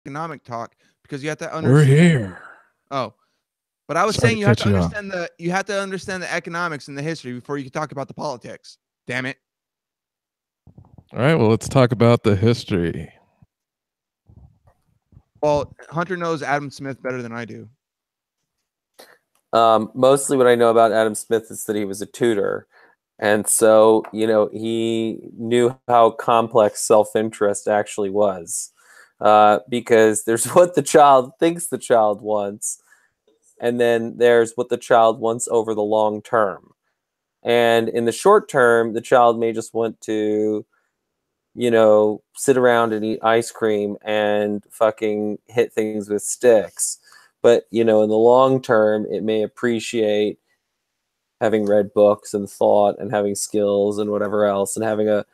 economic talk because you have to We're understand. here. Oh, but I was Sorry to saying cut you off. you have to understand the economics and the history before you can talk about the politics. Damn it. All right, well, let's talk about the history. Well, Hunter knows Adam Smith better than I do. Mostly what I know about Adam Smith is that he was a tutor. And so, he knew how complex self-interest actually was. Because there's what the child thinks the child wants, and then there's what the child wants over the long term. And in the short term, the child may just want to, sit around and eat ice cream and fucking hit things with sticks. But, in the long term, it may appreciate having read books and thought and having skills and whatever else and having the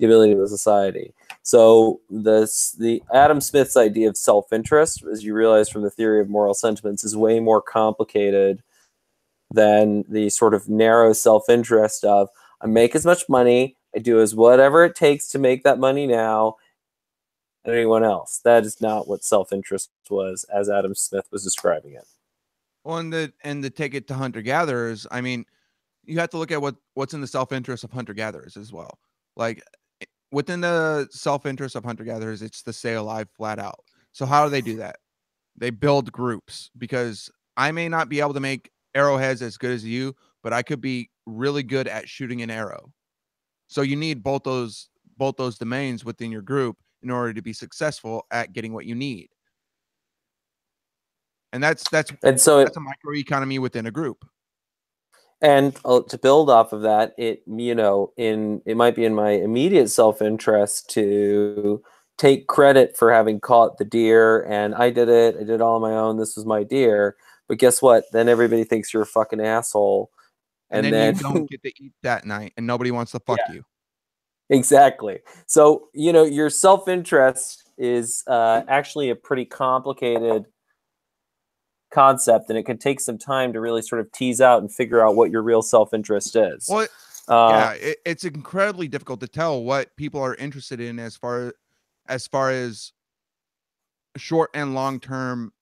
ability of society. So the Adam Smith's idea of self-interest, as you realize from the theory of moral sentiments, is way more complicated than the sort of narrow self-interest of I make as much money, I do as whatever it takes to make that money now, and anyone else. That is not what self-interest was as Adam Smith was describing it. Well, and to take it to hunter gatherers, I mean, you have to look at what's in the self-interest of hunter gatherers as well. Like within the self-interest of hunter gatherers, it's to stay alive flat out. So how do they do that? They build groups because I may not be able to make arrowheads as good as you, but I could be really good at shooting an arrow. So you need both those domains within your group in order to be successful at getting what you need. And that's so a microeconomy within a group. And to build off of that, it might be in my immediate self-interest to take credit for having caught the deer, and I did it. I did it all on my own. This was my deer. But guess what? Then everybody thinks you're a fucking asshole. And then you don't get to eat that night, and nobody wants to fuck you. Exactly. So, your self-interest is actually a pretty complicated concept, and it could take some time to really sort of tease out and figure out what your real self-interest is. Well, it's incredibly difficult to tell what people are interested in as far as short and long-term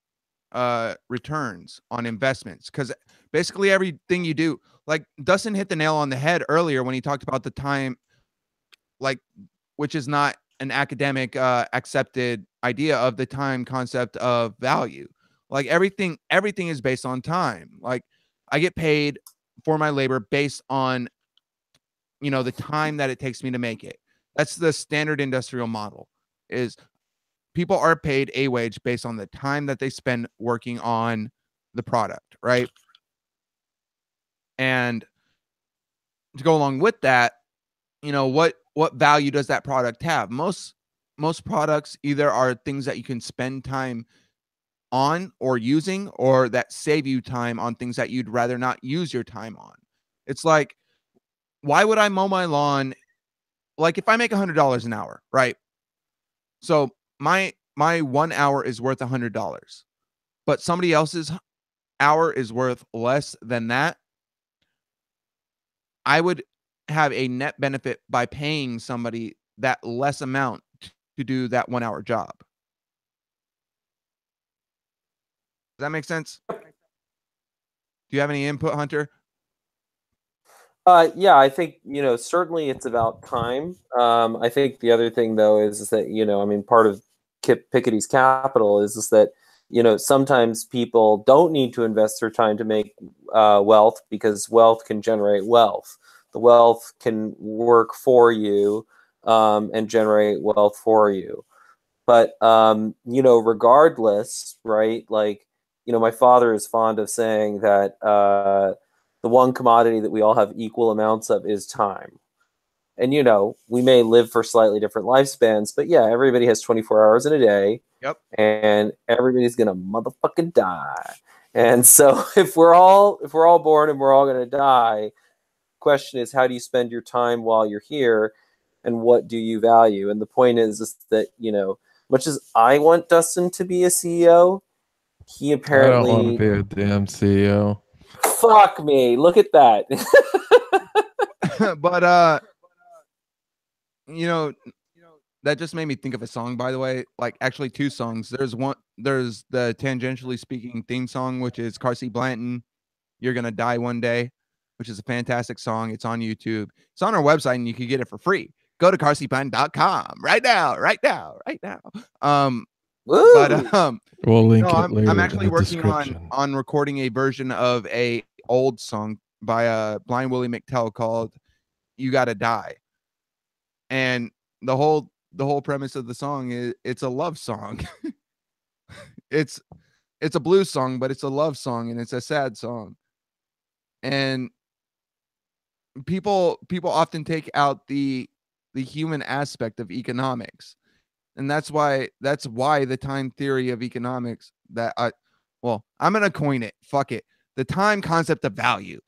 returns on investments, because basically everything you do, like Dustin hit the nail on the head earlier when he talked about the time, like, which is not an academic accepted idea of the time concept of value. Like everything is based on time. Like I get paid for my labor based on, the time that it takes me to make it. That's the standard industrial model. Is people are paid a wage based on the time that they spend working on the product, right? And to go along with that, what value does that product have? Most products either are things that you can spend time on or using, or that save you time on things that you'd rather not use your time on. It's like, why would I mow my lawn? Like if I make $100 an hour, right? So my 1 hour is worth $100, but somebody else's hour is worth less than that. I would have a net benefit by paying somebody that less amount to do that 1 hour job. Does that make sense? Do you have any input, Hunter? Yeah, I think, certainly it's about time. I think the other thing, though, is that, part of Piketty's capital is that, sometimes people don't need to invest their time to make wealth, because wealth can generate wealth. The wealth can work for you and generate wealth for you. But, regardless, right, like, my father is fond of saying that the one commodity that we all have equal amounts of is time. And, we may live for slightly different lifespans, but yeah, everybody has 24 hours in a day. Yep. And everybody's going to motherfucking die. And so if we're all born and we're all going to die, question is, how do you spend your time while you're here, and what do you value? And the point is that, much as I want Dustin to be a CEO, he apparently... I don't want to be a damn CEO. Fuck me. Look at that. But that just made me think of a song, by the way. Like, actually, two songs. There's the Tangentially Speaking theme song, which is Carsey Blanton, "You're Gonna Die One Day," which is a fantastic song. It's on YouTube. It's on our website, and you can get it for free. Go to carseyblanton.com right now, right now, right now. Woo! But We'll link no, it later. I'm actually in the working description. on recording a version of a old song by Blind Willie McTell called "You Gotta Die," and the whole premise of the song is it's a love song. it's a blues song, but it's a love song, and it's a sad song. And people often take out the human aspect of economics, and that's why the time theory of economics that I'm gonna coin it. Fuck it. The time concept of value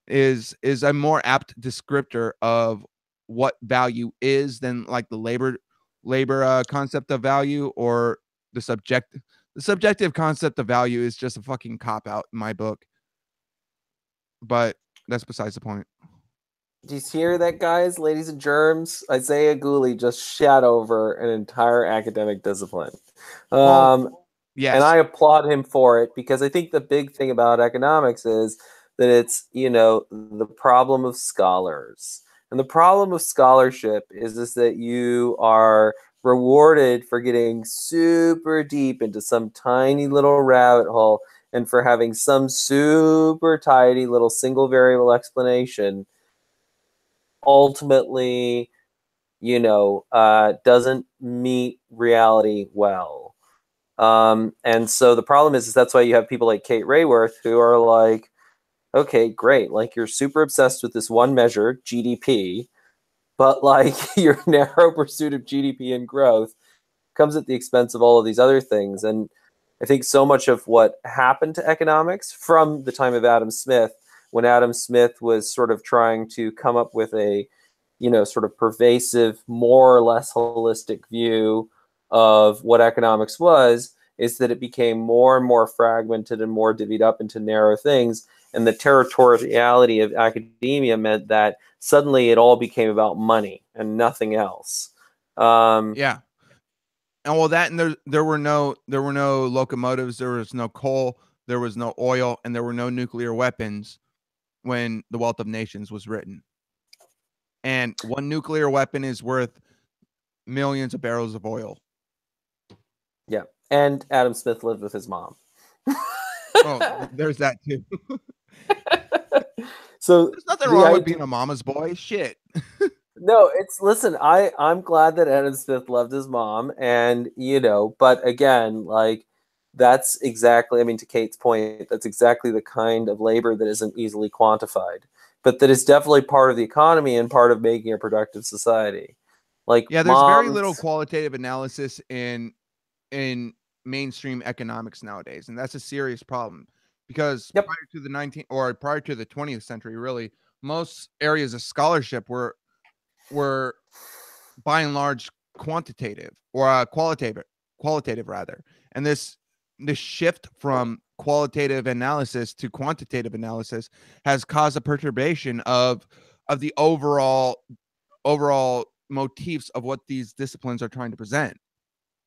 is a more apt descriptor of what value is than like the labor concept of value, or the subjective concept of value is just a fucking cop out in my book. But that's besides the point. Do you hear that, guys? Ladies and germs, Isaiah Gooley just shat over an entire academic discipline. Yes. And I applaud him for it, because I think the big thing about economics is that it's, the problem of scholars. And the problem of scholarship is that you are rewarded for getting super deep into some tiny little rabbit hole and for having some super tidy little single variable explanation ultimately, doesn't meet reality well. And so the problem is that's why you have people like Kate Raworth who are like, okay, great. Like, you're super obsessed with this one measure, GDP, but like your narrow pursuit of GDP and growth comes at the expense of all of these other things. And I think so much of what happened to economics from the time of Adam Smith, when Adam Smith was sort of trying to come up with a, sort of pervasive, more or less holistic view of what economics was, is that it became more and more fragmented and more divvied up into narrow things. And the territoriality of academia meant that suddenly it all became about money and nothing else. Yeah. And well, that, and there were no locomotives, there was no coal, there was no oil, and there were no nuclear weapons when The Wealth of Nations was written. And one nuclear weapon is worth millions of barrels of oil. Yeah. And Adam Smith lived with his mom. Oh, there's that too. So there's nothing wrong with being a mama's boy. Shit. No, listen, I'm glad that Adam Smith loved his mom, and but again, like, that's exactly, I mean, to Kate's point, that's exactly the kind of labor that isn't easily quantified, but that is definitely part of the economy and part of making a productive society. Like, yeah, there's very little qualitative analysis in mainstream economics nowadays, and that's a serious problem, because prior to the 20th century, really, most areas of scholarship were by and large quantitative, or qualitative rather. And this shift from qualitative analysis to quantitative analysis has caused a perturbation of the overall motifs of what these disciplines are trying to present.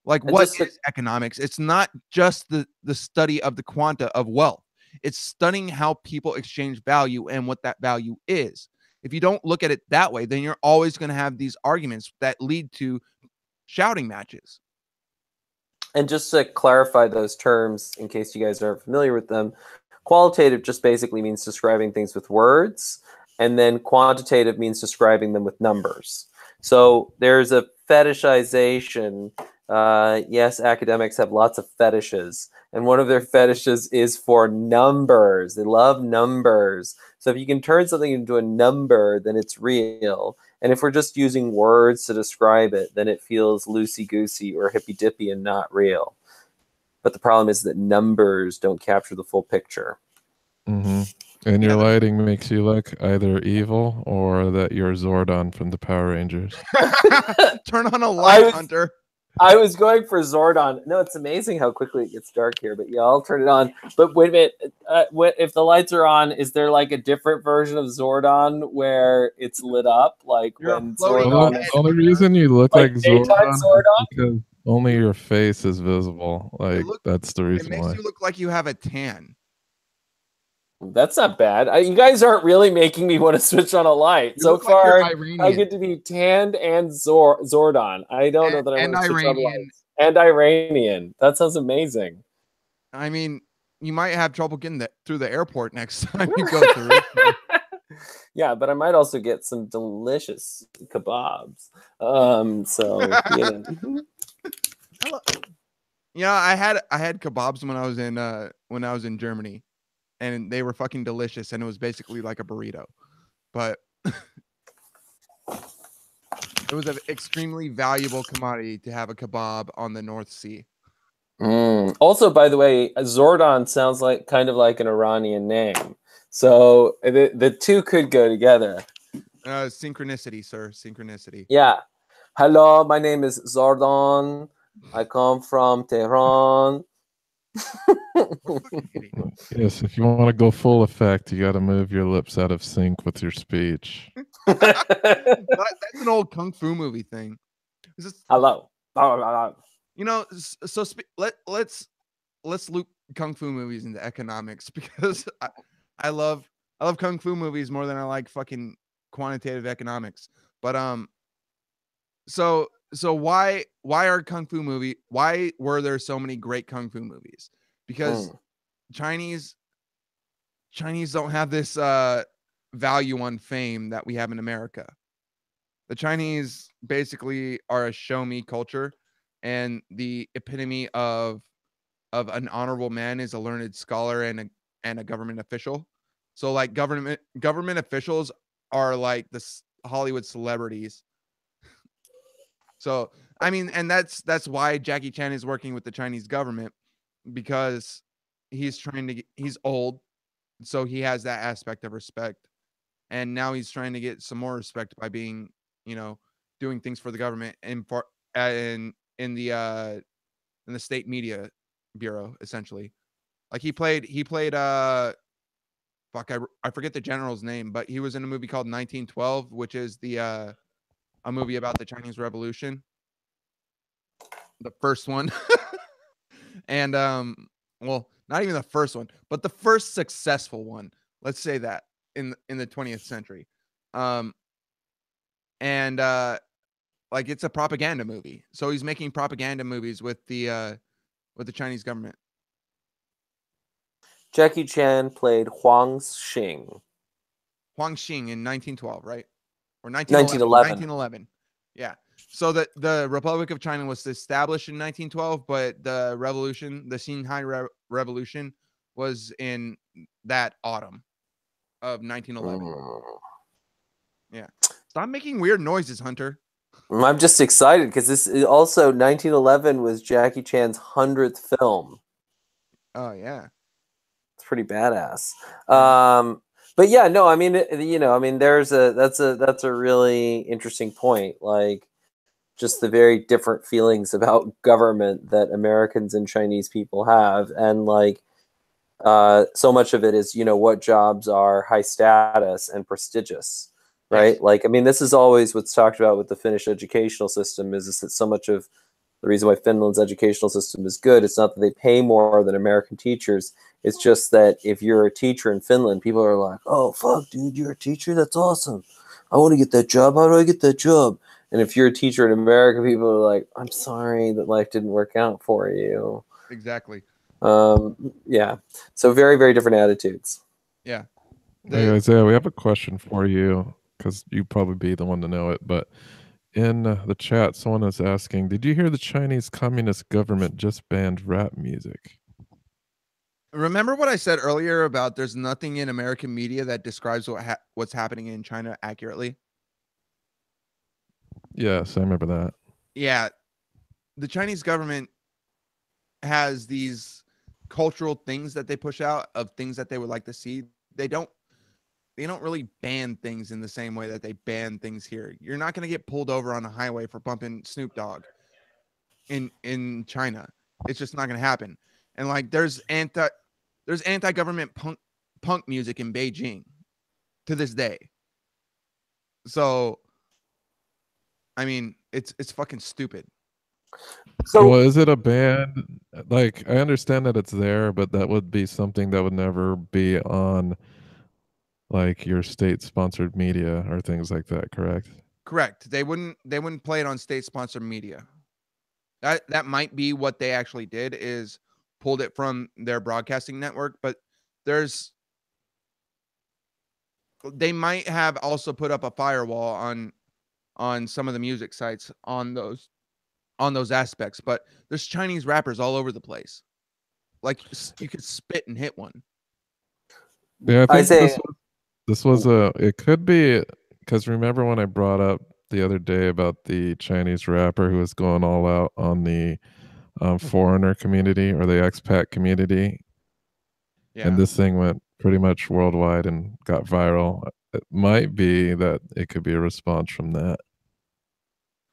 Like, what is economics? It's not just the study of the quanta of wealth. It's studying how people exchange value and what that value is. If you don't look at it that way, then you're always going to have these arguments that lead to shouting matches. And just to clarify those terms, in case you guys aren't familiar with them, qualitative just basically means describing things with words, and then quantitative means describing them with numbers. So there's a fetishization. Yes, academics have lots of fetishes, and one of their fetishes is for numbers. They love numbers. So if you can turn something into a number, then it's real. And if we're just using words to describe it, then it feels loosey-goosey or hippy-dippy and not real. But the problem is that numbers don't capture the full picture. Mm-hmm. And your lighting makes you look either evil or that you're Zordon from the Power Rangers. Turn on a light, Hunter. I was going for Zordon. No, it's amazing how quickly it gets dark here. But yeah, I'll turn it on. But wait a minute. If the lights are on, is there like a different version of Zordon where it's lit up? Like You're when floating Well, Zordon the is only reason you look like like daytime Zordon is Zordon? because only your face is visible. Like look- that's the It reason makes why. you look like you have a tan. That's not bad. You guys aren't really making me want to switch on a light. You So look like you're far, I Iranian. get to be tanned and Zordon. I don't know that I And want to switch on Iranian. lights. And Iranian. That sounds amazing. I mean, you might have trouble getting through the airport next time you go through. Yeah, but I might also get some delicious kebabs. So you know. Yeah, I had kebabs when I was in Germany, and they were fucking delicious, and it was basically like a burrito, but it was an extremely valuable commodity to have a kebab on the North Sea. Also, by the way, Zordon sounds like kind of like an Iranian name, so the two could go together. Synchronicity, sir. Synchronicity. Yeah. Hello, my name is Zordon. I come from Tehran. Yes, if you want to go full effect, you got to move your lips out of sync with your speech. That's an old kung fu movie thing. Hello. You know, so let's loop kung fu movies into economics, because I love kung fu movies more than I like fucking quantitative economics. But so why were there so many great kung fu movies? Because Chinese don't have this value on fame that we have in America. The Chinese basically are a show me culture, and the epitome of an honorable man is a learned scholar and a government official. So like government officials are like the Hollywood celebrities. So I mean, and that's why Jackie Chan is working with the Chinese government, because he's old, so he has that aspect of respect, and now he's trying to get some more respect by being, doing things for the government and in the state media bureau, essentially. Like he played fuck, I forget the general's name, but he was in a movie called 1912, which is a movie about the Chinese Revolution, the first one. And well, not even the first one, but the first successful one, let's say that, in the 20th century. And like, it's a propaganda movie, so he's making propaganda movies with the Chinese government. Jackie Chan played Huang Xing. Huang Xing in 1912, right? Or 1911. 1911. Yeah. So the Republic of China was established in 1912, but the revolution, the Xinhai Revolution, was in that autumn of 1911. Yeah. Stop making weird noises, Hunter. I'm just excited because this is also 1911 was Jackie Chan's 100th film. Oh yeah. It's pretty badass. But yeah, no, I mean, that's a really interesting point. Like, just the very different feelings about government that Americans and Chinese people have, and like, so much of it is, what jobs are high status and prestigious, right? Yes. Like, I mean, this is always what's talked about with the Finnish educational system is that so much of the reason why Finland's educational system is good, it's not that they pay more than American teachers. It's just that if you're a teacher in Finland, people are like, oh, fuck, dude, you're a teacher? That's awesome. I want to get that job. How do I get that job? And if you're a teacher in America, people are like, I'm sorry that life didn't work out for you. Exactly. Yeah. So very, very different attitudes. Yeah. Hey, Isaiah, we have a question for you because you probably be the one to know it. But in the chat, someone is asking, did you hear the Chinese Communist government just banned rap music? Remember what I said earlier about there's nothing in American media that describes what's happening in China accurately? Yes, I remember that. Yeah. The Chinese government has these cultural things that they push out of things that they would like to see. They don't really ban things in the same way that they ban things here. You're not going to get pulled over on a highway for bumping Snoop Dogg. in China. It's just not going to happen. And like there's anti-government punk music in Beijing to this day. So I mean, it's fucking stupid. So Well, is it a band? Like, I understand that it's there, but that would be something that would never be on like your state-sponsored media or things like that, correct? Correct. They wouldn't play it on state-sponsored media. That might be what they actually did, is pulled it from their broadcasting network, but they might have also put up a firewall on some of the music sites on those aspects, but there's Chinese rappers all over the place. Like you could spit and hit one. Yeah, I think Isaiah, this was a, it could be, because remember when I brought up the other day about the Chinese rapper who was going all out on the foreigner community or the expat community, Yeah. and this thing went pretty much worldwide and got viral. It might be that it could be a response from that.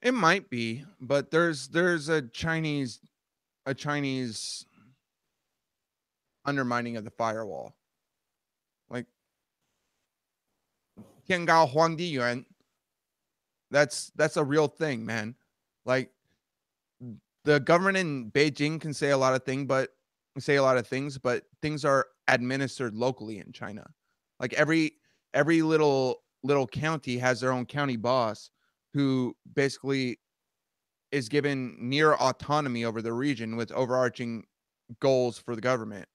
It might be, but there's a Chinese undermining of the firewall. Like Tiangao Huangdi Yuan. That's a real thing, man. Like the government in Beijing can say a lot of things, but things are administered locally in China. Like every little county has their own county boss who basically is given near autonomy over the region with overarching goals for the government,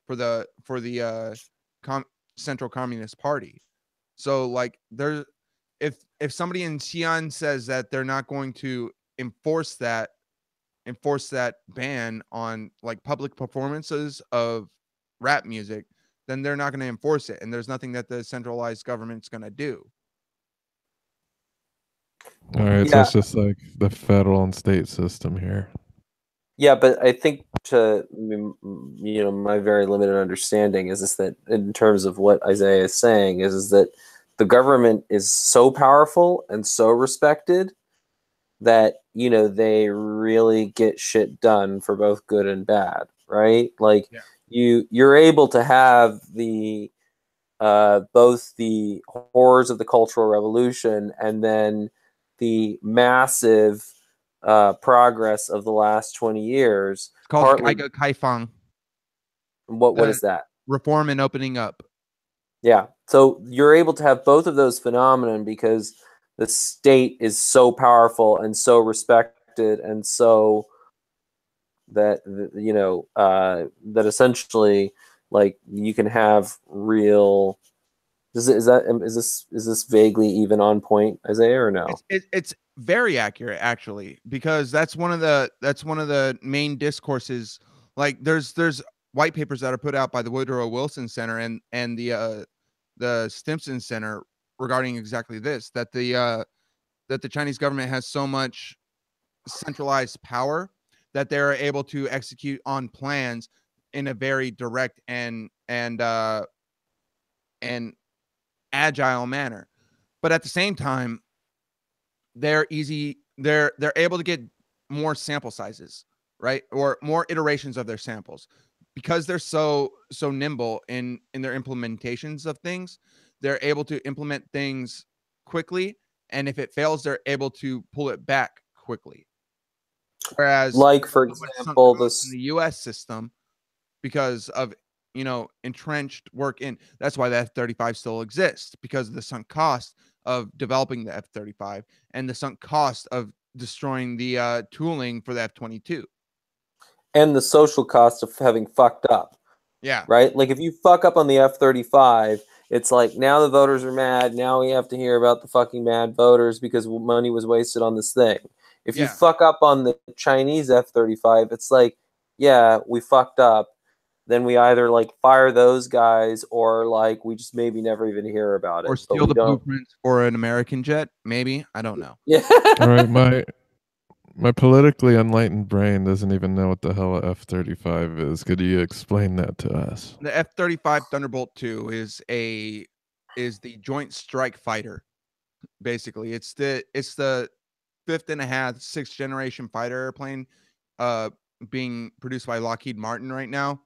for the Central Communist Party. So like if somebody in Xi'an says that they're not going to enforce that ban on like public performances of rap music, then they're not going to enforce it, and there's nothing that the centralized government's going to do. All right, so Yeah. it's just like the federal and state system here. yeah, but I think my very limited understanding is that in terms of what Isaiah is saying is that the government is so powerful and so respected that they really get shit done for both good and bad, right? Like you're able to have the both the horrors of the Cultural Revolution and then the massive progress of the last 20 years. It's called Gaiga Kaifang. What is that? Reform and opening up. Yeah. So you're able to have both of those phenomenon because the state is so powerful and so respected, and so that that essentially, like, you can have real. Is this vaguely even on point, Isaiah, or no? It's very accurate, actually, because that's one of the main discourses. Like there's white papers that are put out by the Woodrow Wilson Center and the Stimson Center regarding exactly this, that the Chinese government has so much centralized power that they're able to execute on plans in a very direct and agile manner. But at the same time, they're able to get more sample sizes, right? Or more iterations of their samples, because they're so nimble in their implementations of things. They're able to implement things quickly, and if it fails, they're able to pull it back quickly. Whereas, like, for example, this in the U.S. system, because of entrenched work in, that's why the F-35 still exists, because of the sunk cost of developing the F-35 and the sunk cost of destroying the tooling for the F-22 and the social cost of having fucked up. Yeah. Right? Like, if you fuck up on the F-35, it's like, now the voters are mad. Now we have to hear about the fucking mad voters because money was wasted on this thing. If you fuck up on the Chinese F-35, it's like, yeah, we fucked up. Then we either like fire those guys, or like we just maybe never even hear about it. Or steal the blueprints for an American jet, maybe. I don't know. Yeah. All right, my politically enlightened brain doesn't even know what the hell a F-35 is. Could you explain that to us? The F-35 Thunderbolt II is the Joint Strike Fighter. Basically, it's the fifth and a half, sixth generation fighter airplane being produced by Lockheed Martin right now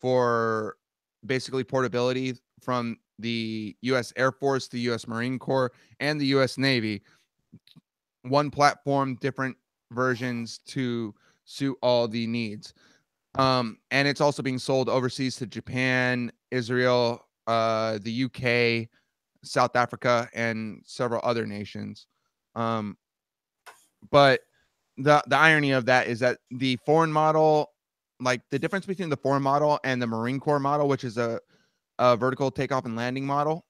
for basically portability from the U.S. Air Force, the U.S. Marine Corps, and the U.S. Navy. One platform, different versions to suit all the needs. And it's also being sold overseas to Japan, Israel, the UK, South Africa, and several other nations. But the irony of that is that the foreign model, like the difference between the foreign model and the Marine Corps model, which is a vertical takeoff and landing model,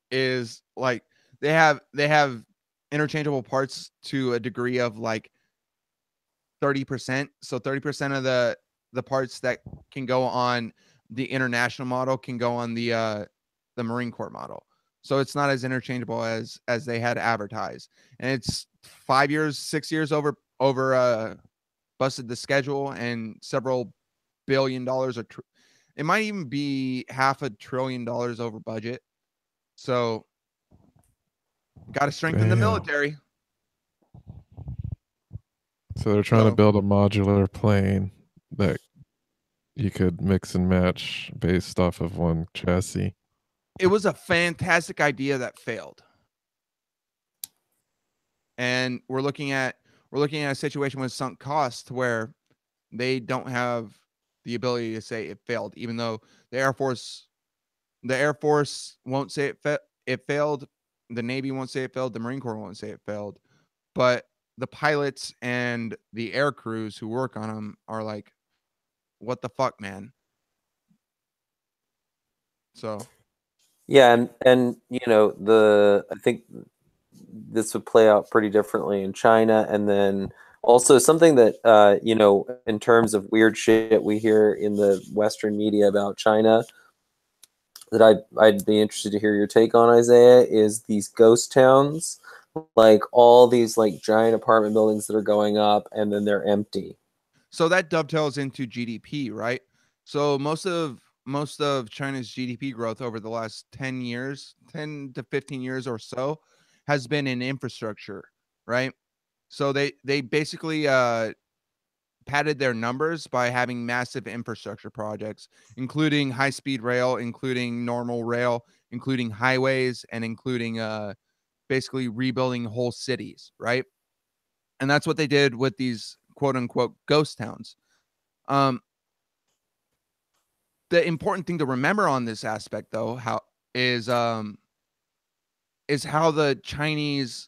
is like they have interchangeable parts to a degree of like 30%. So 30% of the parts that can go on the international model can go on the Marine Corps model. So it's not as interchangeable as they had advertised. And it's 5 years, 6 years over busted the schedule, and several $billion or it might even be $500 billion over budget. So got to strengthen the military. So they're trying to build a modular plane that you could mix and match based off of one chassis. It was a fantastic idea that failed. And we're looking at a situation with sunk cost where they don't have the ability to say it failed, even though the Air Force won't say it failed, the Navy won't say it failed, the Marine Corps won't say it failed, but the pilots and the air crews who work on them are like, what the fuck, man? So yeah, and you know, I think this would play out pretty differently in China. And then also something that you know, in terms of weird shit we hear in the Western media about China that I'd be interested to hear your take on, Isaiah, is these ghost towns, like all these like giant apartment buildings that are going up and then they're empty. So that dovetails into GDP, right? So most of China's GDP growth over the last 10 to 15 years or so has been in infrastructure, right? So they basically padded their numbers by having massive infrastructure projects, including high-speed rail, including normal rail, including highways, and including basically rebuilding whole cities, right? And that's what they did with these quote-unquote ghost towns. The important thing to remember on this aspect, though, is how the Chinese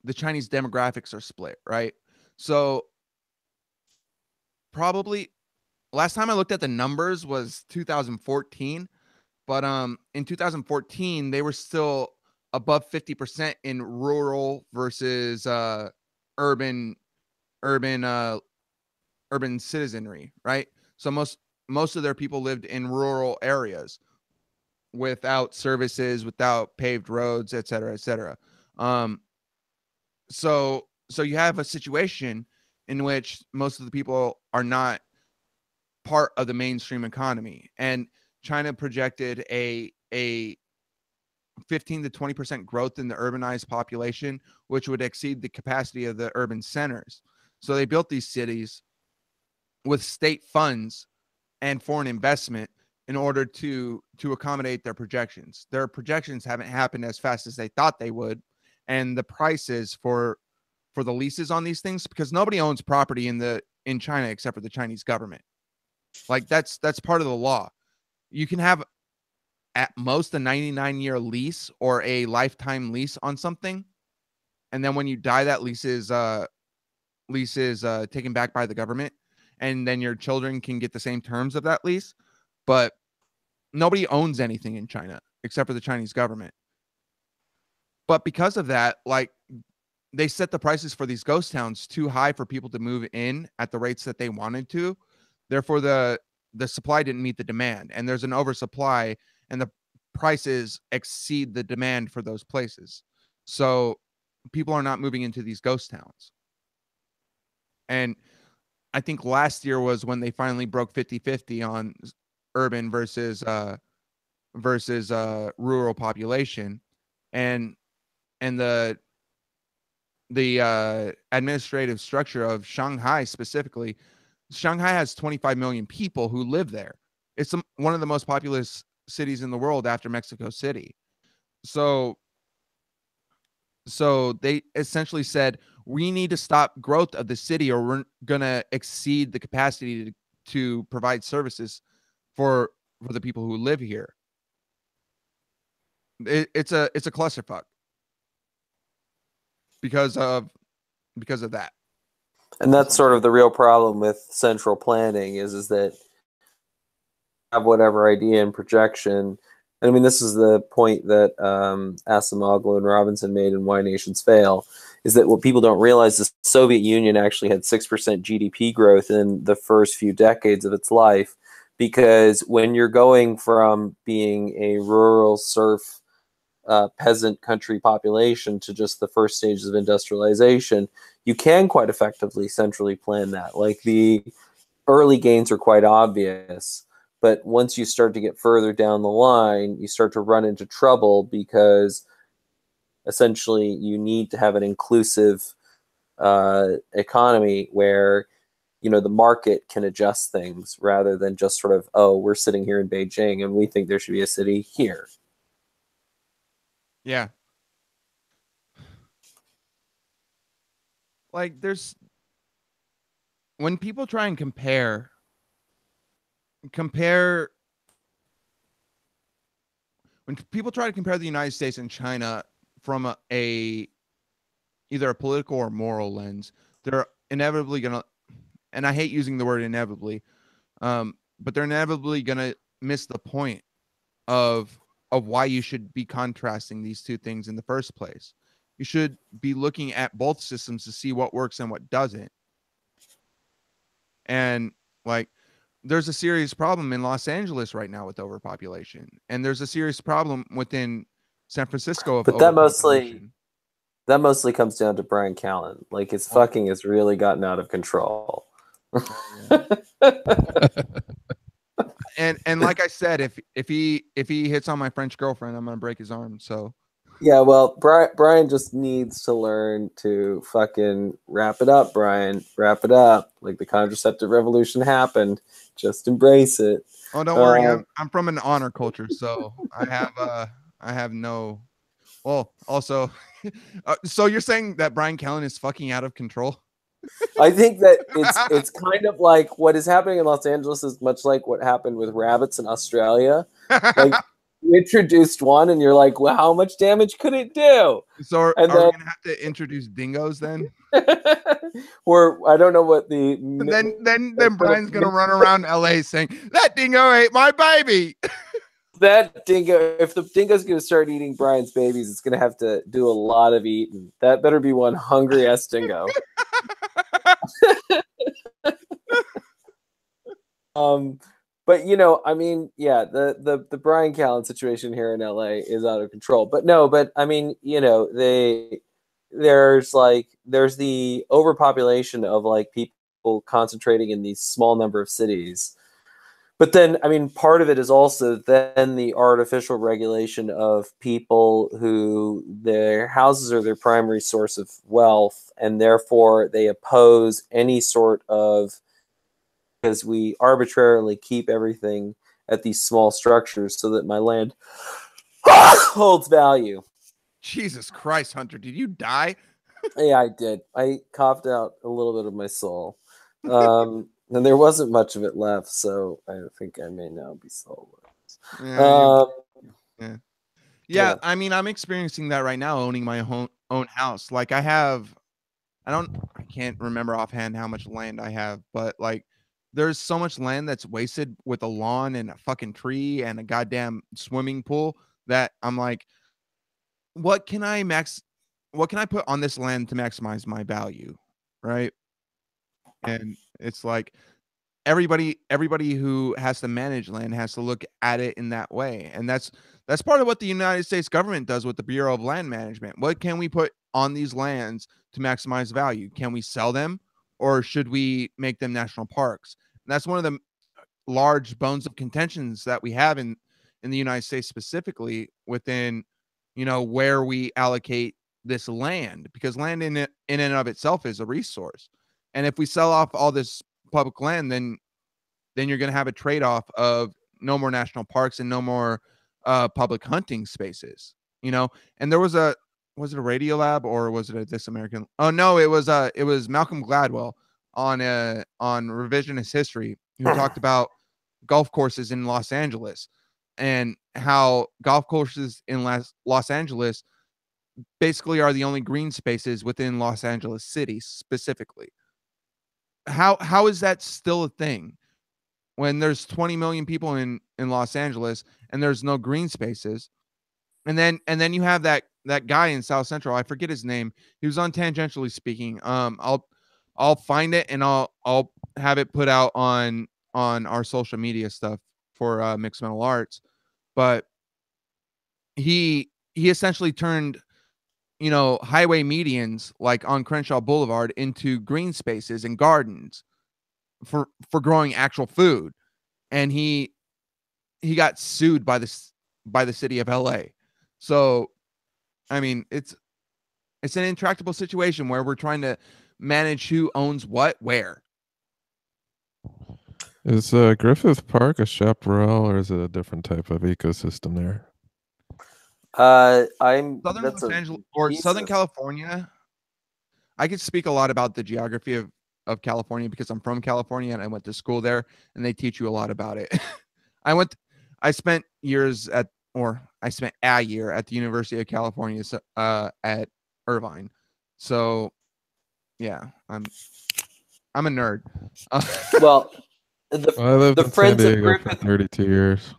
demographics are split, right? So probably last time I looked at the numbers was 2014, but in 2014 they were still above 50% in rural versus urban citizenry, right? So most of their people lived in rural areas without services, without paved roads, et cetera, et cetera. So you have a situation in which most of the people are not part of the mainstream economy, and China projected a 15 to 20% growth in the urbanized population, which would exceed the capacity of the urban centers. So they built these cities with state funds and foreign investment in order to accommodate their projections. Their projections haven't happened as fast as they thought they would, and the prices for the leases on these things, because nobody owns property in China except for the Chinese government. Like that's part of the law. You can have at most a 99-year lease or a lifetime lease on something, and then when you die, that lease is taken back by the government, and then your children can get the same terms of that lease. But nobody owns anything in China except for the Chinese government. But because of that, like, they set the prices for these ghost towns too high for people to move in at the rates that they wanted to. Therefore, the supply didn't meet the demand, and there's an oversupply, and the prices exceed the demand for those places. So people are not moving into these ghost towns. And I think last year was when they finally broke 50-50 on urban versus rural population, and the administrative structure of Shanghai specifically. Shanghai has 25 million people who live there. It's one of the most populous cities in the world after Mexico City. So they essentially said, we need to stop growth of the city or we're going to exceed the capacity to provide services for the people who live here. It's a clusterfuck because of that. And that's sort of the real problem with central planning is that have whatever idea and projection. And I mean, this is the point that Acemoglu and Robinson made in Why Nations Fail, is that what people don't realize is the Soviet Union actually had 6% GDP growth in the first few decades of its life, because when you're going from being a rural serf peasant country population to just the first stages of industrialization, you can quite effectively centrally plan that. Like, the early gains are quite obvious, but once you start to get further down the line, you start to run into trouble, because essentially you need to have an inclusive economy where, you know, the market can adjust things rather than just sort of, oh, we're sitting here in Beijing and we think there should be a city here. Yeah. Like, when people try and compare when people try to compare the United States and China from either a political or moral lens, they're inevitably gonna, and I hate using the word inevitably, but they're inevitably gonna miss the point of why you should be contrasting these two things in the first place. You should be looking at both systems to see what works and what doesn't. And like, there's a serious problem in Los Angeles right now with overpopulation, and there's a serious problem within San Francisco of but that mostly comes down to Brian Callen. Like, his fucking has really gotten out of control. And like I said, if he hits on my French girlfriend, I'm gonna break his arm. So yeah, well, Brian just needs to learn to fucking wrap it up, Brian. Wrap it up. Like, the contraceptive revolution happened. Just embrace it. Oh, don't worry. I'm from an honor culture, so I have no. Well, also, so you're saying that Brian Callen is fucking out of control? I think that it's kind of like what is happening in Los Angeles is much like what happened with rabbits in Australia. Like, you introduced one and you're like, well, how much damage could it do? So are we gonna have to introduce dingoes then? Or I don't know what the then Brian's gonna run around LA saying, that dingo ate my baby. That dingo, if the dingo's gonna start eating Brian's babies, it's gonna have to do a lot of eating. That better be one hungry ass dingo. But you know, I mean, yeah, the Brian Callen situation here in LA is out of control. But I mean, you know, there's the overpopulation of like people concentrating in these small number of cities. But then, I mean, part of it is also then the artificial regulation of people who their houses are their primary source of wealth, and therefore they oppose any sort of, because we arbitrarily keep everything at these small structures so that my land holds value. Jesus Christ, Hunter, did you die? Yeah, I did. I coughed out a little bit of my soul. And there wasn't much of it left, so I think I may now be soulless. Yeah, I mean, I'm experiencing that right now, owning my own house. Like, I can't remember offhand how much land I have, but like, there's so much land that's wasted with a lawn and a fucking tree and a goddamn swimming pool that I'm like, what can I put on this land to maximize my value, right? And it's like everybody who has to manage land has to look at it in that way. And that's part of what the United States government does with the Bureau of Land Management. What can we put on these lands to maximize value? Can we sell them, or should we make them national parks? And that's one of the large bones of contentions that we have in the United States, specifically within, you know, where we allocate this land, because land in and of itself is a resource. And if we sell off all this public land, then you're going to have a trade-off of no more national parks and no more public hunting spaces, you know. And there was it a Radiolab, or was it a This American? Oh no, it was Malcolm Gladwell on Revisionist History, who talked about golf courses in Los Angeles and how golf courses in Los Angeles basically are the only green spaces within Los Angeles City specifically. How is that still a thing when there's 20 million people in Los Angeles and there's no green spaces? And then you have that guy in South Central, I forget his name. He was on Tangentially Speaking. I'll find it and I'll have it put out on our social media stuff for Mixed Mental Arts. But he essentially turned, you know, highway medians like on Crenshaw Boulevard into green spaces and gardens for growing actual food. And he got sued by the city of LA. So I mean, it's an intractable situation where we're trying to manage who owns what where. Is Griffith Park a chaparral, or is it a different type of ecosystem there? I'm Southern that's Los a Angeles or piece Southern of- California. I could speak a lot about the geography of California because I'm from California and I went to school there, and they teach you a lot about it. I spent a year at the University of California at Irvine. So yeah, I'm a nerd. Well, I lived the in San Friends of Diego for Griffith 32 years.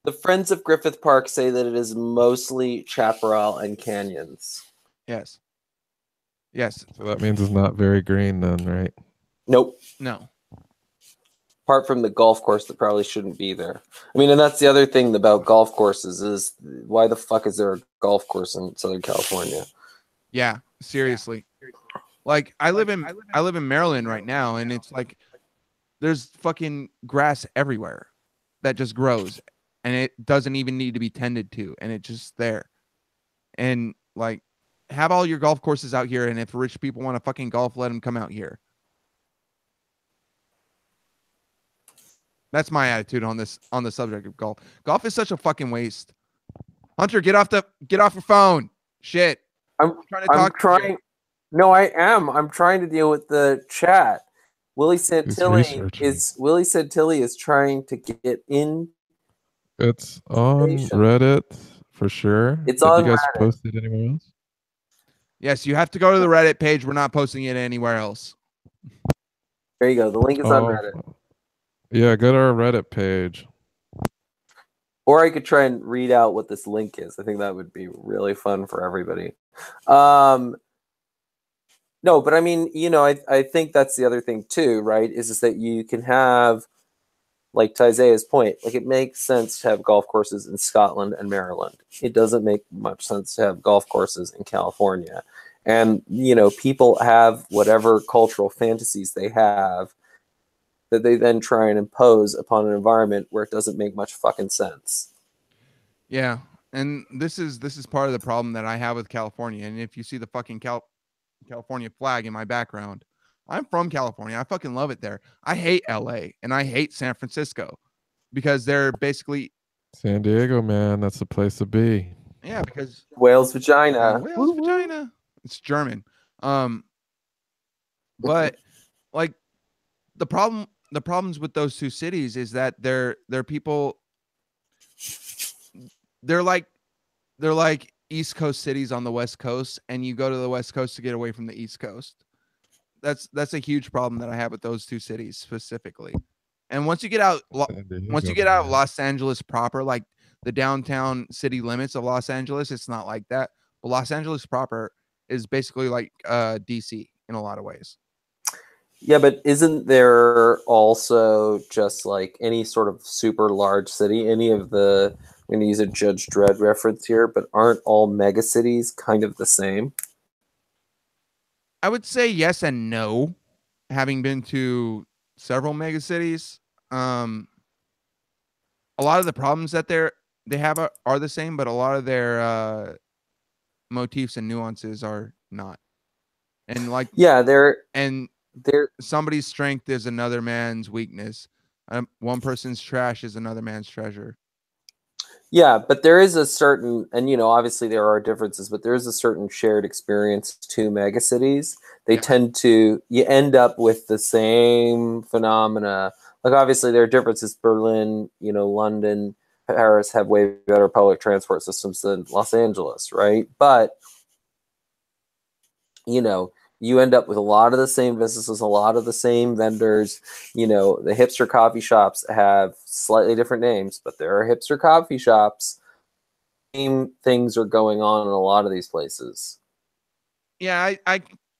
the Friends of Griffith Park say that it is mostly chaparral and canyons. Yes. So that means it's not very green then, right? Nope. No. Apart from the golf course that probably shouldn't be there. I mean, and that's the other thing about golf courses is why the fuck is there a golf course in Southern California? Yeah, seriously. Like I live in Maryland right now, and it's like there's fucking grass everywhere that just grows, and it doesn't even need to be tended to, and it's just there. And like, have all your golf courses out here, and if rich people want to fucking golf, let them come out here. That's my attitude on the subject of golf. Golf is such a fucking waste. Hunter, get off your phone. Shit. I'm trying to talk. trying. No, I am. I'm trying to deal with the chat. Willie Santilli is trying to get in. It's on Reddit for sure. It's Did on you guys Reddit. post it anywhere else? Yes, you have to go to the Reddit page. We're not posting it anywhere else. There you go. The link is on Reddit. Yeah, go to our Reddit page. Or I could try and read out what this link is. I think that would be really fun for everybody. No, but I mean, you know, I think that's the other thing too, right? Is that you can have, like to Isaiah's point, like it makes sense to have golf courses in Scotland and Maryland. It doesn't make much sense to have golf courses in California. And, you know, people have whatever cultural fantasies they have that they then try and impose upon an environment where it doesn't make much fucking sense. Yeah. And this is part of the problem that I have with California. And if you see the fucking California flag in my background, I'm from California. I fucking love it there. I hate LA and I hate San Francisco because they're basically San Diego, man. That's the place to be. Yeah, because Whale's vagina. Whale's vagina. It's German. But like the problems with those two cities is that they're people. They're like East Coast cities on the West Coast, and you go to the West Coast to get away from the East Coast. That's a huge problem that I have with those two cities specifically. And once you get out of Los Angeles proper, like the downtown city limits of Los Angeles, it's not like that. But Los Angeles proper is basically like DC in a lot of ways. Yeah, but isn't there also just like any sort of super large city, any of the, I'm going to use a Judge Dredd reference here, but aren't all mega cities kind of the same? I would say yes and no, having been to several mega cities. A lot of the problems that they have are the same, but a lot of their motifs and nuances are not. And like, Yeah, they're somebody's strength is another man's weakness. One person's trash is another man's treasure. Yeah, but there is a certain, and obviously there are differences, but there is a certain shared experience to megacities. They tend to, you end up with the same phenomena. Like obviously there are differences. Berlin, London, Paris have way better public transport systems than Los Angeles, right? But you end up with a lot of the same businesses, a lot of the same vendors. The hipster coffee shops have slightly different names, but there are hipster coffee shops. Same things are going on in a lot of these places. Yeah,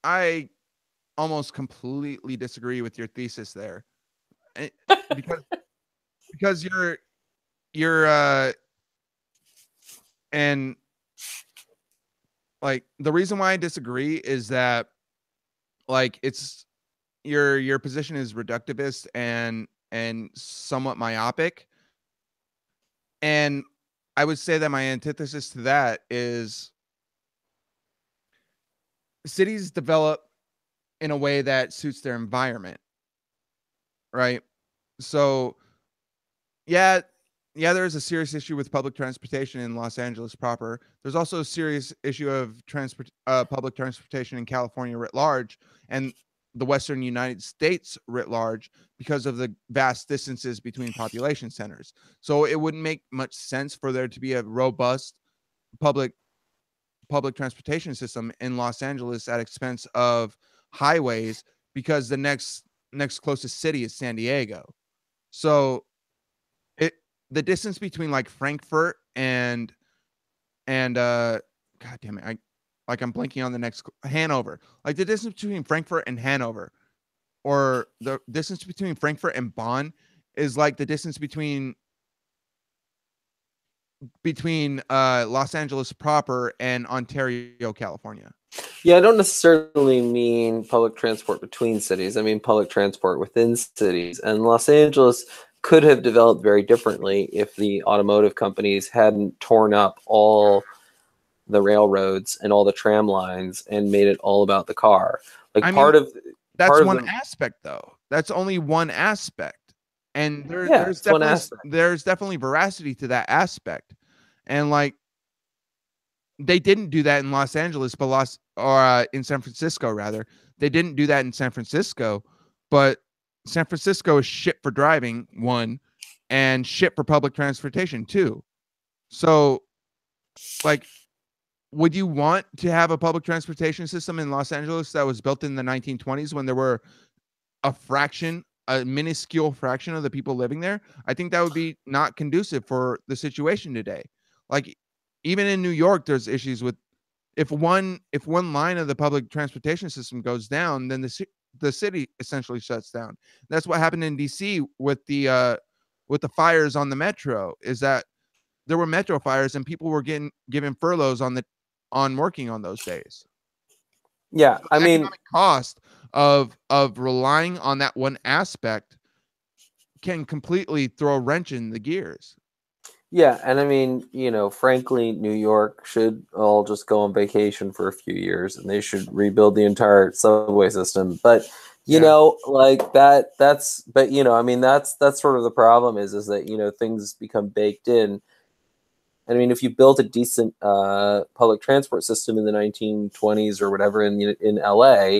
I almost completely disagree with your thesis there. Because you're and like the reason why I disagree is that like it's your position is reductivist and somewhat myopic. And I would say that my antithesis to that is cities develop in a way that suits their environment. Right? So yeah, there's a serious issue with public transportation in Los Angeles proper. There's also a serious issue of public transportation in California writ large and the Western United States writ large because of the vast distances between population centers. So it wouldn't make much sense for there to be a robust public transportation system in Los Angeles at expense of highways because the next closest city is San Diego. So the distance between like Frankfurt and god damn it, I'm blanking on the next Hanover. Like the distance between Frankfurt and Hanover, or the distance between Frankfurt and Bonn, is like the distance between Los Angeles proper and Ontario, California. Yeah, I don't necessarily mean public transport between cities. I mean public transport within cities. And Los Angeles could have developed very differently if the automotive companies hadn't torn up all the railroads and all the tram lines and made it all about the car. Like that's one aspect though. That's only one aspect. And there's definitely veracity to that aspect. And like they didn't do that in Los Angeles, but in San Francisco rather. They didn't do that in San Francisco, but San Francisco is shit for driving, one, and shit for public transportation, two. So, like, would you want to have a public transportation system in Los Angeles that was built in the 1920s when there were a minuscule fraction of the people living there? I think that would be not conducive for the situation today. Like, even in New York, there's issues with if one line of the public transportation system goes down, then the city essentially shuts down. That's what happened in DC with the fires on the metro, is that there were metro fires and people were given furloughs on working on those days. Yeah, so I mean, economic cost of relying on that one aspect can completely throw a wrench in the gears. Yeah, and I mean, frankly, New York should all just go on vacation for a few years and they should rebuild the entire subway system. But, like that's sort of the problem is that, things become baked in. I mean, if you built a decent public transport system in the 1920s or whatever in LA,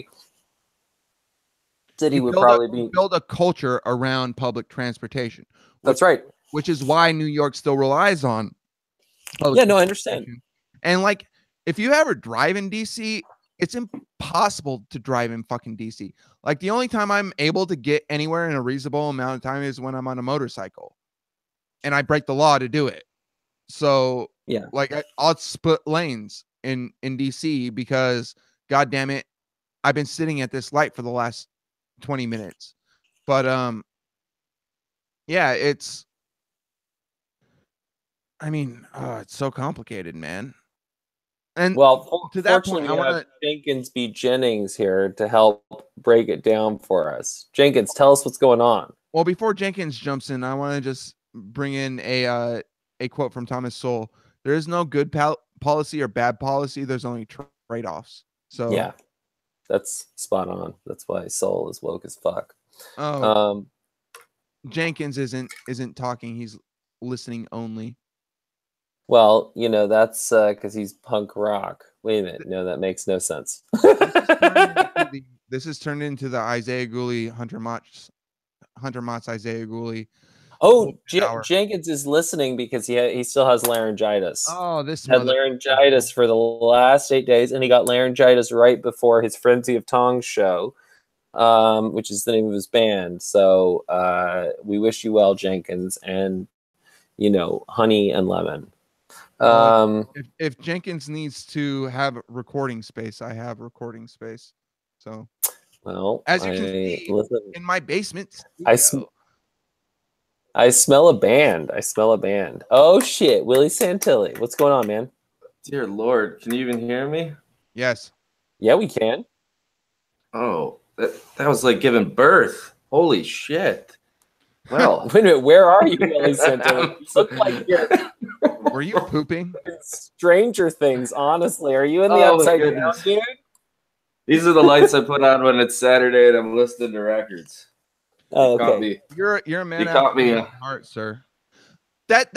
city would probably build a culture around public transportation. That's right. Which is why New York still relies on public transportation. I understand. And like, if you ever drive in DC, it's impossible to drive in fucking DC. Like, the only time I'm able to get anywhere in a reasonable amount of time is when I'm on a motorcycle, and I break the law to do it. So yeah, like I'll split lanes in DC because, god damn it, I've been sitting at this light for the last 20 minutes. But yeah, it's so complicated, man. And well, to that point, I want to Jenkins B. Jennings here to help break it down for us. Jenkins, tell us what's going on. Well, before Jenkins jumps in, I want to just bring in a quote from Thomas Sowell. There is no good policy or bad policy. There's only trade-offs. So Yeah, that's spot on. That's why Soul is woke as fuck. oh, Jenkins isn't talking. He's listening only. Well, you know, that's because he's punk rock. Wait a minute. No, that makes no sense. This has turned into the Isaiah Gooley, Hunter Motz Isaiah Gooley. Oh, Hour. Jenkins is listening because he still has laryngitis. Oh, this had laryngitis for the last 8 days, and he got laryngitis right before his Frenzy of Tongs show, which is the name of his band. So we wish you well, Jenkins, and you know, honey and lemon. If Jenkins needs to have recording space, I have recording space. So, well, as you can see, in my basement, I smell a band. I smell a band. Oh shit, Willie Santilli, what's going on, man? Dear Lord, can you even hear me? Yes. Yeah, we can. Oh, that was like giving birth. Holy shit. Well, wait a minute, where are you, Willie Santilli? You look like you're. Were you pooping? Stranger Things, honestly. Are you in the upside down, dude? These are the lights I put on when it's Saturday and I'm listening to records. Oh, okay. You're a man. You caught me. Heart, sir. That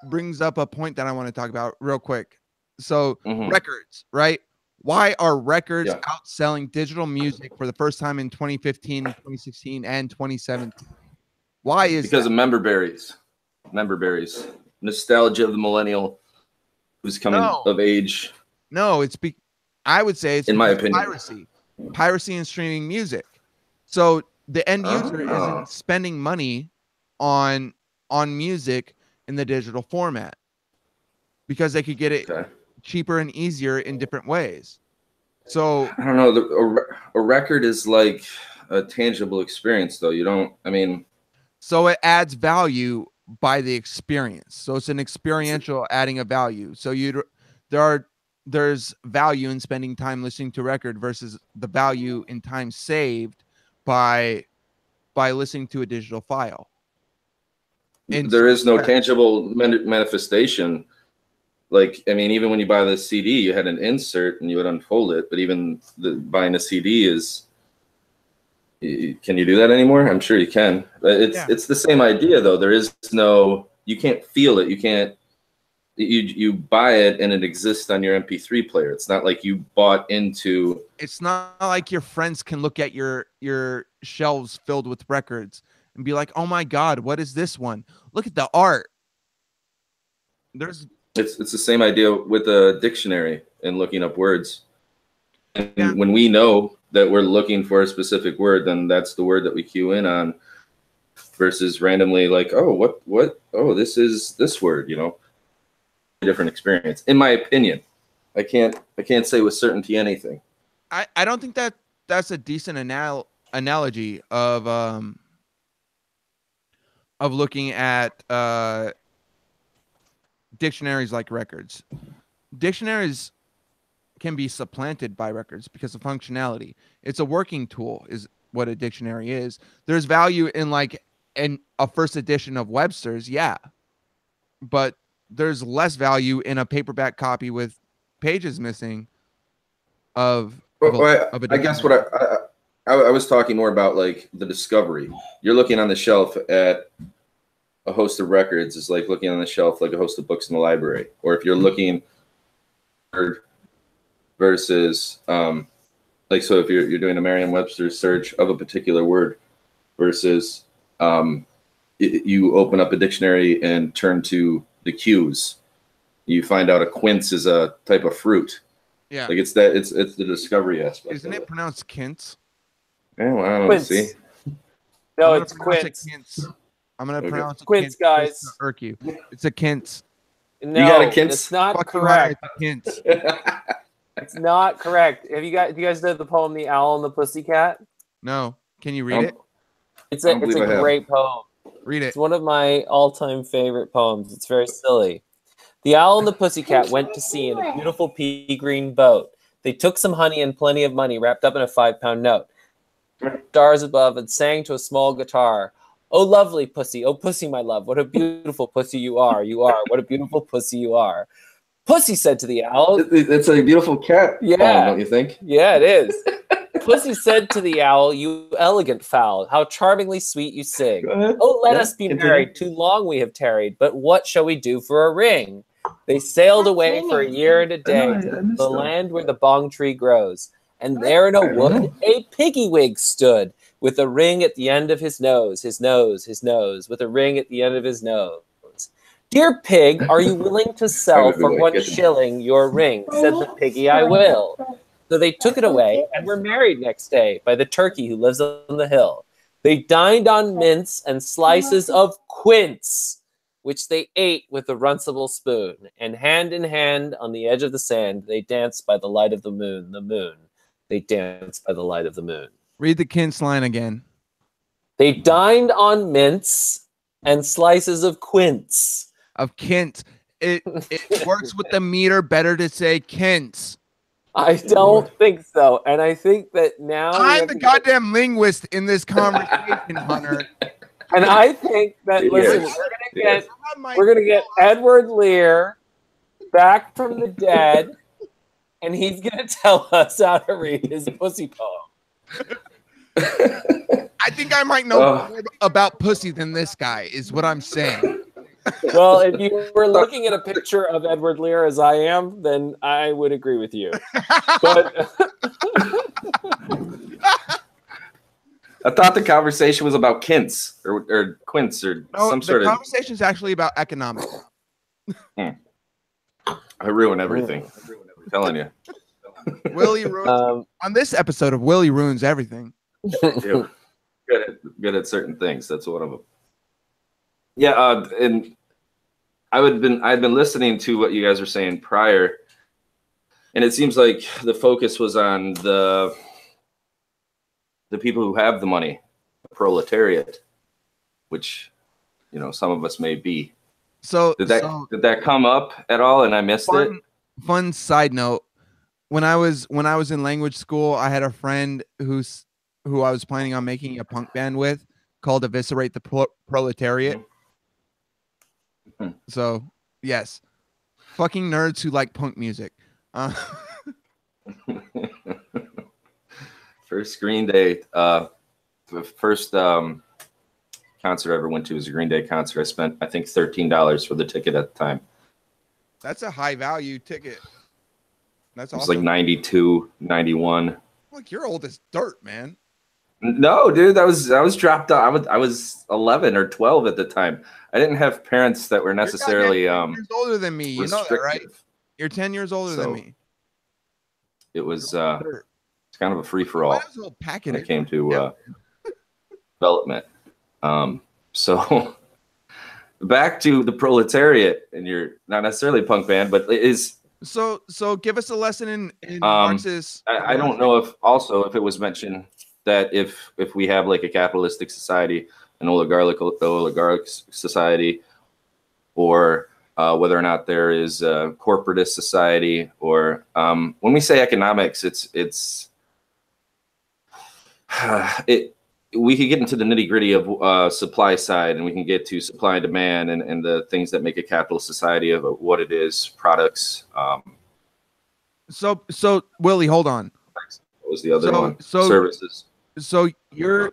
brings up a point that I want to talk about real quick. So records, right? Why are records outselling digital music for the first time in 2015, 2016, and 2017? Why is because of member berries. Member berries. Nostalgia of the millennial who's coming of age. No, I would say it's in my opinion piracy and streaming music. So the end user isn't spending money on music in the digital format because they could get it cheaper and easier in different ways. So I don't know. A record is like a tangible experience, though. You don't. I mean, so it adds value by the experience. So it's an experiential adding of value. So there's value in spending time listening to record versus the value in time saved by listening to a digital file. And there is no tangible manifestation. Like, I mean, even when you buy the CD, you had an insert and you would unfold it. But even buying a CD is, can you do that anymore? I'm sure you can. It's the same idea, though. There is no, you can't feel it. You can't. You buy it and it exists on your MP3 player. It's not like you bought into. It's not like your friends can look at your shelves filled with records and be like, "Oh my God, what is this one? Look at the art." It's the same idea with a dictionary and looking up words. And when we know that we're looking for a specific word, then that's the word that we cue in on. Versus randomly, like, oh, what? Oh, this is this word, you know. Different experience, in my opinion. I can't say with certainty anything. I don't think that's a decent analogy of looking at dictionaries like records. Dictionaries can be supplanted by records because of functionality. It's a working tool is what a dictionary is. There's value in like a first edition of Webster's, but there's less value in a paperback copy with pages missing I guess what I was talking more about, like the discovery. You're looking on the shelf at a host of records is like looking on the shelf like a host of books in the library. Or if you're looking versus like, so if you're doing a Merriam-Webster search of a particular word versus you open up a dictionary and turn to the cues, you find out a quince is a type of fruit. Yeah, like it's the discovery aspect. Isn't it pronounced quince? Yeah, well, I don't know. See, no, it's quince. I'm gonna pronounce it quince, guys. Irk you. It's a quince. No, you got a quince? It's not correct. Quince. It's not correct. Do you guys know the poem "The Owl and the Pussycat"? No. Can you read it? It's a great poem. Read it. It's one of my all-time favorite poems. It's very silly. The owl and the pussycat went to sea in a beautiful pea green boat. They took some honey and plenty of money wrapped up in a 5-pound note. Stars above and sang to a small guitar. Oh, lovely pussy. Oh, pussy, my love. What a beautiful pussy you are. You are. What a beautiful pussy you are. Pussy said to the owl. It's a beautiful cat Yeah. poem, don't you think? Yeah, it is. Pussy said to the owl, you elegant fowl, how charmingly sweet you sing. Go ahead. Oh, let Yeah, us be continue. married. Too long we have tarried, but what shall we do for a ring? They sailed away for a year and a day I to missed the that. land where the bong tree grows. And there in a wood a piggy wig stood, with a ring at the end of his nose, his nose, his nose, with a ring at the end of his nose. Dear pig, are you willing to sell would be for like 1 getting- shilling your ring? Said the piggy, I will. So they took it away and were married next day by the turkey who lives on the hill. They dined on mince and slices of quince, which they ate with a runcible spoon. And hand in hand on the edge of the sand, they danced by the light of the moon. The moon. They danced by the light of the moon. Read the Kint's line again. They dined on mince and slices of quince. Of Kent. It works with the meter better to say Kent. I don't think so. And I think that now we I'm have the to get- goddamn linguist in this conversation, Hunter. and I think that Yeah. listen, Yeah. we're gonna get Edward Lear back from the dead, and he's gonna tell us how to read his pussy poem. I think I might know Oh. more about pussy than this guy, is what I'm saying. Well, if you were looking at a picture of Edward Lear as I am, then I would agree with you. But I thought the conversation was about Kintz or Quince or No, some the sort of. conversation is actually about economics. I ruin everything. I'm telling you. Willie ruins on this episode of Willie Ruins Everything. Yeah. Good at certain things. That's one of them. Yeah, and I'd been listening to what you guys were saying prior, and it seems like the focus was on the people who have the money, the proletariat, which some of us may be. So Did that come up at all? And I missed it. Fun side note: when I was in language school, I had a friend who I was planning on making a punk band with, called Eviscerate the Proletariat. So yes, fucking nerds who like punk music. First Green Day, the first concert I ever went to was a Green Day concert. I spent, I think, $13 for the ticket at the time. That's a high value ticket. That's It was awesome. like 92, 91. Like, you're old as dirt, man. No, dude, I was dropped out. I was 11 or 12 at the time. I didn't have parents that were necessarily You're 10 years older than me. You know that, right? restrictive. You're 10 years older So, than me. It was Dirt. it's kind of a free for Why all does the whole packet when it came to development. So back to the proletariat, and you're not necessarily a punk band, but it is. So give us a lesson in Marxist. I don't know if it was mentioned that if we have like a capitalistic society, an oligarchic society, or whether or not there is a corporatist society, or when we say economics, we could get into the nitty gritty of supply side, and we can get to supply and demand and the things that make a capitalist society of what it is, products. So Willie, hold on. What was the other one? So- Services. So you're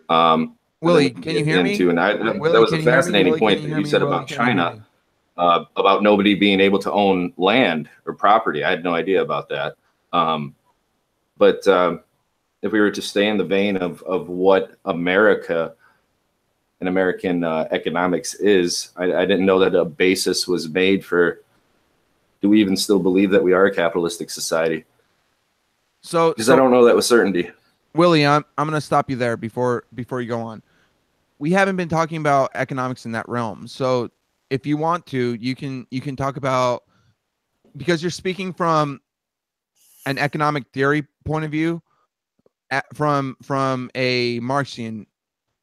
Willie, can you hear me? And that Willie, was can a you hear me? fascinating Willie, point can that hear you me? said Willie, about can you hear China, me? about nobody being able to own land or property. I had no idea about that. But if we were to stay in the vein of what America and American economics is, I didn't know that a basis was made for. Do we even still believe that we are a capitalistic society? So Because I don't know that with certainty. Willie, I'm going to stop you there before you go on. We haven't been talking about economics in that realm. So if you want to, you can talk about, because you're speaking from an economic theory point of view, from a Marxian,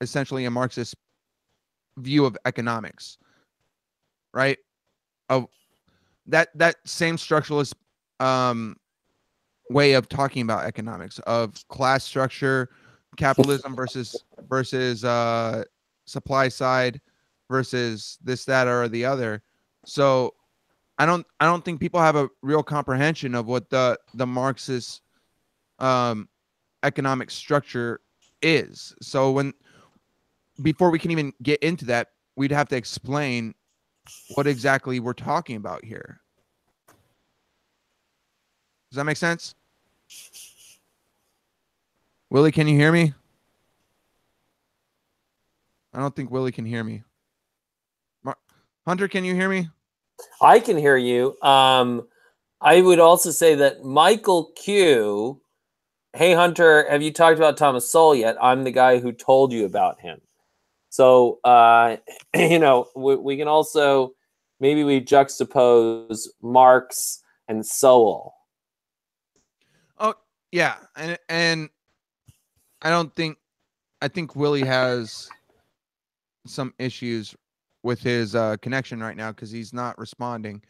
essentially a Marxist view of economics, right? Of that same structuralist way of talking about economics, of class structure, capitalism versus supply side versus this, that, or the other. So I don't think people have a real comprehension of what the Marxist economic structure is. So before we can even get into that, we'd have to explain what exactly we're talking about here. Does that make sense? Willie, can you hear me? I don't think Willie can hear me. Hunter, can you hear me? I can hear you. I would also say that Michael Q. Hey, Hunter, have you talked about Thomas Sowell yet? I'm the guy who told you about him. So, you know, we can also, maybe we juxtapose Marx and Sowell. Oh, yeah. And I think Willie has some issues with his connection right now because he's not responding.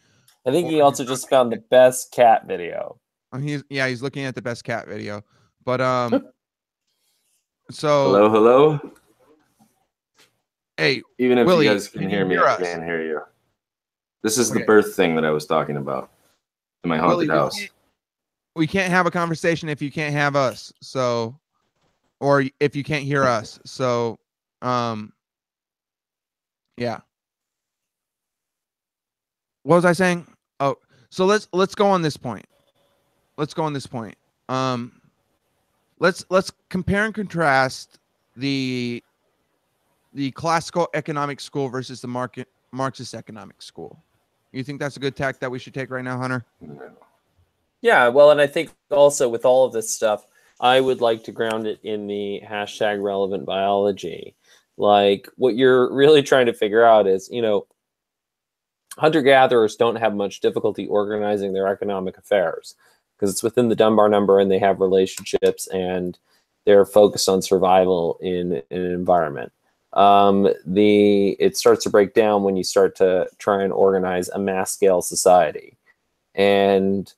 I think he also just found the best cat video. He's looking at the best cat video. But so hello. Hey, even if Willie, you guys can hear me, I can't hear you. This is the birth thing that I was talking about in my haunted house. We can't have a conversation if you can't have us. So, or if you can't hear us. So, yeah. What was I saying? Oh, so let's go on this point. Let's compare and contrast the classical economic school versus the Marxist economic school. You think that's a good tack that we should take right now, Hunter? Yeah, well, and I think also with all of this stuff, I would like to ground it in the hashtag relevant biology. Like, what you're really trying to figure out is, you know, hunter-gatherers don't have much difficulty organizing their economic affairs because it's within the Dunbar number and they have relationships and they're focused on survival in an environment. It starts to break down when you start to try and organize a mass scale society. And,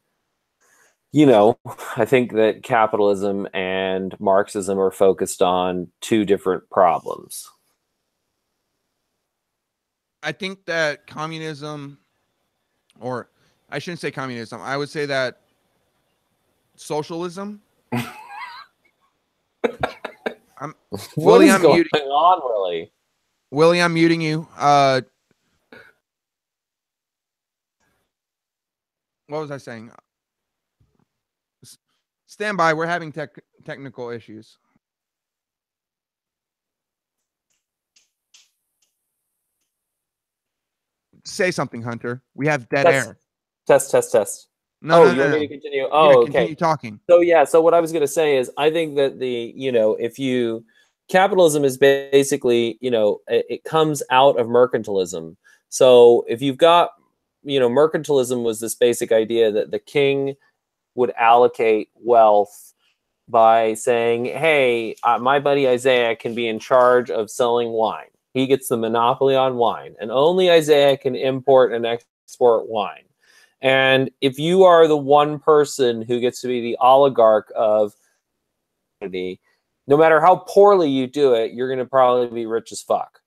you know, I think that capitalism and Marxism are focused on two different problems. I think that communism, or I shouldn't say communism, I would say that socialism. What is going on, Willie? Willie, I'm muting you. What was I saying? Stand by. We're having technical issues. Say something, Hunter. We have dead air. Test. No, you want me to continue? Yeah, okay. Continue talking. So yeah, so what I was going to say is, I think that capitalism is basically, you know, it comes out of mercantilism. So if you've got, you know, mercantilism was this basic idea that the king would allocate wealth by saying, hey, my buddy Isaiah can be in charge of selling wine. He gets the monopoly on wine, and only Isaiah can import and export wine. And if you are the one person who gets to be the oligarch of the, no matter how poorly you do it, you're going to probably be rich as fuck.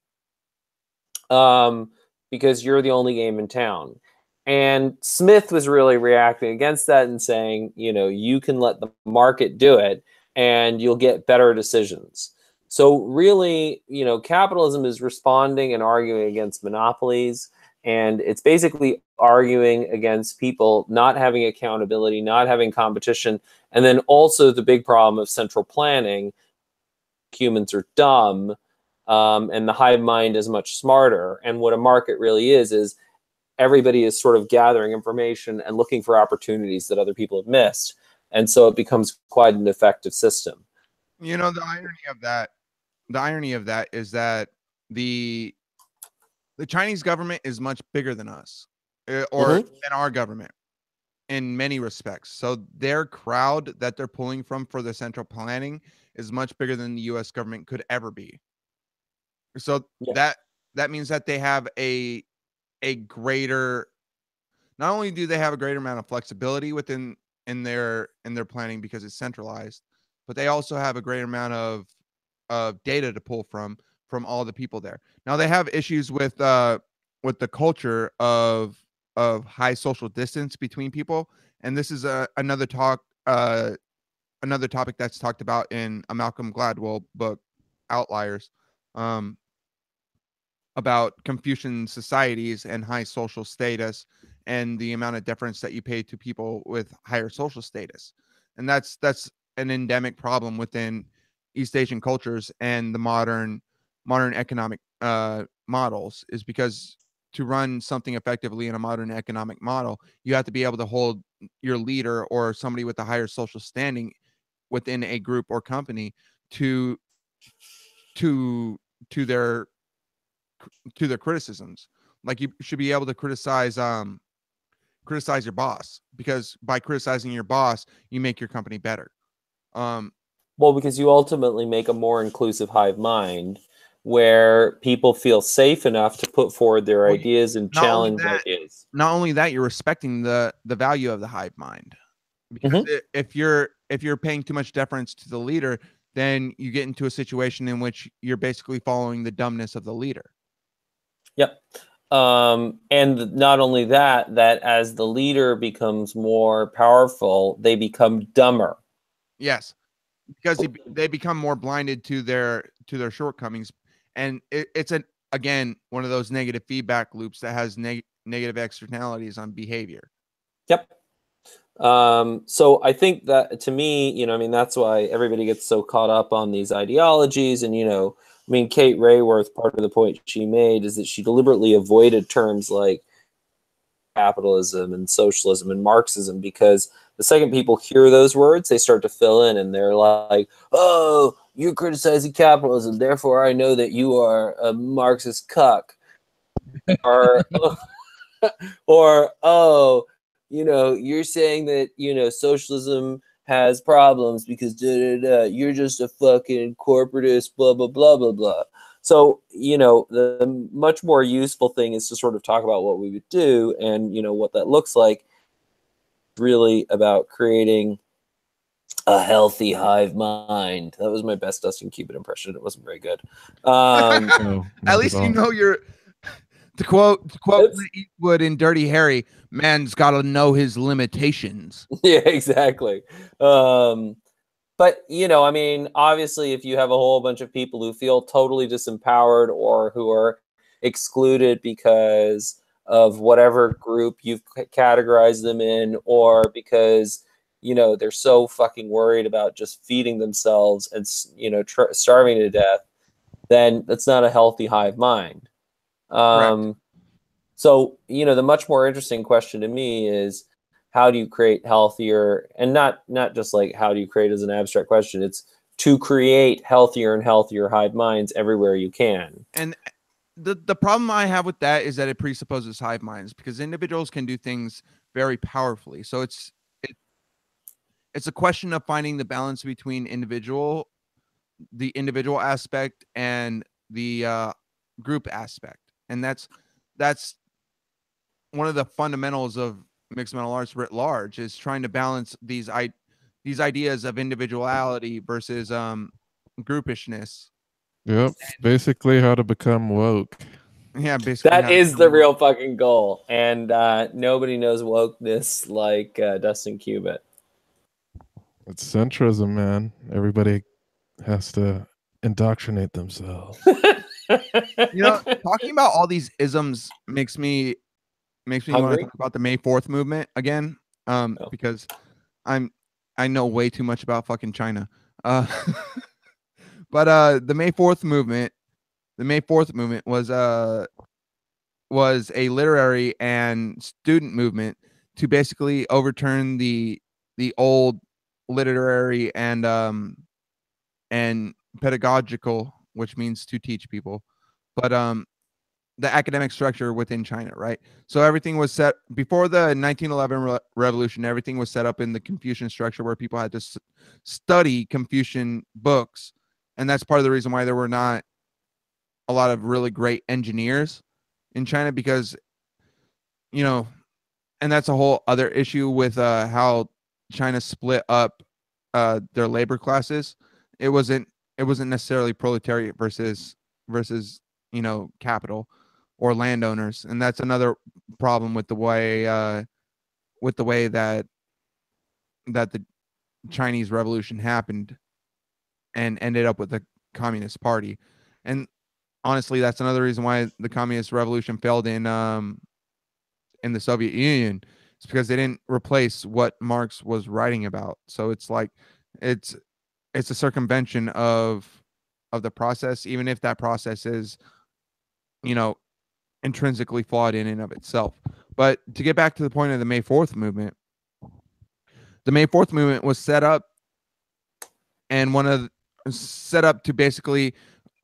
Because you're the only game in town. And Smith was really reacting against that and saying, you know, you can let the market do it and you'll get better decisions. So really, you know, capitalism is responding and arguing against monopolies. And it's basically arguing against people not having accountability, not having competition. And then also the big problem of central planning. Humans are dumb, and the hive mind is much smarter. And what a market really is everybody is sort of gathering information and looking for opportunities that other people have missed. And so it becomes quite an effective system. You know, the irony of that is that the Chinese government is much bigger than us, or than our government in many respects. So their crowd that they're pulling from for the central planning is much bigger than the U.S. government could ever be. So that means that they have a greater, not only do they have a greater amount of flexibility in their planning because it's centralized, but they also have a greater amount of data to pull from from all the people there. Now they have issues with the culture of high social distance between people, and this is another topic that's talked about in a Malcolm Gladwell book, Outliers, about Confucian societies and high social status and the amount of deference that you pay to people with higher social status. And that's an endemic problem within East Asian cultures and the modern economic models, is because to run something effectively in a modern economic model, you have to be able to hold your leader or somebody with a higher social standing within a group or company to their criticisms. Like, you should be able to criticize your boss, because by criticizing your boss, you make your company better. Well, because you ultimately make a more inclusive hive mind where people feel safe enough to put forward their ideas and challenge ideas. Not only that, you're respecting the value of the hive mind, because if you're paying too much deference to the leader, then you get into a situation in which you're basically following the dumbness of the leader. Yep. And not only that as the leader becomes more powerful, they become dumber. Yes, because they become more blinded to their shortcomings, and it's again one of those negative feedback loops that has negative externalities on behavior. Yep. So I think that, to me, I mean, that's why everybody gets so caught up on these ideologies. And, I mean, Kate Rayworth, part of the point she made is that she deliberately avoided terms like capitalism and socialism and Marxism, because the second people hear those words, they start to fill in, and they're like, oh, you're criticizing capitalism, therefore I know that you are a Marxist cuck. or oh, you're saying that, socialism has problems because you're just a fucking corporatist, blah, blah, blah, blah, blah. So, the much more useful thing is to sort of talk about what we would do and, what that looks like. Really about creating a healthy hive mind. That was my best Dustin Cuban impression. It wasn't very good. No, At least you're to quote Clint Eastwood in Dirty Harry, man's got to know his limitations. Yeah, exactly. But, I mean, obviously, if you have a whole bunch of people who feel totally disempowered or who are excluded because of whatever group you've categorized them in, or because, they're so fucking worried about just feeding themselves and, starving to death, then that's not a healthy hive mind. So, the much more interesting question to me is, how do you create healthier, and not just like how do you create as an abstract question, it's to create healthier and healthier hive minds everywhere you can. And the problem I have with that is that it presupposes hive minds, because individuals can do things very powerfully. So it's a question of finding the balance between the individual aspect and the group aspect. And that's one of the fundamentals of mixed martial arts writ large, is trying to balance these ideas of individuality versus groupishness. Yep, basically how to become woke. Yeah, basically that is the real fucking goal, and nobody knows wokeness like Dustin Cuban. It's centrism, man. Everybody has to indoctrinate themselves. Talking about all these isms makes me want to talk about the May 4th movement again, because I know way too much about fucking China. But the May 4th movement was a literary and student movement to basically overturn the old literary and pedagogical, which means to teach people, but the academic structure within China, right? So everything was set before the 1911 revolution. Everything was set up in the Confucian structure, where people had to study Confucian books, and that's part of the reason why there were not a lot of really great engineers in China, because and that's a whole other issue with how China split up their labor classes. It wasn't necessarily proletariat versus capital or landowners, and that's another problem with the way that the Chinese Revolution happened and ended up with the Communist Party. And honestly, that's another reason why the Communist Revolution failed in the Soviet Union. It's because they didn't replace what Marx was writing about. So it's like it's a circumvention of the process, even if that process is, intrinsically flawed in and of itself. But to get back to the point of the May 4th movement, the May 4th movement was set up to basically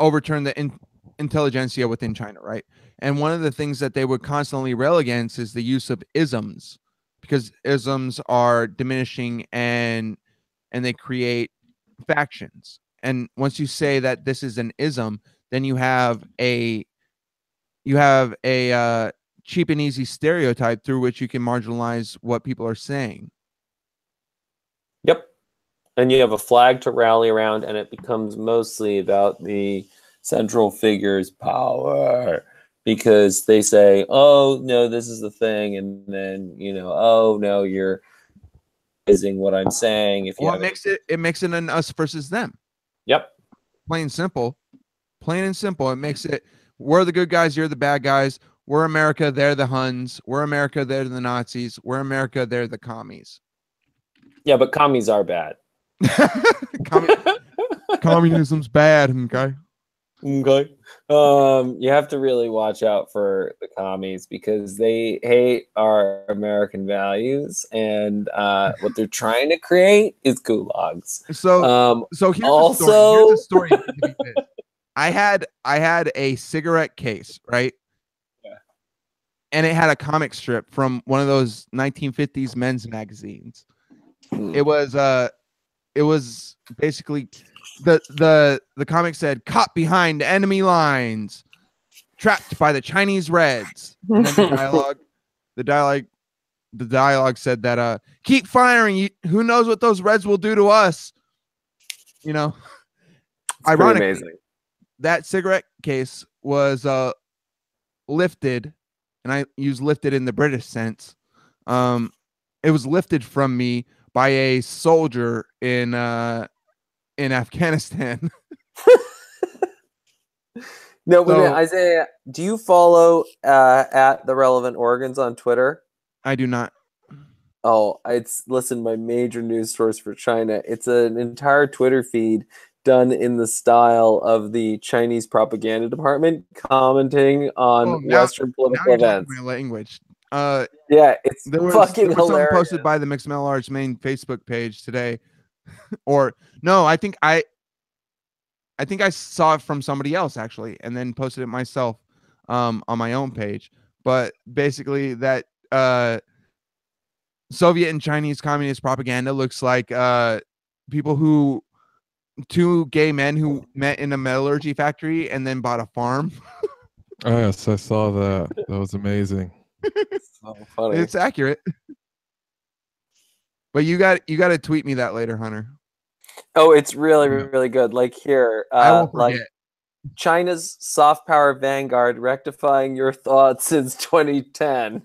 overturn the intelligentsia within China, right? And one of the things that they would constantly rail against is the use of isms, because isms are diminishing and they create factions. And once you say that this is an ism, then you have a cheap and easy stereotype through which you can marginalize what people are saying. Yep. And you have a flag to rally around, and it becomes mostly about the central figure's power, because they say, oh, no, this is the thing. And then, oh, no, you're ising what I'm saying. It makes it an us versus them. Yep. Plain and simple. It makes it, we're the good guys, you're the bad guys. We're America, they're the Huns. We're America, they're the Nazis. We're America, they're the commies. Yeah, but commies are bad. Communism's bad, okay? Okay. You have to really watch out for the commies, because they hate our American values, and what they're trying to create is gulags. So here's also the story. I had a cigarette case, right? Yeah. And it had a comic strip from one of those 1950s men's magazines. It was basically the comic said, "Caught behind enemy lines, trapped by the Chinese Reds." And then the dialogue said that keep firing, who knows what those Reds will do to us. Ironically, that cigarette case was lifted, and I use lifted in the British sense. It was lifted from me by a soldier in Afghanistan. No, wait a minute, Isaiah, do you follow at The Relevant Organs on Twitter? I do not. Oh, listen, my major news source for China. It's an entire Twitter feed done in the style of the Chinese propaganda department commenting on Western political events. My language. Yeah, it's fucking hilarious. Posted by the Mixed Metal Arts main Facebook page today, or no, I think I saw it from somebody else actually, and then posted it myself on my own page. But basically, that Soviet and Chinese communist propaganda looks like two gay men who met in a metallurgy factory and then bought a farm. Oh, yes, I saw that. That was amazing. So funny. It's accurate. But you got to tweet me that later, Hunter. Oh, it's really, really good. Like here, I won't forget. like China's soft power vanguard rectifying your thoughts since 2010.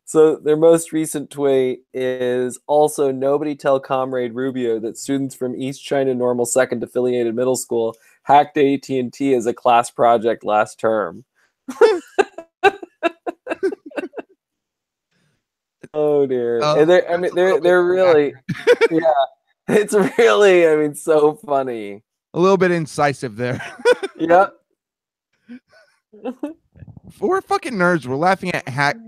So their most recent tweet is also, nobody tell Comrade Rubio that students from East China Normal Second Affiliated Middle School hacked AT&T as a class project last term. Oh dear. And they're really, yeah, it's really, so funny. A little bit incisive there. Yep. We're fucking nerds. We're laughing at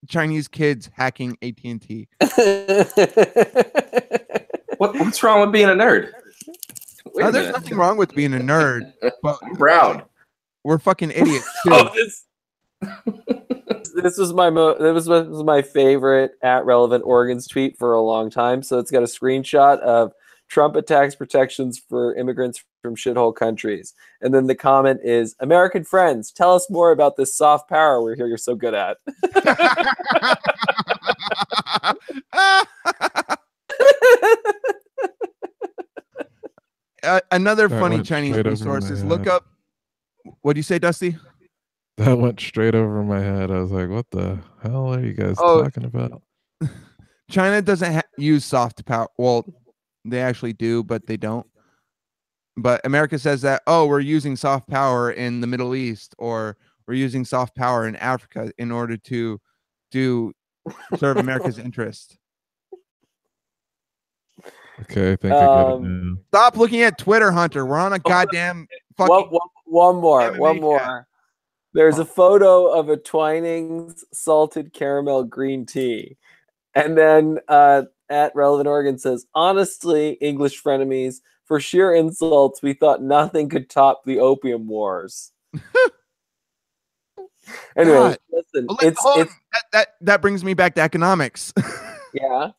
Chinese kids hacking AT&T. What's wrong with being a nerd? There's nothing wrong with being a nerd, but I'm proud. We're fucking idiots too. This was my favorite at Relevant Organs tweet for a long time. So it's got a screenshot of Trump attacks protections for immigrants from shithole countries, and then the comment is, "American friends, tell us more about this soft power we hear you're so good at." another That funny went Chinese straight over resource my is look head. up. What do you say, Dusty? That went straight over my head. I was like, what the hell are you guys Oh, talking about? China doesn't use soft power. Well, they actually do, but they don't. But America says that, oh, we're using soft power in the Middle East, or we're using soft power in Africa in order to serve America's interest. Okay, I think I get it Um, now. Stop looking at Twitter, Hunter. We're on a goddamn fucking one more. MMA One chat. more. There's a photo of a Twinings salted caramel green tea. And then at Relevant Oregon says, honestly, English frenemies, for sheer insults, we thought nothing could top the Opium Wars. Anyway, God. listen, Hold it's on. That brings me back to economics. yeah.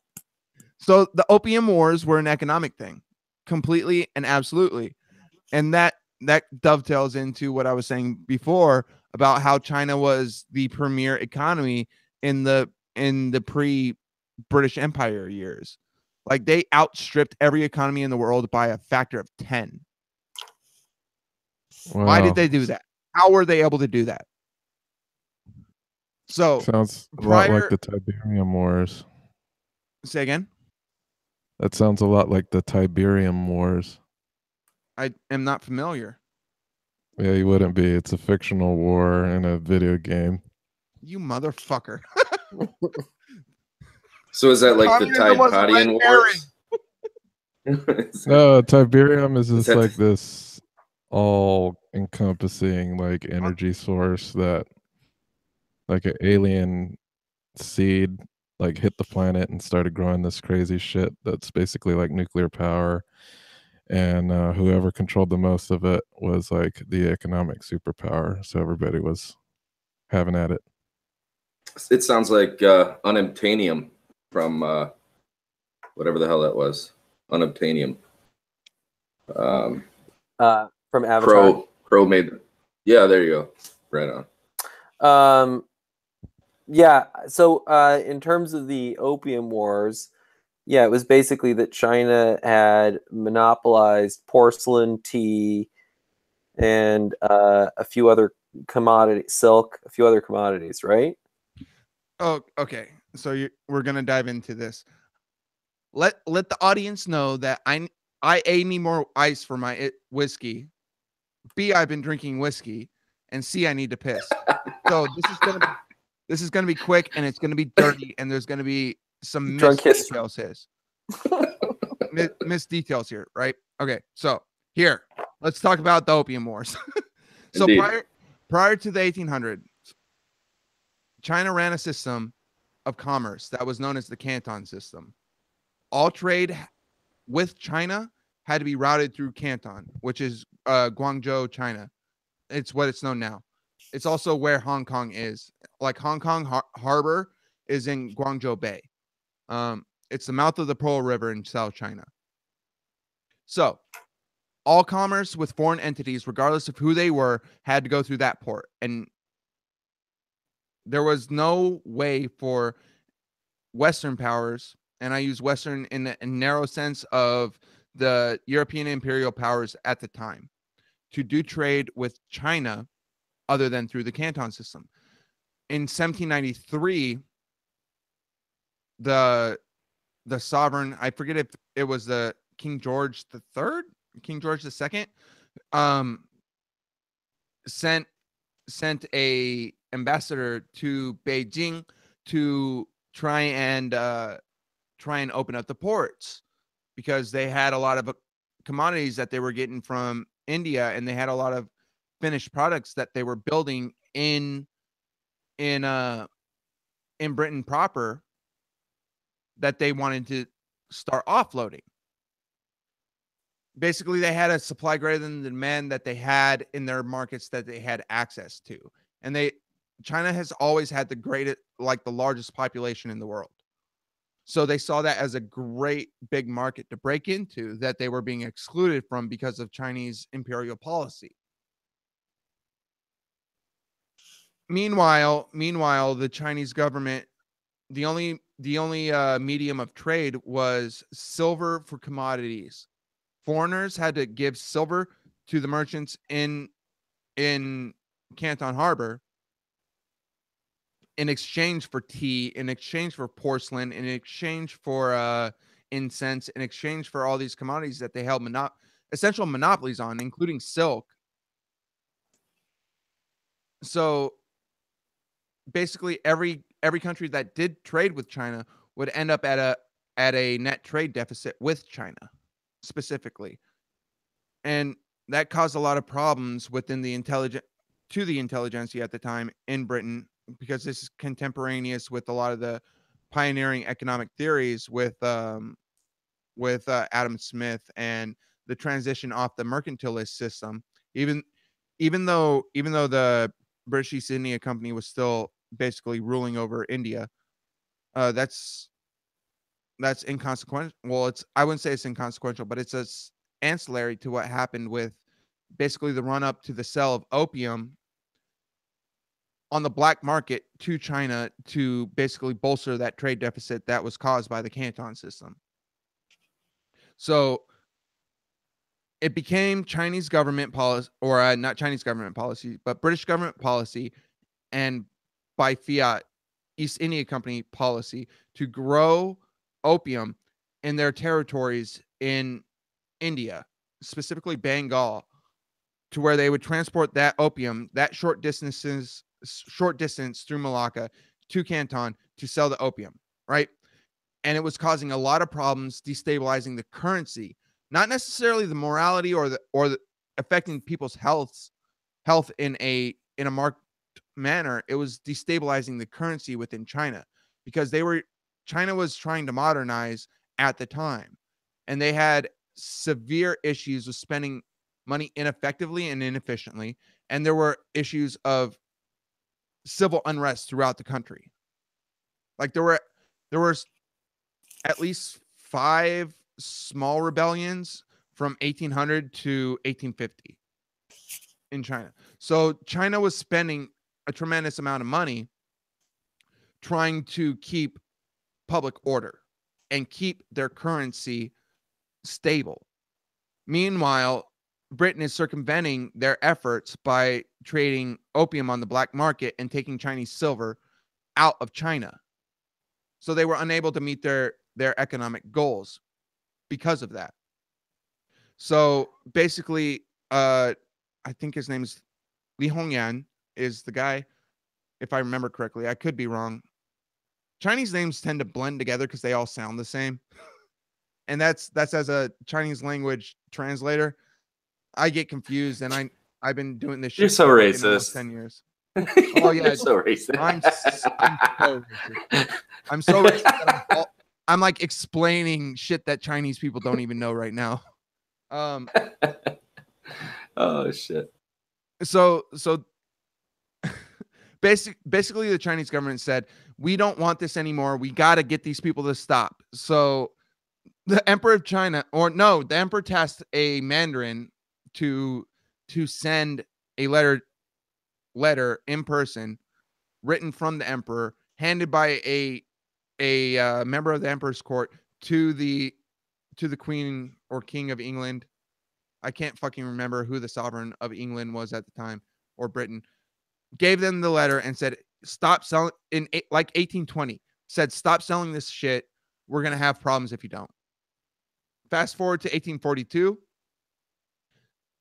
So the Opium Wars were an economic thing, completely and absolutely. And that dovetails into what I was saying before about how China was the premier economy in the pre-British Empire years. Like they outstripped every economy in the world by a factor of 10. Wow. Why did they do that? How were they able to do that? So Sounds a lot like the Tiberium Wars. Say again? That sounds a lot like the Tiberium Wars. I am not familiar. Yeah, you wouldn't be. It's a fictional war in a video game. You motherfucker. So is that like the Communism was a Tide-Padian red Wars? No, Tiberium is just that- like this all-encompassing like energy source that like an alien seed like hit the planet and started growing this crazy shit that's basically like nuclear power. And whoever controlled the most of it was like the economic superpower. So everybody was having at it. It sounds like unobtainium from whatever the hell that was. Unobtainium. From Avatar. Crow made. Yeah, there you go. Right on. Yeah. So in terms of the Opium Wars, yeah, it was basically that China had monopolized porcelain, tea, and a few other commodities, silk, a few other commodities, right? Oh, okay. So we're gonna dive into this. Let the audience know that I A, need more ice for my whiskey. B, I've been drinking whiskey, and C, I need to piss. So this is gonna be quick, and it's gonna be dirty, and there's gonna be some missed details details here, right? Okay, so here, let's talk about the Opium Wars. So prior to the 1800s, China ran a system of commerce that was known as the Canton system. All trade with China had to be routed through Canton, which is Guangzhou, China. It's what it's known now. It's also where Hong Kong is. Like Hong Kong Harbor is in Guangzhou Bay. It's the mouth of the Pearl River in South China. So all commerce with foreign entities, regardless of who they were, had to go through that port. And there was no way for Western powers, and I use Western in a narrow sense of the European imperial powers at the time, to do trade with China other than through the Canton system. In 1793, the sovereign, I forget if it was the King George III, King George II, sent a ambassador to Beijing to try and open up the ports, because they had a lot of commodities that they were getting from India, and they had a lot of finished products that they were building in Britain proper that they wanted to start offloading. Basically, they had a supply greater than the demand that they had in their markets that they had access to. And China has always had the largest population in the world. So they saw that as a great big market to break into that they were being excluded from because of Chinese imperial policy. Meanwhile, the Chinese government, the only medium of trade was silver for commodities foreigners had to give silver to the merchants in Canton Harbor in exchange for tea, in exchange for porcelain, in exchange for incense, in exchange for all these commodities that they held essential monopolies on, including silk. So basically every country that did trade with China would end up at a net trade deficit with China specifically. And that caused a lot of problems within the intelligentsia at the time in Britain, because this is contemporaneous with a lot of the pioneering economic theories with Adam Smith and the transition off the mercantilist system. Even though the British East India Company was still basically ruling over India, that's inconsequential. Well, I wouldn't say it's inconsequential, but it's ancillary to what happened with basically the run up to the sale of opium on the black market to China to basically bolster that trade deficit that was caused by the Canton system. So it became Chinese government policy, or not Chinese government policy, but British government policy, and by fiat East India Company policy to grow opium in their territories in India, specifically Bengal, to where they would transport that opium that short distance through Malacca to Canton to sell the opium, right? And it was causing a lot of problems, destabilizing the currency, not necessarily the morality or the affecting people's health in a marked manner. It was destabilizing the currency within China, because China was trying to modernize at the time, and they had severe issues with spending money ineffectively and inefficiently, and there were issues of civil unrest throughout the country. Like there were at least 5 small rebellions from 1800 to 1850 in China. So China was spending a tremendous amount of money trying to keep public order and keep their currency stable. Meanwhile, Britain is circumventing their efforts by trading opium on the black market and taking Chinese silver out of China. So they were unable to meet their economic goals because of that. So basically, I think his name's Li Hongyan is the guy, if I remember correctly. I could be wrong. Chinese names tend to blend together because they all sound the same. And that's as a Chinese language translator, I get confused, and I've been doing this shit. You're so for racist. almost 10 years. Oh yeah, You're so racist. I'm so racist. I'm so racist that I'm like explaining shit that Chinese people don't even know right now. Oh shit. So basically the Chinese government said, we don't want this anymore. We got to get these people to stop. So the Emperor of China, the Emperor tasked a Mandarin to send a letter in person, written from the Emperor, handed by a member of the Emperor's court to the Queen or King of England. I can't fucking remember who the sovereign of England was at the time, or Britain. Gave them the letter and said, stop selling, in like 1820, said, stop selling this shit. We're going to have problems if you don't. Fast forward to 1842,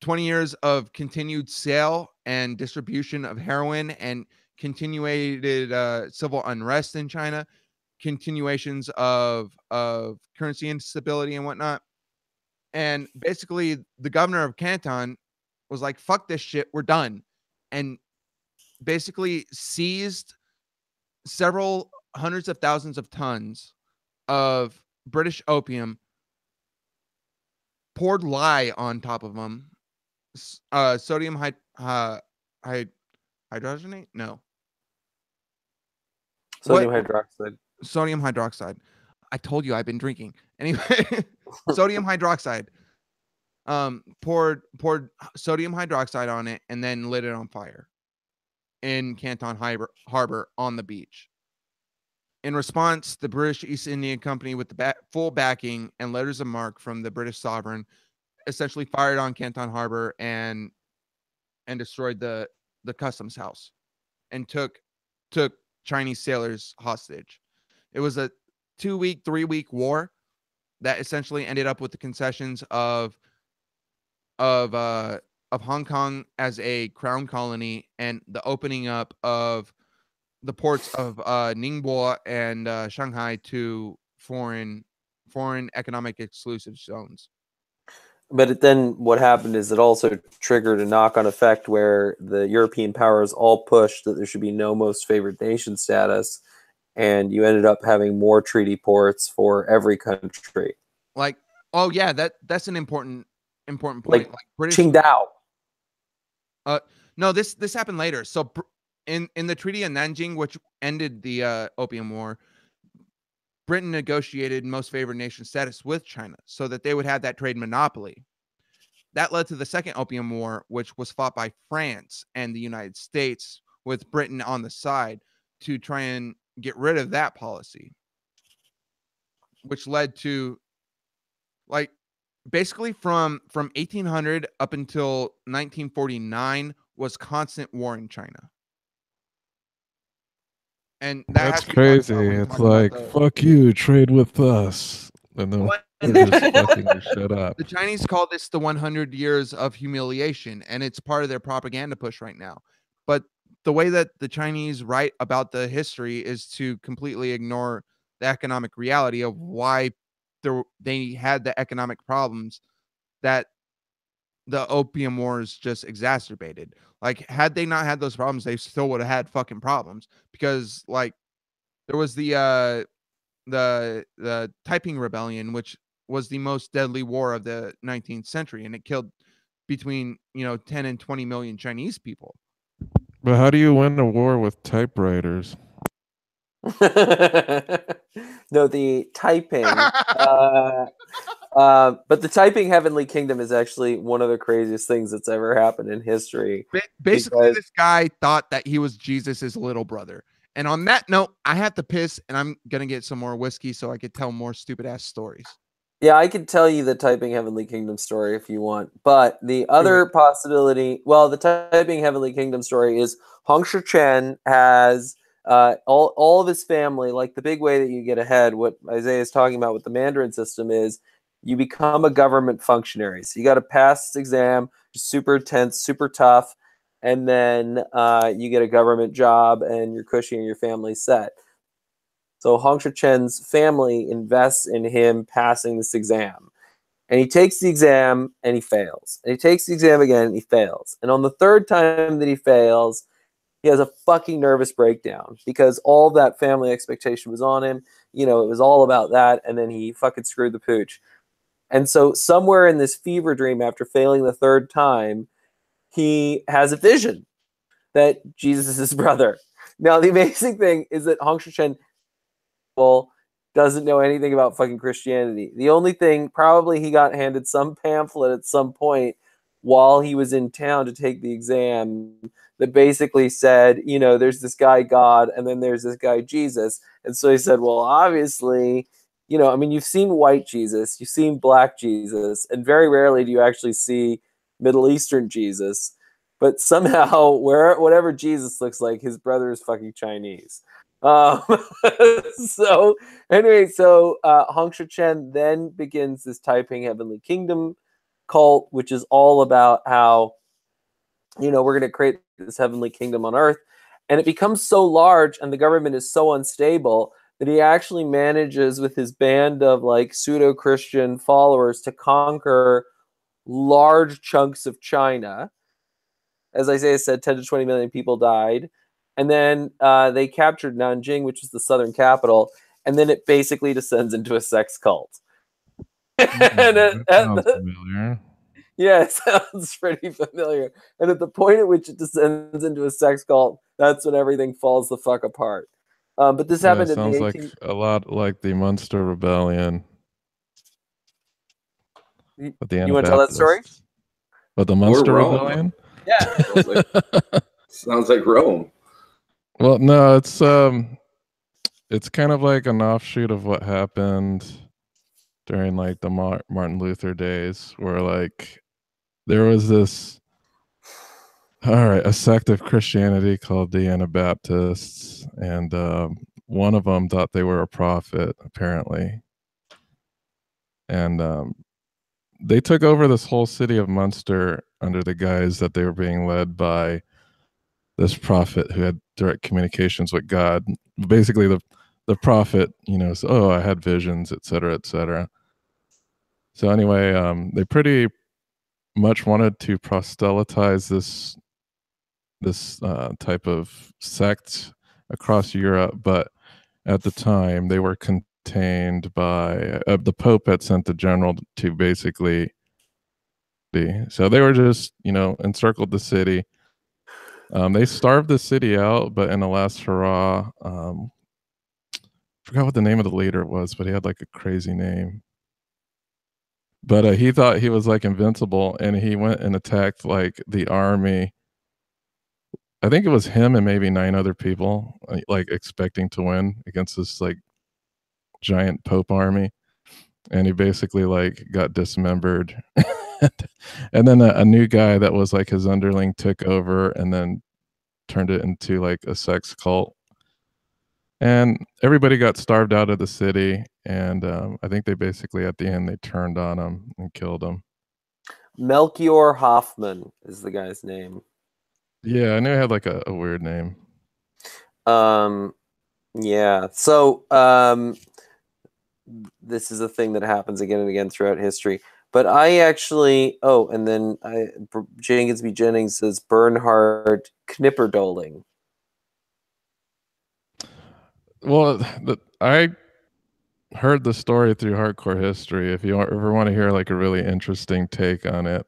20 years of continued sale and distribution of heroin and continuated civil unrest in China, continuations of currency instability and whatnot. And basically the governor of Canton was like, fuck this shit, we're done. And basically seized several hundreds of thousands of tons of British opium, poured lye on top of them, sodium hydrogenate? No. Sodium hydroxide. Sodium hydroxide. I told you I've been drinking. Anyway, sodium hydroxide. Poured sodium hydroxide on it and then lit it on fire in Canton Harbor on the beach. In response, the British East India Company, with the full backing and letters of marque from the British sovereign, essentially fired on Canton Harbor and destroyed the customs house and took Chinese sailors hostage. It was a 2-week, 3-week war that essentially ended up with the concessions of Hong Kong as a crown colony and the opening up of the ports of Ningbo and Shanghai to foreign economic exclusive zones. But then what happened is it also triggered a knock-on effect where the European powers all pushed that there should be no most favored nation status, and you ended up having more treaty ports for every country. Like, oh yeah, that's an important point. Like British Qingdao. No, this happened later. So in the Treaty of Nanjing, which ended the Opium War, Britain negotiated most favored nation status with China so that they would have that trade monopoly. That led to the Second Opium War, which was fought by France and the United States, with Britain on the side to try and get rid of that policy, which led to, like, basically from 1800 up until 1949 was constant war in China. And that's crazy. It's like, fuck you, trade with us. And then we're just fucking your shit up. The Chinese call this the 100 years of humiliation, and it's part of their propaganda push right now. But the way that the Chinese write about the history is to completely ignore the economic reality of why they had the economic problems that the Opium Wars just exacerbated. Like, had they not had those problems, they still would have had fucking problems, because, like, there was the Taiping Rebellion, which was the most deadly war of the 19th century, and it killed between 10 and 20 million Chinese people. But how do you win a war with typewriters? No, the Taiping. But the Taiping Heavenly Kingdom is actually one of the craziest things that's ever happened in history. Basically, this guy thought that he was Jesus's little brother. And on that note, I have to piss, and I'm going to get some more whiskey so I could tell more stupid-ass stories. Yeah, I could tell you the Taiping Heavenly Kingdom story if you want. But the other possibility, well, the Taiping Heavenly Kingdom story is Hong Xiuquan has all of his family, like the big way that you get ahead, what Isaiah is talking about with the Mandarin system is you become a government functionary. So you got to pass this exam, super intense, super tough, and then you get a government job and you're cushy and your family's set. So Hong Xiuquan's family invests in him passing this exam. And he takes the exam and he fails. And he takes the exam again and he fails. And on the third time that he fails, he has a fucking nervous breakdown because all that family expectation was on him. It was all about that. And then he fucking screwed the pooch. And so somewhere in this fever dream, after failing the third time, he has a vision that Jesus is his brother. Now, the amazing thing is that Hong Xiuquan doesn't know anything about fucking Christianity. The only thing, probably he got handed some pamphlet at some point while he was in town to take the exam that basically said, there's this guy God and then there's this guy Jesus. And so he said, well, obviously, you've seen white Jesus, you've seen black Jesus, and very rarely do you actually see Middle Eastern Jesus. But somehow, whatever Jesus looks like, his brother is fucking Chinese. So anyway, Hong Xiuquan then begins this Taiping Heavenly Kingdom cult, which is all about how, we're going to create this heavenly kingdom on earth. And it becomes so large and the government is so unstable that he actually manages with his band of like pseudo-Christian followers to conquer large chunks of China. As Isaiah said, 10 to 20 million people died. And then they captured Nanjing, which is the southern capital. And then it basically descends into a sex cult. That sounds familiar. Yeah, it sounds pretty familiar. And at the point at which it descends into a sex cult, that's when everything falls the fuck apart. But this happened in the 18th... like a lot like the Munster Rebellion. You want to tell that story? But the Munster Rebellion? Yeah. Sounds like Rome. Well, no, it's kind of like an offshoot of what happened during like the Martin Luther days, where like there was this a sect of Christianity called the Anabaptists, and one of them thought they were a prophet, apparently, and they took over this whole city of Munster under the guise that they were being led by this prophet who had direct communications with God. Basically, the prophet, says, "Oh, I had visions, etc., etc." So anyway, they pretty much wanted to proselytize this type of sect across Europe, but at the time they were contained by the Pope had sent the general to basically. So they were just encircled the city. They starved the city out, but in the last hurrah, forgot what the name of the leader was, but he had like a crazy name. But he thought he was like invincible, and he went and attacked like the army. I think it was him and maybe 9 other people, like expecting to win against this like giant Pope army, and he basically like got dismembered. And then a new guy that was like his underling took over and then turned it into like a sex cult, and everybody got starved out of the city. And I think they basically at the end they turned on him and killed him. Melchior Hoffman is the guy's name. Yeah, I knew he had like a weird name. Yeah. So this is a thing that happens again and again throughout history. But I actually, and then Jenkins B. Jennings says Bernhard Knipperdoling. Well, I heard the story through Hardcore History. If you ever want to hear like a really interesting take on it,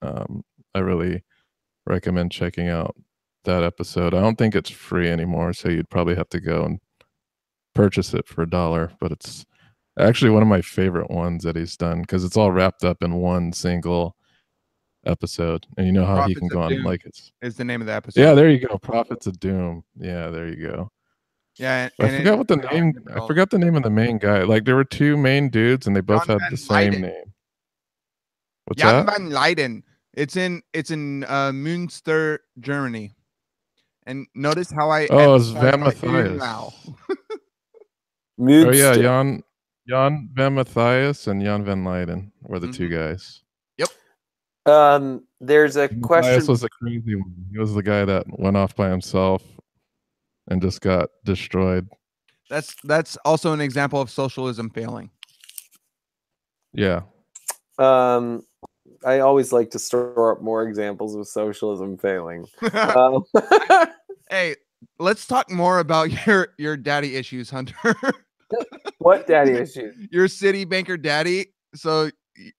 I really recommend checking out that episode. I don't think it's free anymore, so you'd probably have to go and purchase it for $1, but it's actually one of my favorite ones that he's done because it's all wrapped up in one single episode. And you know how he can go on like is the name of the episode. Yeah, there you go. Prophets of Doom. Yeah, there you go. Yeah, I forgot what the name. I forgot the name of the main guy. Like there were 2 main dudes, and they both had the same name. What's Jan that? van Leyden. It's in Münster, Germany. And notice how I it's Van Matthias. Now. Oh yeah, Jan van Matthias and Jan van Leyden were the 2 guys. Yep. There's a question. Matthias was a crazy one. He was the guy that went off by himself and just got destroyed. That's also an example of socialism failing. Yeah. I always like to store up more examples of socialism failing. Hey, let's talk more about your daddy issues, Hunter. What daddy issues? Your city banker daddy. So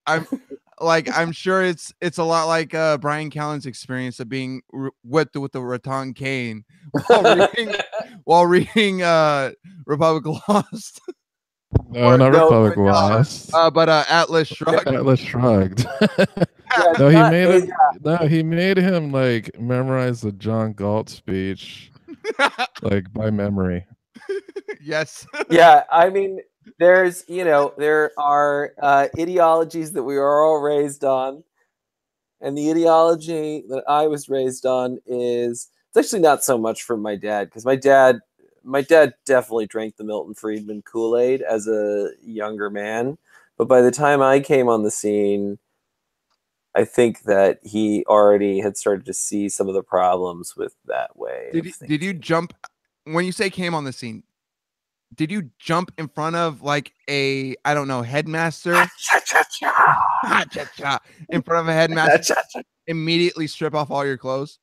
I'm sure it's a lot like Brian Callen's experience of being whipped with the rattan cane while reading Republic Lost. No, not Republic Lost. But Atlas Shrugged. Atlas Shrugged. He made him like memorize the John Galt speech, like by memory. Yes. Yeah, I mean, there are ideologies that we are all raised on, and the ideology that I was raised on it's actually not so much from my dad, because my dad definitely drank the Milton Friedman Kool-Aid as a younger man, but by the time I came on the scene, I think that he already had started to see some of the problems with that way. Did you jump when you say came on the scene? Did you jump in front of like a, I don't know, headmaster? In front of a headmaster, immediately strip off all your clothes?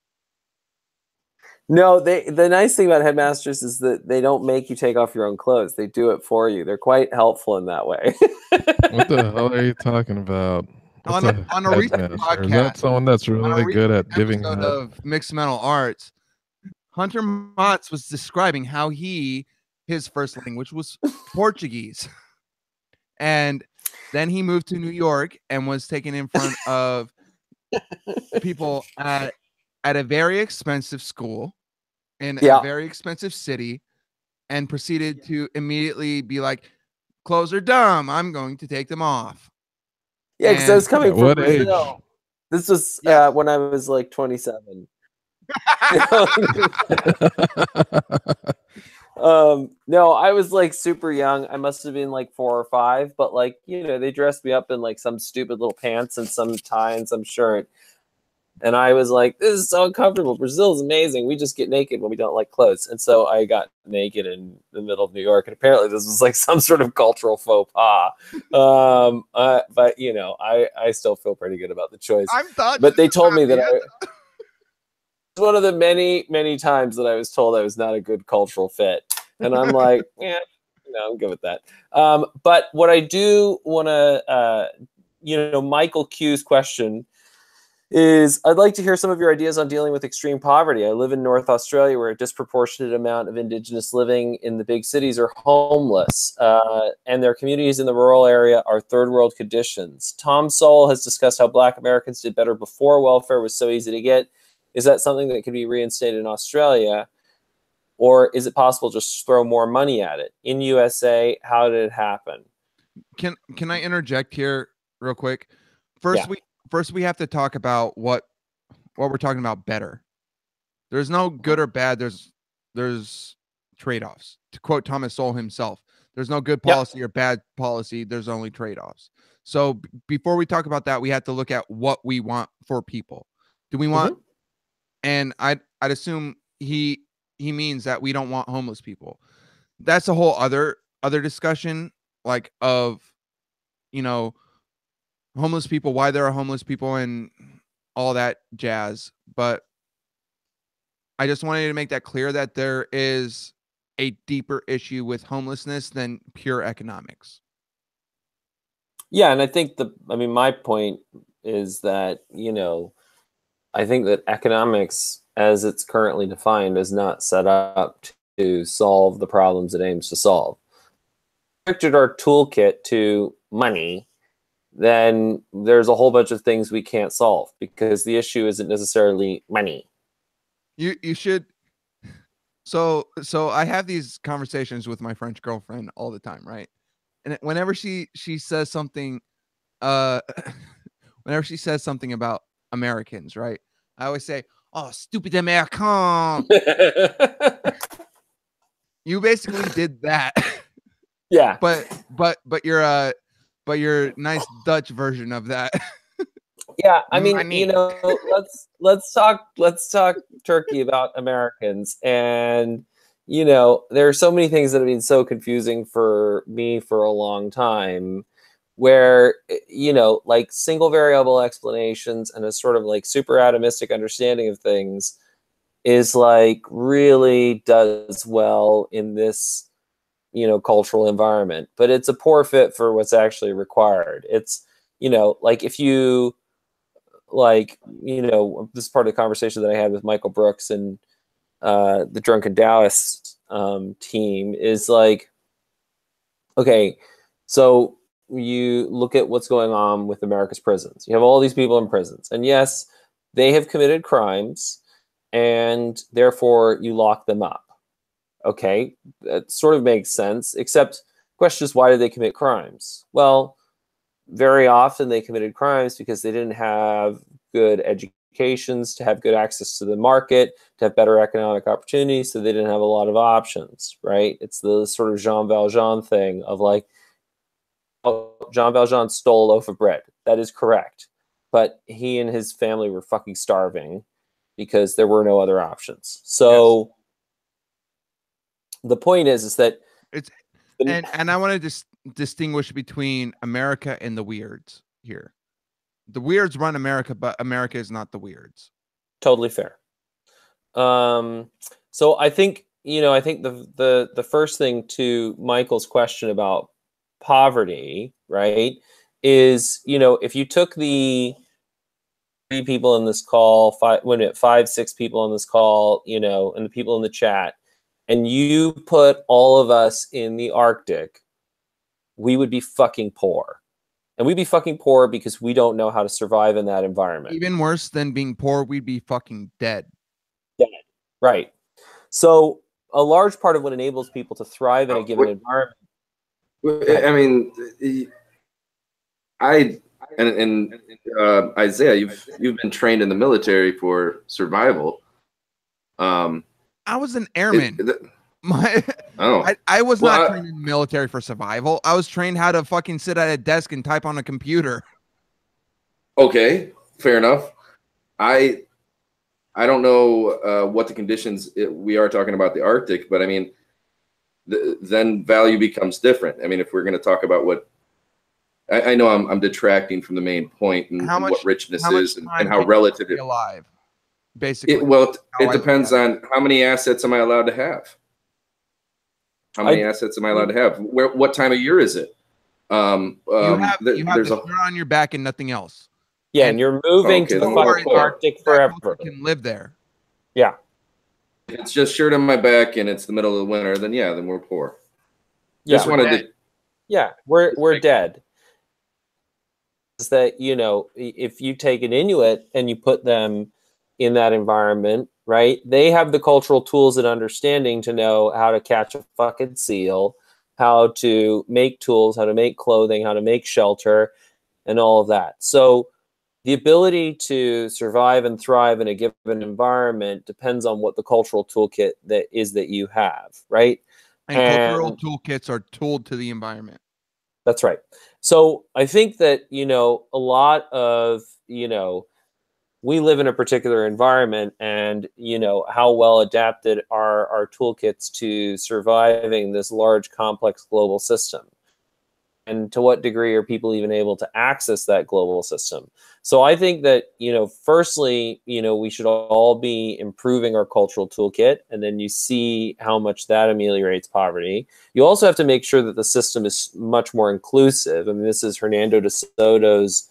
No, the nice thing about headmasters is that they don't make you take off your own clothes. They do it for you. They're quite helpful in that way. What the hell are you talking about? On a recent podcast, is that someone that's really good at giving head? Of Mixed Metal Arts, Hunter Motz was describing how his first language was Portuguese, and then he moved to New York and was taken in front of people at a very expensive school in a very expensive city, and proceeded to immediately be like, clothes are dumb. I'm going to take them off. Yeah, because I was And- coming At from what Brazil. age? This was Yes. when I was like 27. No, I was like super young. I must have been like 4 or 5, but like, you know, they dressed me up in like some stupid little pants and some tie and some shirt. And I was like, this is so uncomfortable. Brazil is amazing. We just get naked when we don't like clothes. And so I got naked in the middle of New York. And apparently this was like some sort of cultural faux pas. But, you know, I still feel pretty good about the choice. But they told me that it's one of the many, many times that I was told I was not a good cultural fit. And I'm like, yeah, no, I'm good with that. But what I do want to, Michael Q's question is, I'd like to hear some of your ideas on dealing with extreme poverty. I live in North Australia, where a disproportionate amount of Indigenous living in the big cities are homeless, and their communities in the rural area are third world conditions. Tom Sowell has discussed how Black Americans did better before welfare was so easy to get. Is that something that could be reinstated in Australia? Or is it possible to just throw more money at it? In USA, how did it happen? Can I interject here real quick? First, we have to talk about what we're talking about better. There's no good or bad. There's trade-offs. To quote Thomas Sowell himself, there's no good policy or bad policy. There's only trade-offs. So before we talk about that, we have to look at what we want for people. Do we want? And I'd assume he means that we don't want homeless people. That's a whole other discussion, like of, you know, homeless people, why there are homeless people and all that jazz. But I just wanted to make that clear that there is a deeper issue with homelessness than pure economics. Yeah, and I think my point is that, you know, I think that economics, as it's currently defined, is not set up to solve the problems it aims to solve. If we restricted our toolkit to money, then there's a whole bunch of things we can't solve, because the issue isn't necessarily money. You should. So I have these conversations with my French girlfriend all the time, right? And whenever she says something, whenever she says something about Americans, right, I always say, "Oh, stupid American." You basically did that. Yeah. But you're nice Dutch version of that. Yeah, I mean, Money. you know, let's talk Turkey about Americans. And, you know, there are so many things that have been so confusing for me for a long time, where, you know, like single variable explanations and a sort of like super atomistic understanding of things is like really does well in this, you know, cultural environment, but it's a poor fit for what's actually required. It's, you know, like if you, like, you know, this is part of the conversation that I had with Michael Brooks and the Drunken Taoist team is like, okay, so you look at what's going on with America's prisons. You have all these people in prisons, and yes, they have committed crimes, and therefore you lock them up. Okay, that sort of makes sense, except the question is, why did they commit crimes? Well, very often they committed crimes because they didn't have good educations, to have good access to the market, to have better economic opportunities, so they didn't have a lot of options, right? It's the sort of Jean Valjean thing of like, oh, Jean Valjean stole a loaf of bread. That is correct. But he and his family were fucking starving because there were no other options. So the point is that it's and I want to distinguish between America and the weirds here. The weirds run America, but America is not the weirds. Totally fair. So I think, you know, I think the first thing to Michael's question about poverty, right, is, you know, if you took the 3 people in this call, 5, 6 people on this call, you know, and the people in the chat, and you put all of us in the Arctic, we would be fucking poor. And we'd be fucking poor because we don't know how to survive in that environment. Even worse than being poor, we'd be fucking dead. Dead. Right. So a large part of what enables people to thrive in a given environment I mean, Isaiah, you've been trained in the military for survival. I was an airman. Oh, I was not trained in the military for survival. I was trained how to fucking sit at a desk and type on a computer. Okay, fair enough. I don't know what the conditions we are talking about the Arctic, but I mean, then value becomes different. I mean, if we're going to talk about what I know, I'm detracting from the main point and what richness is and how relative it is. Alive, basically. It depends on how many assets am I allowed to have. How many assets am I allowed to have? What time of year is it? You have the shirt on your back and nothing else. Yeah, and you're moving to the fucking Arctic forever. You can live there. Yeah. If it's just shirt on my back and it's the middle of the winter, then yeah, then we're poor. Yeah, just wanted to. Yeah, we're dead. Is that, you know, if you take an Inuit and you put them in that environment, right? They have the cultural tools and understanding to know how to catch a fucking seal, how to make tools, how to make clothing, how to make shelter, and all of that. So the ability to survive and thrive in a given environment depends on what the cultural toolkit that you have, right? And cultural toolkits are tooled to the environment. That's right. So I think that, you know, a lot of, you know, we live in a particular environment, and, you know, how well adapted are our toolkits to surviving this large, complex global system? And to what degree are people even able to access that global system? So I think that, you know, firstly, you know, we should all be improving our cultural toolkit, and then you see how much that ameliorates poverty. You also have to make sure that the system is much more inclusive. I mean, this is Hernando de Soto's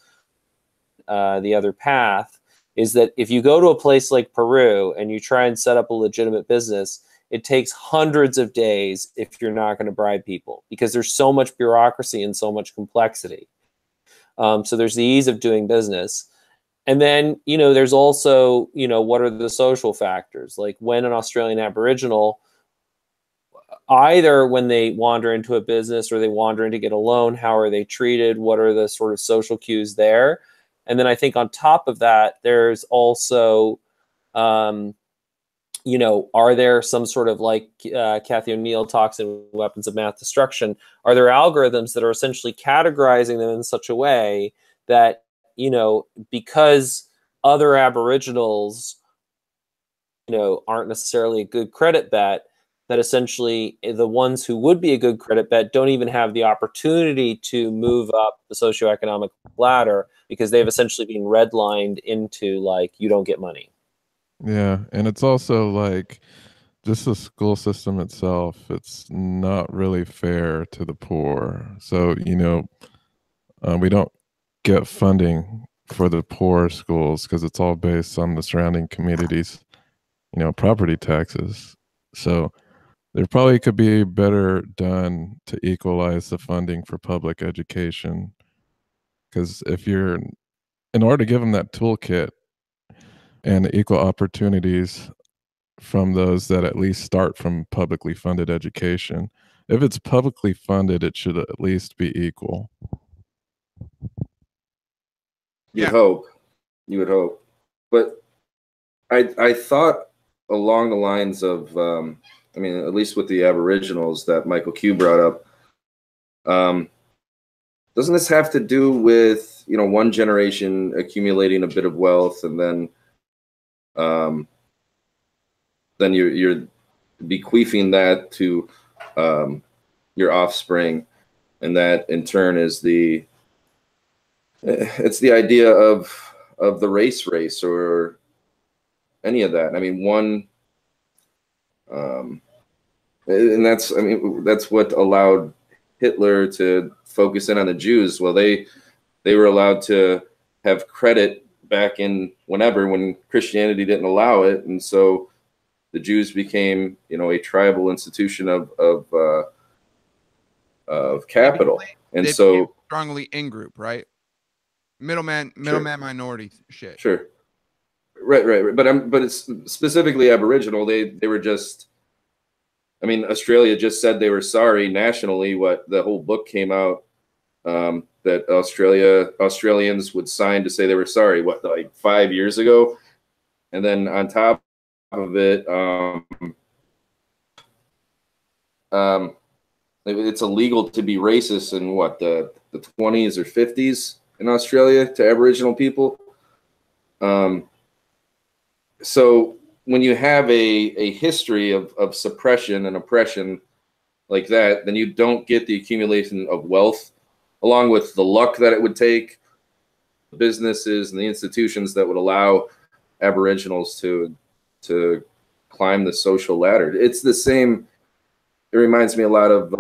The Other Path, is that if you go to a place like Peru and you try and set up a legitimate business, it takes hundreds of days if you're not going to bribe people, because there's so much bureaucracy and so much complexity. So there's the ease of doing business. And then, you know, there's also, you know, what are the social factors? Like when an Australian Aboriginal, either when they wander into a business or they wander in to get a loan, how are they treated? What are the sort of social cues there? And then I think on top of that, there's also, you know, are there some sort of, like Cathy O'Neil talks in Weapons of Math Destruction, are there algorithms that are essentially categorizing them in such a way that, you know, because other Aboriginals, you know, aren't necessarily a good credit bet, that essentially the ones who would be a good credit bet don't even have the opportunity to move up the socioeconomic ladder because they've essentially been redlined into, like, you don't get money. Yeah, and it's also like just the school system itself, it's not really fair to the poor. So, you know, we don't get funding for the poor schools because it's all based on the surrounding communities, you know, property taxes. So there probably could be better done to equalize the funding for public education. Because in order to give them that toolkit and equal opportunities from those that at least start from publicly funded education, if it's publicly funded, it should at least be equal. You would hope. But I thought along the lines of, I mean, at least with the Aboriginals that Michael Q brought up, doesn't this have to do with, you know, one generation accumulating a bit of wealth, and then you're bequeathing that to your offspring, and that in turn is it's the idea of the race or any of that. I mean, and that's what allowed Hitler to focus in on the Jews. Well, they were allowed to have credit back in when Christianity didn't allow it, and so the Jews became, you know, a tribal institution of capital, and so strongly in group, right? Middleman minority shit. Sure. Right. But it's specifically Aboriginal. They were just I mean, Australia just said they were sorry nationally. What the whole book came out that Australians would sign to say they were sorry. What, like 5 years ago? And then on top of it, it's illegal to be racist in what, the 20s or 50s in Australia to Aboriginal people. So when you have a history of suppression and oppression like that, then you don't get the accumulation of wealth, along with the luck that it would take, businesses and the institutions that would allow Aboriginals to climb the social ladder. It's the same. It reminds me a lot of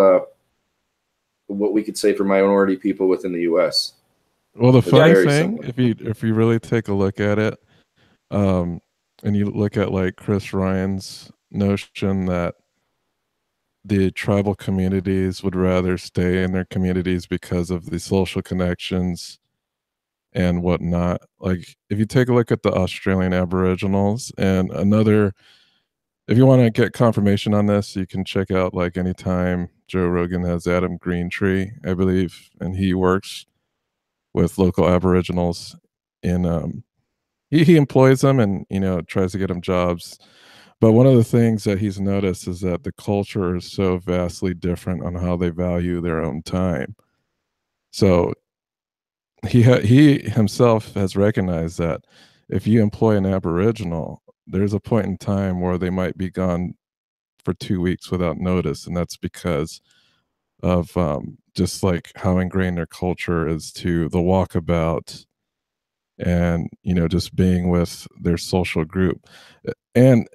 what we could say for minority people within the U.S. Well, the It's funny very thing, similar. if you really take a look at it, and you look at like Chris Ryan's notion that the tribal communities would rather stay in their communities because of the social connections and whatnot. Like, if you take a look at the Australian Aboriginals, and another, if you want to get confirmation on this, you can check out, like, anytime Joe Rogan has Adam Greentree, I believe, and he works with local Aboriginals in he employs them and, you know, tries to get them jobs. But one of the things that he's noticed is that the culture is so vastly different on how they value their own time. So he himself has recognized that if you employ an Aboriginal, there's a point in time where they might be gone for 2 weeks without notice, and that's because of just like how ingrained their culture is to the walkabout and, you know, just being with their social group. And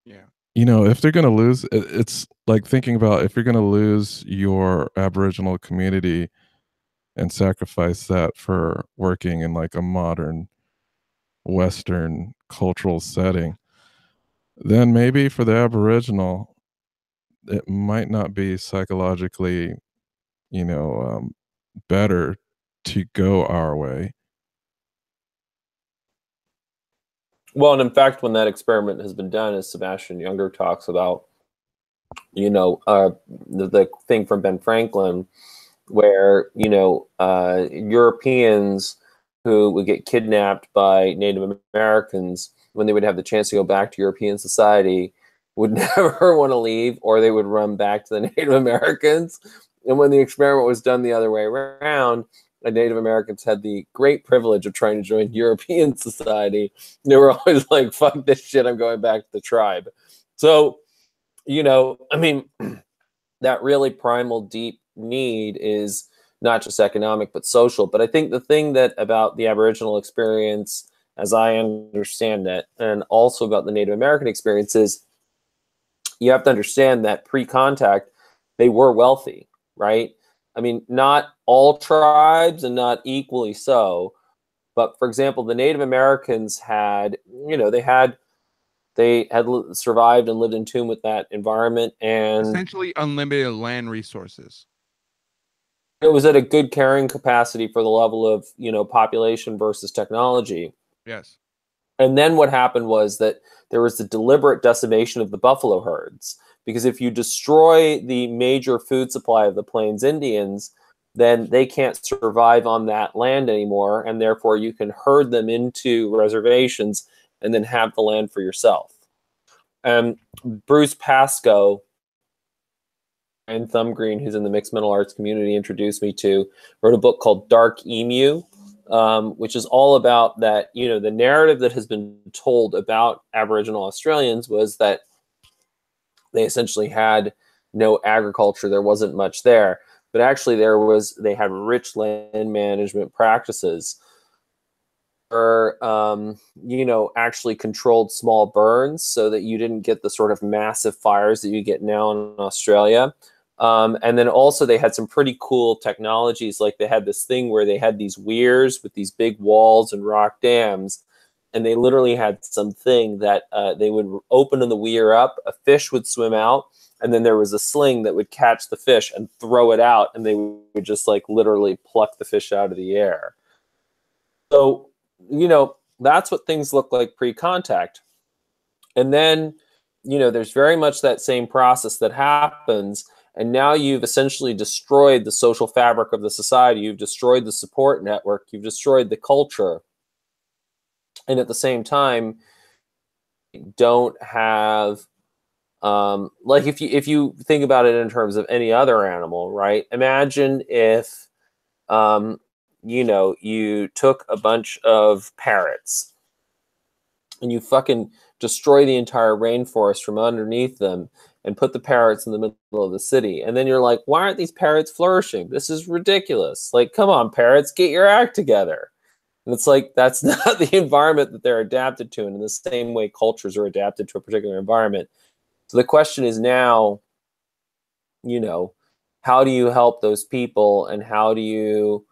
Yeah. you know, if they're going to lose, it's like thinking about if you're going to lose your Aboriginal community and sacrifice that for working in like a modern Western cultural setting, then maybe for the Aboriginal, it might not be psychologically, you know, better to go our way. Well, and in fact, when that experiment has been done, as Sebastian Younger talks about, you know, the thing from Ben Franklin, where, you know, Europeans who would get kidnapped by Native Americans, when they would have the chance to go back to European society, would never want to leave, or they would run back to the Native Americans. And when the experiment was done the other way around, the Native Americans had the great privilege of trying to join European society. They were always like, fuck this shit, I'm going back to the tribe. So, you know, I mean, that really primal, deep need is not just economic, but social. But I think the thing that about the Aboriginal experience, as I understand it, and also about the Native American experience, is you have to understand that pre-contact, they were wealthy, right? I mean, not all tribes and not equally so, but for example, the Native Americans had, you know, they had survived and lived in tune with that environment, and Essentially unlimited land resources. it was at a good carrying capacity for the level of, you know, population versus technology. Yes. And then what happened was that there was the deliberate decimation of the buffalo herds, because if you destroy the major food supply of the Plains Indians, then they can't survive on that land anymore, and therefore you can herd them into reservations and then have the land for yourself. And Bruce Pascoe and Thumb Green, who's in the mixed martial arts community, introduced me to, wrote a book called Dark Emu, which is all about that, you know, the narrative that has been told about Aboriginal Australians was that they essentially had no agriculture. There wasn't much there, but actually they had rich land management practices, or, you know, actually controlled small burns so that you didn't get the sort of massive fires that you get now in Australia. And then also they had some pretty cool technologies. Like they had this thing where they had these weirs with these big walls and rock dams, and they literally had something that they would open the weir up, a fish would swim out, and then there was a sling that would catch the fish and throw it out, and they would just like literally pluck the fish out of the air. So, you know, that's what things look like pre-contact. And then there's very much that same process that happens. And now you've essentially destroyed the social fabric of the society. You've destroyed the support network. You've destroyed the culture. And at the same time, you don't have, like if you think about it in terms of any other animal, right? Imagine if, you took a bunch of parrots and you fucking destroy the entire rainforest from underneath them and put the parrots in the middle of the city. And then you're like, why aren't these parrots flourishing? This is ridiculous. Like, come on, parrots, get your act together. And it's like, that's not the environment that they're adapted to. And in the same way, cultures are adapted to a particular environment. So the question is now, how do you help those people, and how do you,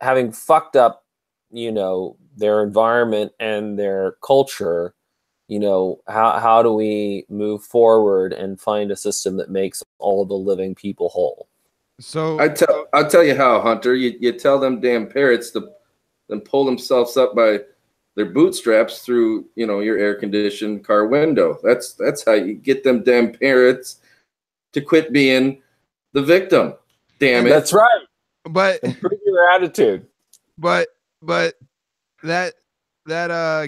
having fucked up, their environment and their culture, how do we move forward and find a system that makes all the living people whole? So I'll tell you how, Hunter. You tell them damn parrots to then pull themselves up by their bootstraps through, your air-conditioned car window. That's how you get them damn parrots to quit being the victim. Damn it. That's right. But improve your attitude. But that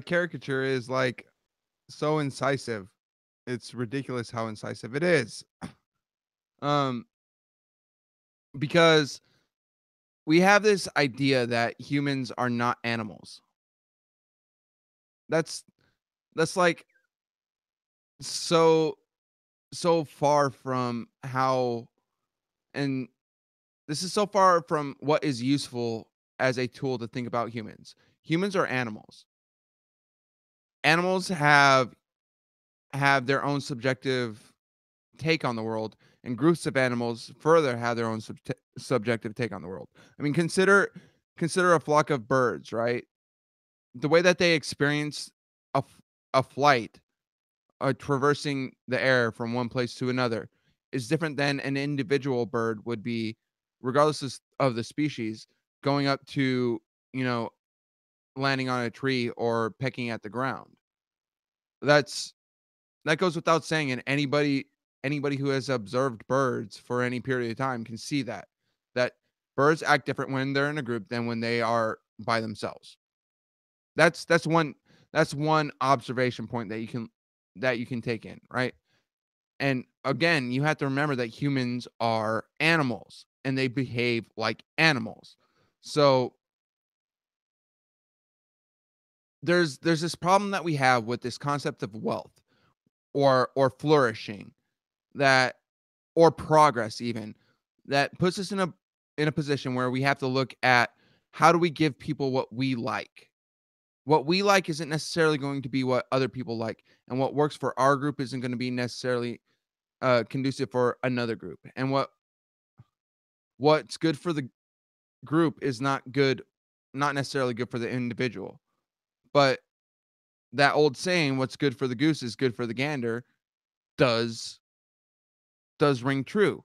caricature is like so incisive. It's ridiculous how incisive it is. Because we have this idea that humans are not animals. That's like so far from how, and this is so far from what is useful as a tool to think about humans. Humans are animals. Animals have their own subjective take on the world, and groups of animals further have their own subjective take on the world. I mean, consider a flock of birds, right? The way that they experience a flight, traversing the air from one place to another, is different than an individual bird would be, regardless of the species, going up to, landing on a tree or pecking at the ground. That goes without saying, and anybody who has observed birds for any period of time can see that birds act different when they're in a group than when they are by themselves. That's one observation point that you can take in, right? And again, you have to remember that humans are animals and they behave like animals. So there's this problem that we have with this concept of wealth or flourishing, that, or progress even, that puts us in a position where we have to look at how do we give people what we like. What we like isn't necessarily going to be what other people like, and what works for our group isn't going to be necessarily conducive for another group. And what's good for the group is not necessarily good for the individual. But that old saying, what's good for the goose is good for the gander, does ring true.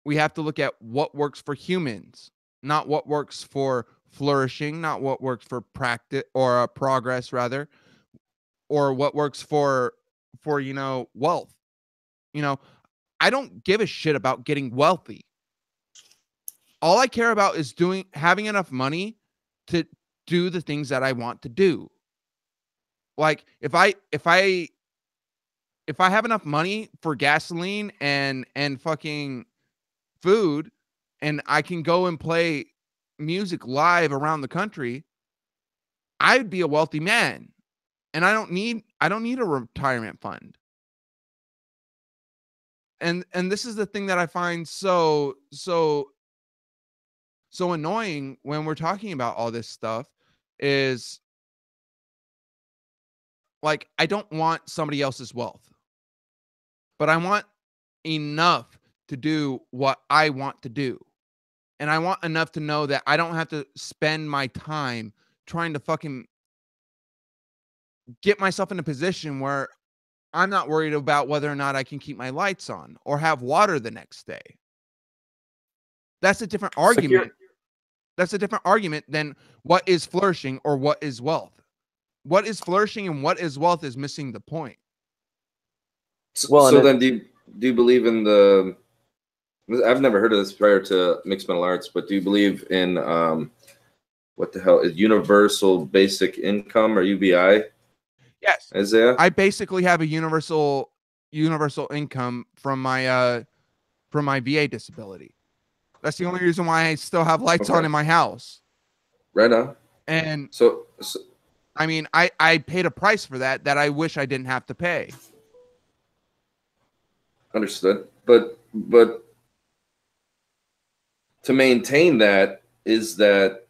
We have to look at what works for humans, not what works for flourishing, not what works for practice or progress rather, or what works for wealth. I don't give a shit about getting wealthy. All I care about is having enough money to do the things that I want to do. Like if I have enough money for gasoline and fucking food, and I can go and play music live around the country, I'd be a wealthy man. And I don't need a retirement fund. And this is the thing that I find so annoying when we're talking about all this stuff, is like, I don't want somebody else's wealth, but I want enough to do what I want to do. And I want enough to know that I don't have to spend my time trying to fucking get myself in a position where I'm not worried about whether or not I can keep my lights on or have water the next day. That's a different argument. That's a different argument than what is flourishing or what is wealth. What is flourishing and what is wealth is missing the point. Well, so then do you believe in the? I've never heard of this prior to mixed martial arts, but do you believe in what the hell is universal basic income or UBI? Yes. Isaiah? I basically have a universal income from my VA disability. That's the only reason why I still have lights on in my house. Right on. And so I mean, I paid a price for that I wish I didn't have to pay. Understood. But to maintain that, is that,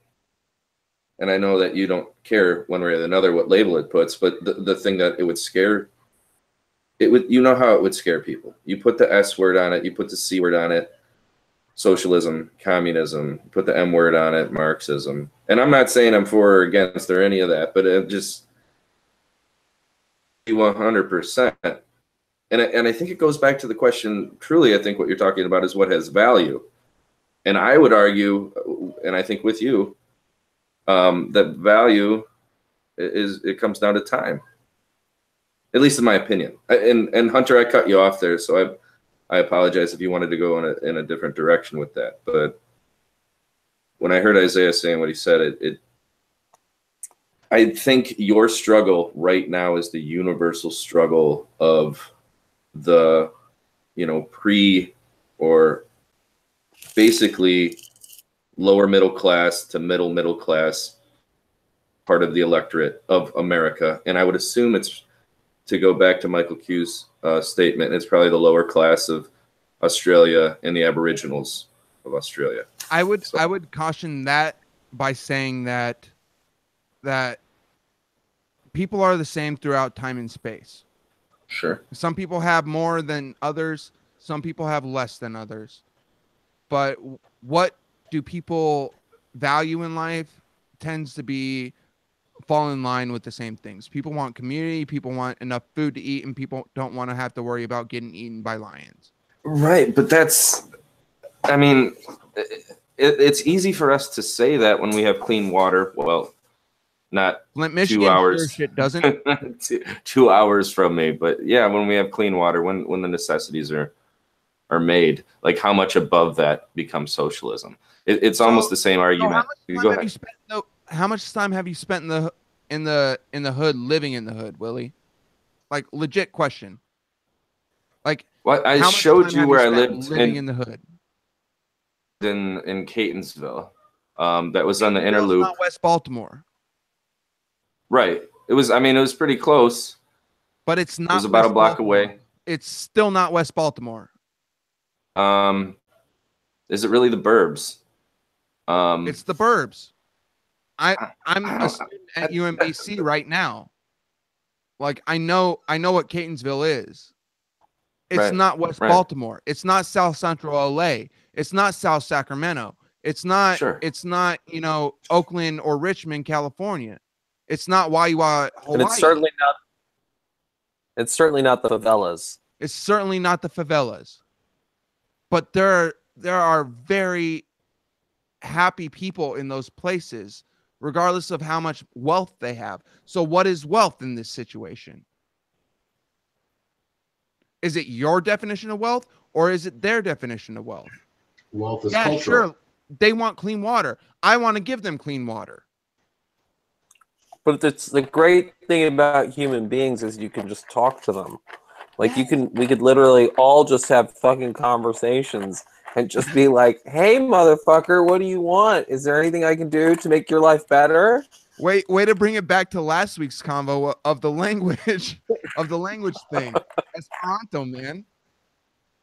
and I know that you don't care one way or another what label it puts, but the thing that it would scare, you know how it would scare people. You put the S word on it, you put the C word on it, socialism, communism, put the M word on it, Marxism. And I'm not saying I'm for or against or any of that, but it just 100%. And I think it goes back to the question, truly, I think what you're talking about is what has value. And I would argue, and I think with you, that value it comes down to time. At least in my opinion. And Hunter, I cut you off there, so I apologize if you wanted to go in a different direction with that. But when I heard Isaiah saying what he said, I think your struggle right now is the universal struggle of the, pre or basically lower middle class to middle class part of the electorate of America. And I would assume it's, to go back to Michael Q's statement, it's probably the lower class of Australia and the Aboriginals of Australia. I would caution that by saying that people are the same throughout time and space. Sure. Some people have more than others. Some people have less than others. But what do people value in life tends to fall in line with the same things. People want community, people want enough food to eat, and people don't want to have to worry about getting eaten by lions. Right, but it's easy for us to say that when we have clean water. Well, not Flint, Michigan, 2 hours. Sure shit doesn't. 2 hours from me, but yeah, when we have clean water, when the necessities are made, like how much above that becomes socialism? It's almost the same argument. Go ahead. How much time have you spent in the hood, living in the hood, Willie? Like, legit question. Like, well, I showed you where I lived living in the hood. In Catonsville. That was on the inner loop. Not West Baltimore. Right. It was pretty close. But it's not. It was about a block away. It's still not West Baltimore. Is it really the burbs? It's the burbs. I'm a student at UMBC right now. Like, I know what Catonsville is. It's not West Baltimore. It's not South Central LA. It's not South Sacramento. It's not Oakland or Richmond, California. It's not Waiwa, Hawaii. And it's certainly not the favelas. It's certainly not the favelas. But there are very happy people in those places, regardless of how much wealth they have. So what is wealth in this situation? Is it your definition of wealth, or is it their definition of wealth? Wealth is cultural. Sure. They want clean water. I want to give them clean water. But the great thing about human beings is you can just talk to them. Like, we could literally all just have fucking conversations and just be like, hey, motherfucker, what do you want? Is there anything I can do to make your life better? Way to bring it back to last week's convo of the language thing. Esperanto, man.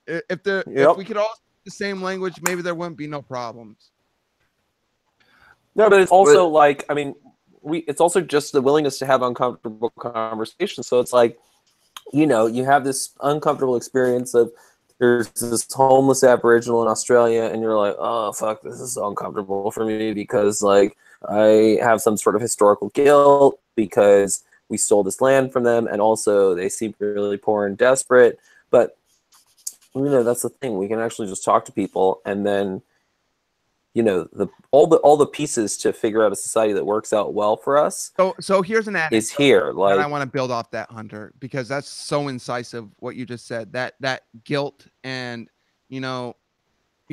If we could all speak the same language, maybe there wouldn't be no problems. No, but it's also it's also just the willingness to have uncomfortable conversations. So it's like, you have this uncomfortable experience of there's this homeless Aboriginal in Australia, and you're like, oh, fuck, this is so uncomfortable for me because, like, I have some sort of historical guilt because we stole this land from them, and also they seem really poor and desperate. But, that's the thing. We can actually just talk to people, and then all the pieces to figure out a society that works out well for us. So here's an anecdote is here. Like, that I want to build off that, Hunter, because that's so incisive what you just said. That guilt, and you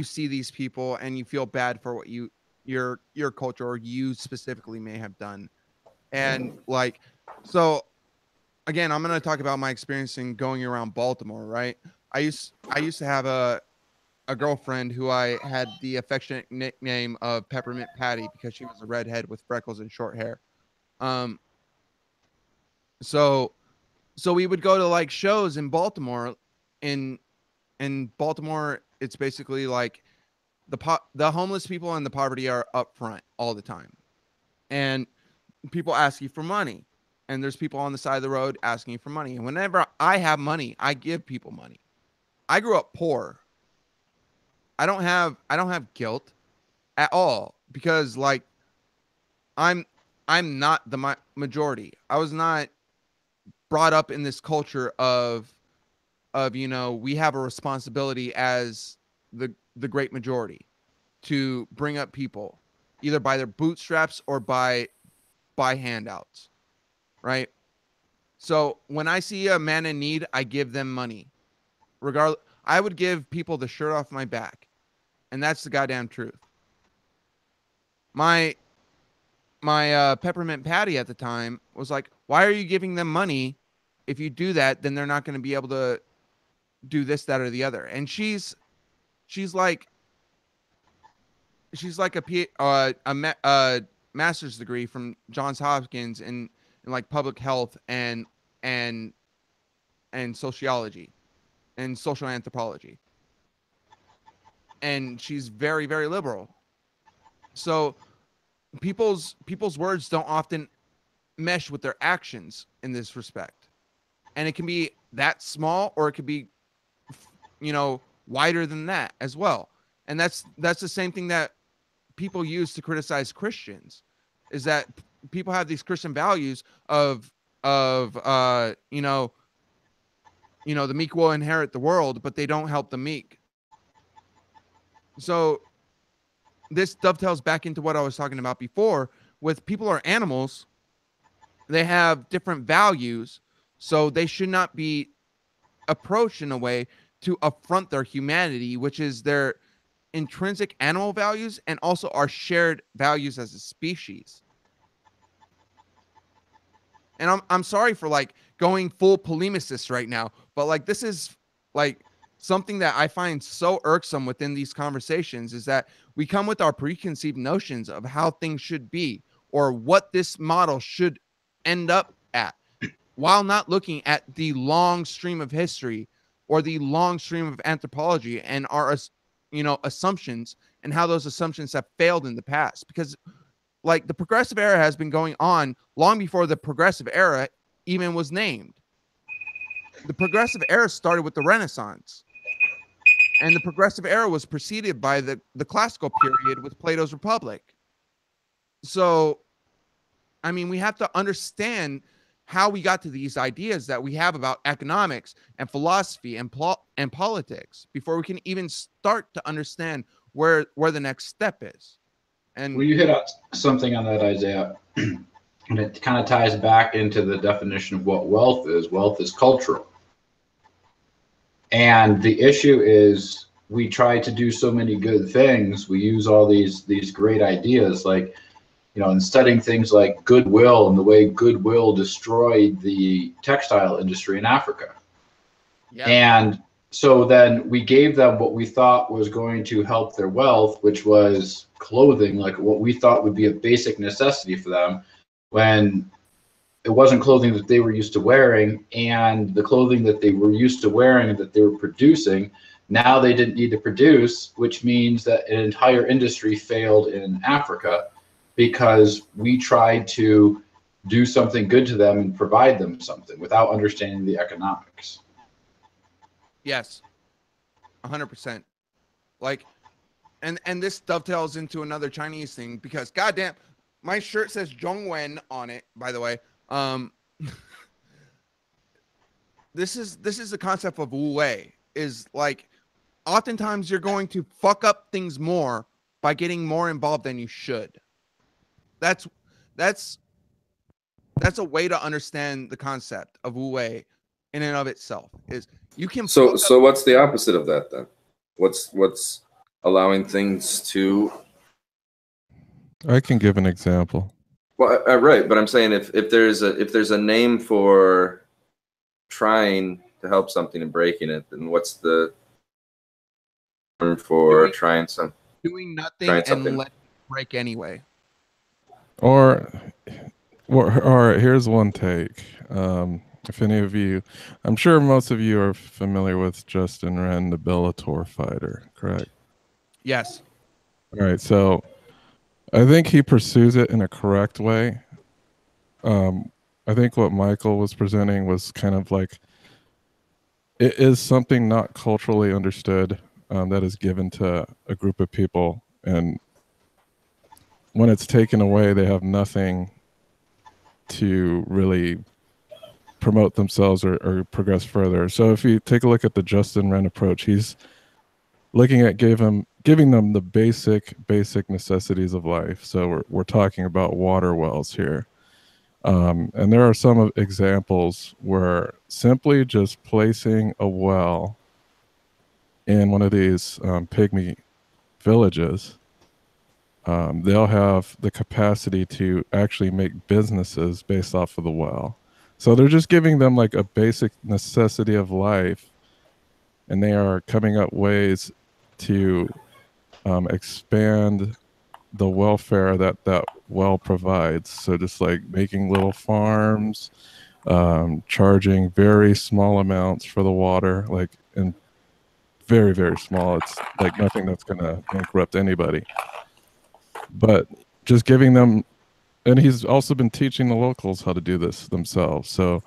see these people and you feel bad for what your culture or you specifically may have done. And like, so again, I'm going to talk about my experience in going around Baltimore, right? I used to have a girlfriend who I had the affectionate nickname of Peppermint Patty because she was a redhead with freckles and short hair. So we would go to like shows in Baltimore. In Baltimore, it's basically like the homeless people and the poverty are up front all the time, and people ask you for money, and there's people on the side of the road asking you for money. And whenever I have money, I give people money. I grew up poor. I don't have guilt at all because like I'm not the majority. I was not brought up in this culture of we have a responsibility as the great majority to bring up people either by their bootstraps or by handouts, right? So when I see a man in need, I give them money. Regardless, I would give people the shirt off my back, and that's the goddamn truth. My Peppermint Patty at the time was like, why are you giving them money? If you do that, then they're not going to be able to do this, that, or the other. And she's like a master's degree from Johns Hopkins in like public health and sociology and social anthropology. And she's very, very liberal. So people's words don't often mesh with their actions in this respect. And it can be that small, or it could be, wider than that as well. And that's the same thing that people use to criticize Christians, is that people have these Christian values of the meek will inherit the world, but they don't help the meek. So this dovetails back into what I was talking about before with people are animals. They have different values, so they should not be approached in a way to affront their humanity, which is their intrinsic animal values and also our shared values as a species. And I'm sorry for like going full polemicist right now, but like this is like something that I find so irksome within these conversations, is that we come with our preconceived notions of how things should be or what this model should end up at, while not looking at the long stream of history or the long stream of anthropology and our assumptions and how those assumptions have failed in the past. Because like the progressive era has been going on long before the progressive era even was named. The progressive era started with the Renaissance, and the progressive era was preceded by the classical period with Plato's Republic. So, I mean, we have to understand how we got to these ideas that we have about economics and philosophy and politics before we can even start to understand where the next step is. And well, you hit on something on that, Isaiah, and it kind of ties back into the definition of what wealth is. Wealth is cultural. And the issue is we try to do so many good things. We use all these great ideas, like, in studying things like goodwill and the way goodwill destroyed the textile industry in Africa. Yeah. And so then we gave them what we thought was going to help their wealth, which was clothing, like what we thought would be a basic necessity for them, when it wasn't clothing that they were used to wearing, and the clothing that they were used to wearing and that they were producing, now they didn't need to produce, which means that an entire industry failed in Africa because we tried to do something good to them and provide them something without understanding the economics. Yes, 100%. Like, and this dovetails into another Chinese thing, because goddamn, my shirt says Zhongwen on it, by the way. This is the concept of Wu Wei, is like, oftentimes you're going to fuck up things more by getting more involved than you should. That's a way to understand the concept of Wu Wei in and of itself. Is you can So what's the opposite of that then? What's allowing things to? I can give an example. Well, right, but I'm saying if there's a name for trying to help something and breaking it, then what's the term for trying something? Doing nothing and let it break anyway. Or here's one take. If any of you, I'm sure most of you are familiar with Justin Wren, the Bellator fighter, correct? Yes. All right, so I think he pursues it in a correct way. I think what Michael was presenting was kind of like, it is something not culturally understood that is given to a group of people, and when it's taken away, they have nothing to really promote themselves or progress further. So if you take a look at the Justin Wren approach, he's looking at giving them the basic necessities of life. So we're talking about water wells here. And there are some examples where simply just placing a well in one of these pygmy villages, they'll have the capacity to actually make businesses based off of the well. So they're just giving them like a basic necessity of life, and they are coming up ways to expand the welfare that well provides. So just like making little farms, charging very small amounts for the water, like, and very, very small. It's like nothing that's going to bankrupt anybody. But just giving them, and he's also been teaching the locals how to do this themselves. So,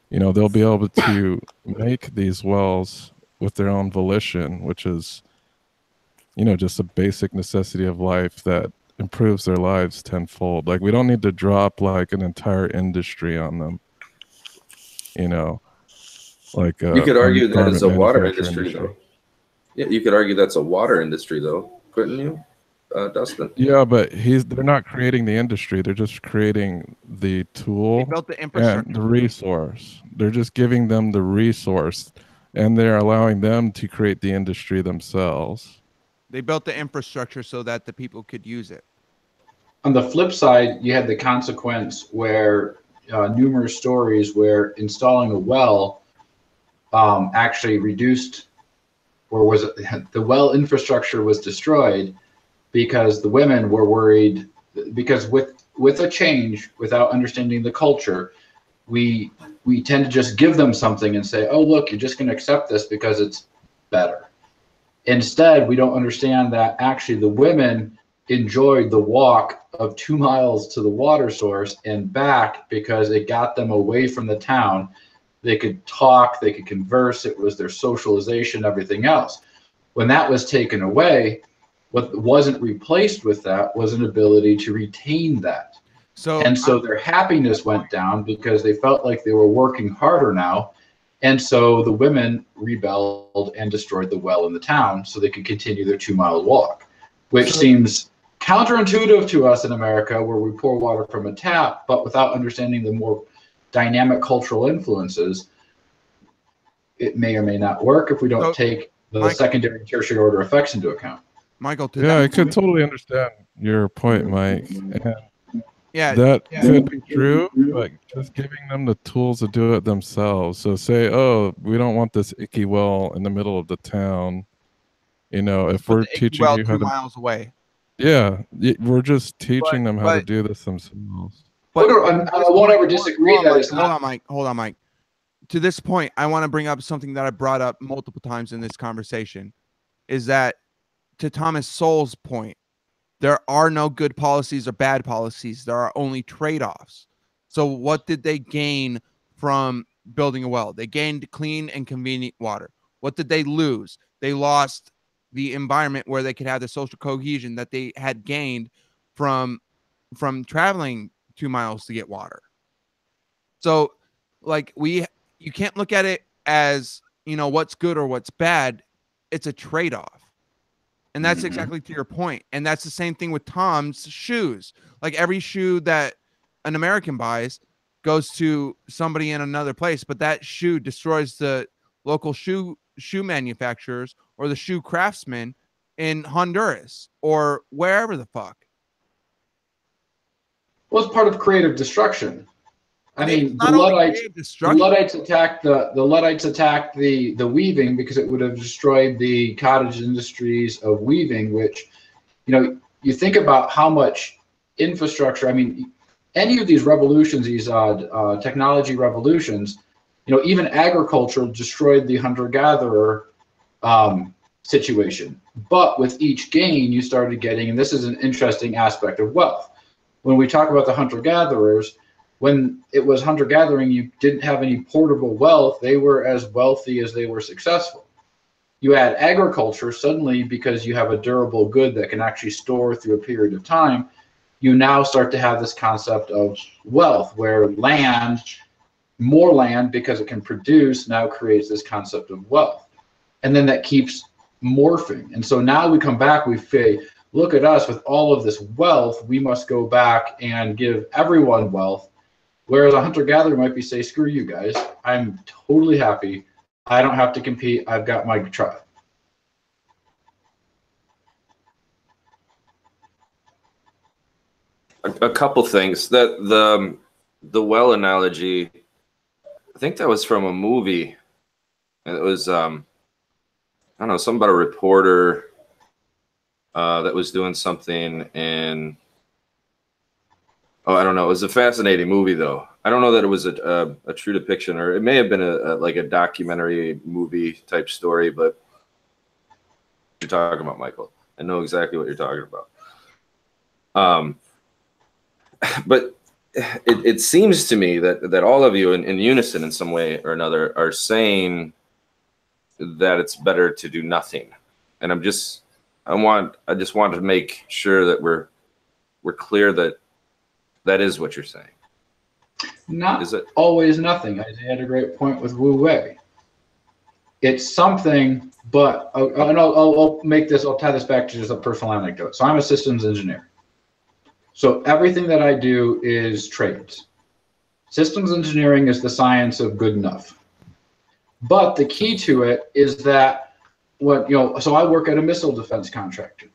you know, they'll be able to make these wells with their own volition, which is, you know, just a basic necessity of life that improves their lives tenfold. Like, we don't need to drop like an entire industry on them, you know, like you could argue that it's a water industry though. Yeah, you could argue that's a water industry though, couldn't you, Dustin? Yeah, but they're not creating the industry. They're just creating the tool. They built the infrastructure. And the resource. They're just giving them the resource, and they're allowing them to create the industry themselves. They built the infrastructure so that the people could use it. On the flip side, you had the consequence where numerous stories where installing a well actually reduced, or was it, the well infrastructure was destroyed because the women were worried, because with a change, without understanding the culture, we tend to just give them something and say, oh, look, you're just going to accept this because it's better. Instead, we don't understand that actually the women enjoyed the walk of 2 miles to the water source and back because it got them away from the town. They could talk, they could converse, it was their socialization, everything else. When that was taken away, what wasn't replaced with that was an ability to retain that. So their happiness went down because they felt like they were working harder now. And so the women rebelled and destroyed the well in the town so they could continue their 2 mile walk, which seems counterintuitive to us in America, where we pour water from a tap, but without understanding the more dynamic cultural influences, it may or may not work if we don't take the secondary and tertiary order effects into account. Michael, I could totally understand your point, Mike. And yeah, that could be true, but just giving them the tools to do it themselves. So say, oh, we don't want this icky well in the middle of the town. You know, if we're teaching you how 2 miles away. Yeah, we're just teaching them how to do this themselves. But I won't ever disagree that it's not. Hold on, Mike. To this point, I want to bring up something that I brought up multiple times in this conversation, is that, to Thomas Sowell's point, there are no good policies or bad policies. There are only trade-offs. So what did they gain from building a well? They gained clean and convenient water. What did they lose? They lost the environment where they could have the social cohesion that they had gained from traveling 2 miles to get water. So like you can't look at it as, you know, what's good or what's bad. It's a trade-off. And that's exactly to your point. And that's the same thing with Tom's shoes. Like every shoe that an American buys goes to somebody in another place, but that shoe destroys the local shoe manufacturers or the shoe craftsmen in Honduras or wherever the fuck. Well, it's part of creative destruction. I mean, the Luddites attacked the weaving because it would have destroyed the cottage industries of weaving, which, you know, you think about how much infrastructure. I mean, any of these revolutions, these technology revolutions, you know, even agriculture destroyed the hunter-gatherer situation. But with each gain, you started getting, and this is an interesting aspect of wealth. When we talk about the hunter-gatherers, when it was hunter-gathering, you didn't have any portable wealth. They were as wealthy as they were successful. You add agriculture, suddenly, because you have a durable good that can actually store through a period of time, you now start to have this concept of wealth, where land, more land, because it can produce, now creates this concept of wealth. And then that keeps morphing. And so now we come back, we say, look at us with all of this wealth, we must go back and give everyone wealth. Whereas a hunter-gatherer might be say, screw you guys, I'm totally happy. I don't have to compete. I've got my tribe. A couple things. That the well analogy, I think that was from a movie. It was I don't know, something about a reporter that was doing something in, oh, I don't know. It was a fascinating movie, though. I don't know that it was a true depiction, or it may have been like a documentary movie type story, but you're talking about, Michael. I know exactly what you're talking about. But it seems to me that all of you in unison in some way or another are saying that it's better to do nothing. And I just want to make sure that we're clear that is what you're saying. Not always nothing. Isaiah had a great point with Wu Wei. It's something, but and I'll tie this back to just a personal anecdote. So I'm a systems engineer. So everything that I do is trades. Systems engineering is the science of good enough. But the key to it is that so I work at a missile defense contractor.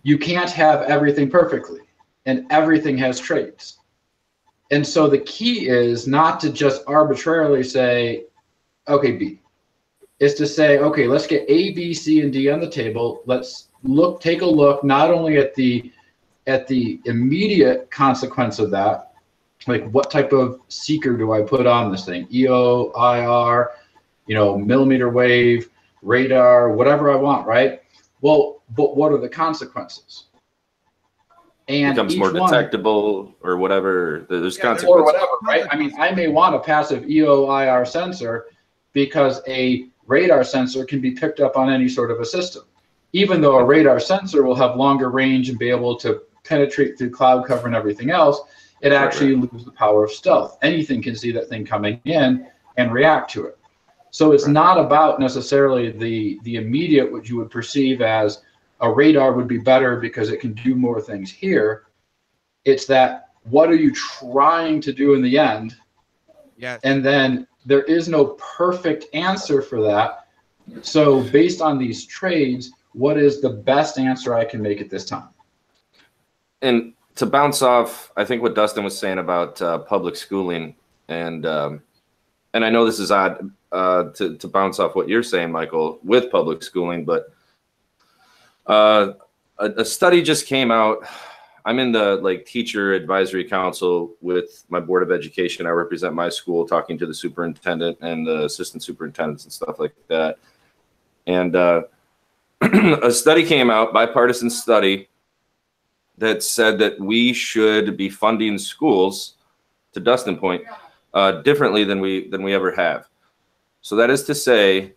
You can't have everything perfectly, and everything has trades. And so the key is not to just arbitrarily say, okay, B. Is to say, okay, let's get A, B, C, and D on the table. Let's take a look not only at the immediate consequence of that, like what type of seeker do I put on this thing? EO, IR, millimeter wave, radar, whatever I want, right? Well, but what are the consequences? And becomes more detectable or whatever. There's consequences. Or whatever, right? I mean, I may want a passive EO, IR sensor because a radar sensor can be picked up on any sort of a system. Even though a radar sensor will have longer range and be able to penetrate through cloud cover and everything else, it actually loses the power of stealth. Anything can see that thing coming in and react to it. So it's not about necessarily the immediate, what you would perceive as a radar would be better because it can do more things here. It's that, what are you trying to do in the end? Yes. And then there is no perfect answer for that. So based on these trades, what is the best answer I can make at this time? And to bounce off, I think what Dustin was saying about public schooling, and I know this is odd to bounce off what you're saying, Michael, with public schooling, but a study just came out. I'm in the teacher advisory council with my board of education. I represent my school, talking to the superintendent and the assistant superintendents and stuff like that. And a study came out, bipartisan study, that said that we should be funding schools, to Dustin's point, differently than we ever have. So that is to say,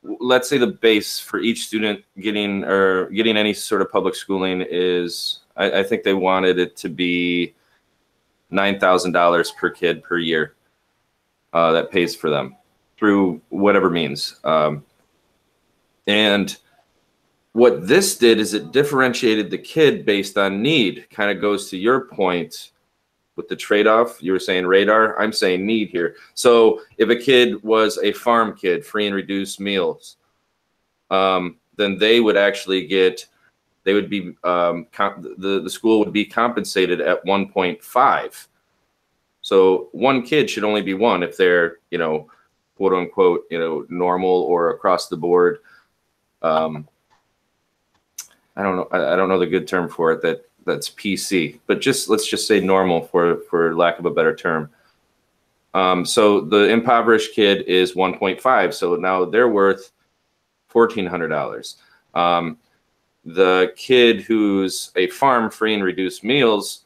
let's say the base for each student getting any sort of public schooling is, I think they wanted it to be $9,000 per kid per year that pays for them through whatever means. And what this did is it differentiated the kid based on need. Kind of goes to your point with the trade-off. You were saying radar, I'm saying need here. So if a kid was a farm kid, free and reduced meals, then they would actually get, they would be, the school would be compensated at 1.5. So one kid should only be one if they're, you know, quote unquote, you know, normal or across the board. I don't know the good term for it that's PC, but let's just say normal for lack of a better term. So the impoverished kid is 1.5. So now they're worth $1,400. The kid who's a farm free and reduced meals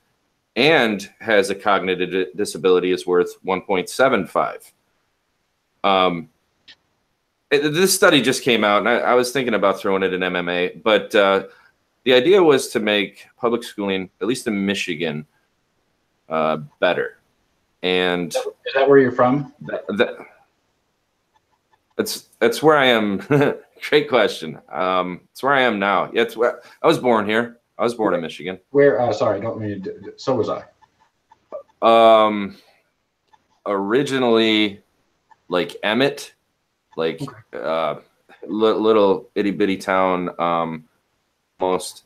and has a cognitive disability is worth 1.75. This study just came out, and I was thinking about throwing it in MMA, but the idea was to make public schooling, at least in Michigan, better. And is that where you're from? That's where I am. Great question. It's where I am now. Yeah, I was born here. I was born in Michigan. Where? Sorry, don't mean to. So was I. Originally, like Emmett, like little itty bitty town, most,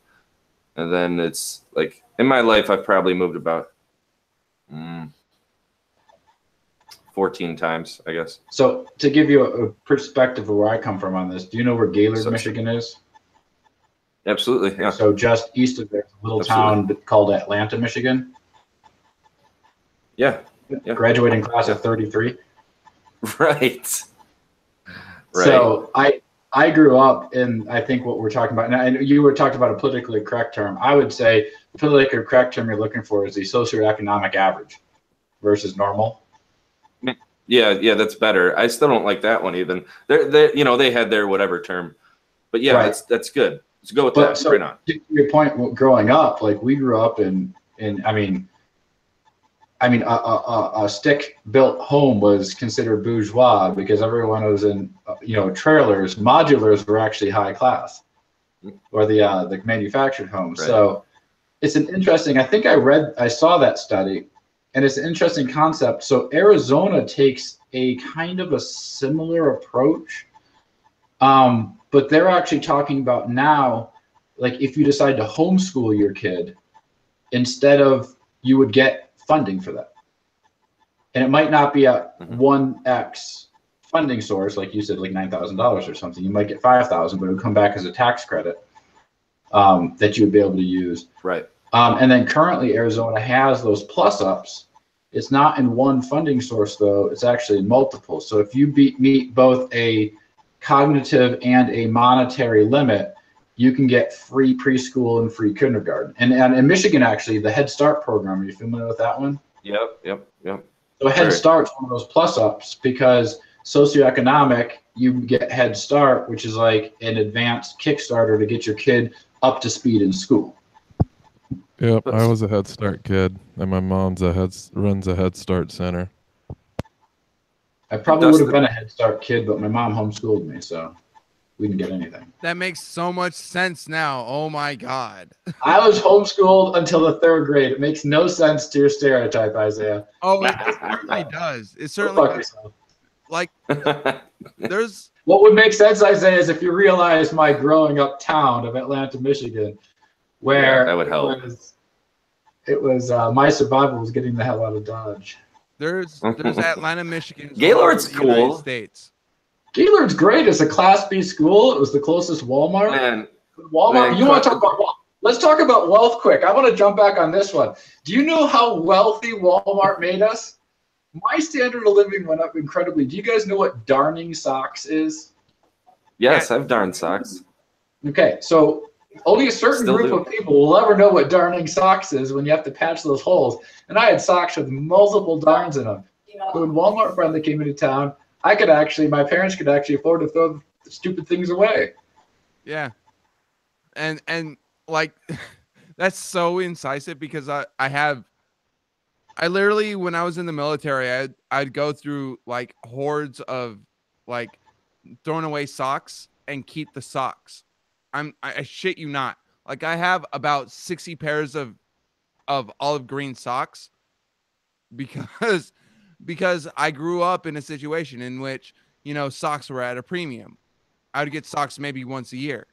and then it's like in my life I've probably moved about 14 times, I guess. So to give you a perspective of where I come from on this, do you know where Gaylord, Michigan is? Absolutely, yeah. So just east of there, a little town called Atlanta, Michigan. Yeah. Graduating class of 33. Right. So I grew up in, I think what we're talking about, and you were talking about a politically correct term. I would say the politically correct term you're looking for is the socioeconomic average versus normal. Yeah, that's better. I still don't like that one even. They you know, they had their whatever term, but yeah, right. that's good. Let's go with that. So right on. To your point, growing up, like we grew up in a stick-built home was considered bourgeois because everyone was in, trailers. Modulars were actually high class, or the manufactured homes. Right. So it's an interesting. I think I saw that study, and it's an interesting concept. So Arizona takes a kind of a similar approach, but they're actually talking about now, like if you decide to homeschool your kid, instead of you would get funding for that. And it might not be a 1x funding source, like you said, like $9,000 or something. You might get $5,000, but it would come back as a tax credit that you would be able to use. Right. And then currently Arizona has those plus ups. It's not in one funding source though, it's actually in multiple. So if you meet both a cognitive and a monetary limit, you can get free preschool and free kindergarten. And in Michigan, actually, the Head Start program, are you familiar with that one? Yep. So Head Start's one of those plus ups because socioeconomic, you get Head Start, which is like an advanced Kickstarter to get your kid up to speed in school. Yep, I was a Head Start kid, and my mom's runs a Head Start center. I probably would have been a Head Start kid, but my mom homeschooled me, so we didn't get anything. That makes so much sense now. Oh my God. I was homeschooled until the 3rd grade. It makes no sense to your stereotype, Isaiah. Oh, it certainly does. It certainly does. Like, there's... What would make sense, Isaiah, is if you realize my growing up town of Atlanta, Michigan, where that would help. It was my survival was getting the hell out of Dodge. There's Atlanta, Michigan. Gaylord's cool. United States. Gaylord's great. It's a Class B school. It was the closest Walmart. Man, you want to talk about wealth? Let's talk about wealth quick. I want to jump back on this one. Do you know how wealthy Walmart made us? My standard of living went up incredibly. Do you guys know what darning socks is? Yes, I've darned socks. Okay, so only a certain group of people will ever know what darning socks is when you have to patch those holes. And I had socks with multiple darns in them. But when Walmart finally came into town, my parents could actually afford to throw the stupid things away. Yeah. And like, that's so incisive because I literally, when I was in the military, I'd go through like hordes of like throwing away socks and keep the socks. I shit you not. Like I have about 60 pairs of olive green socks because I grew up in a situation in which, you know, socks were at a premium. I would get socks maybe once a year.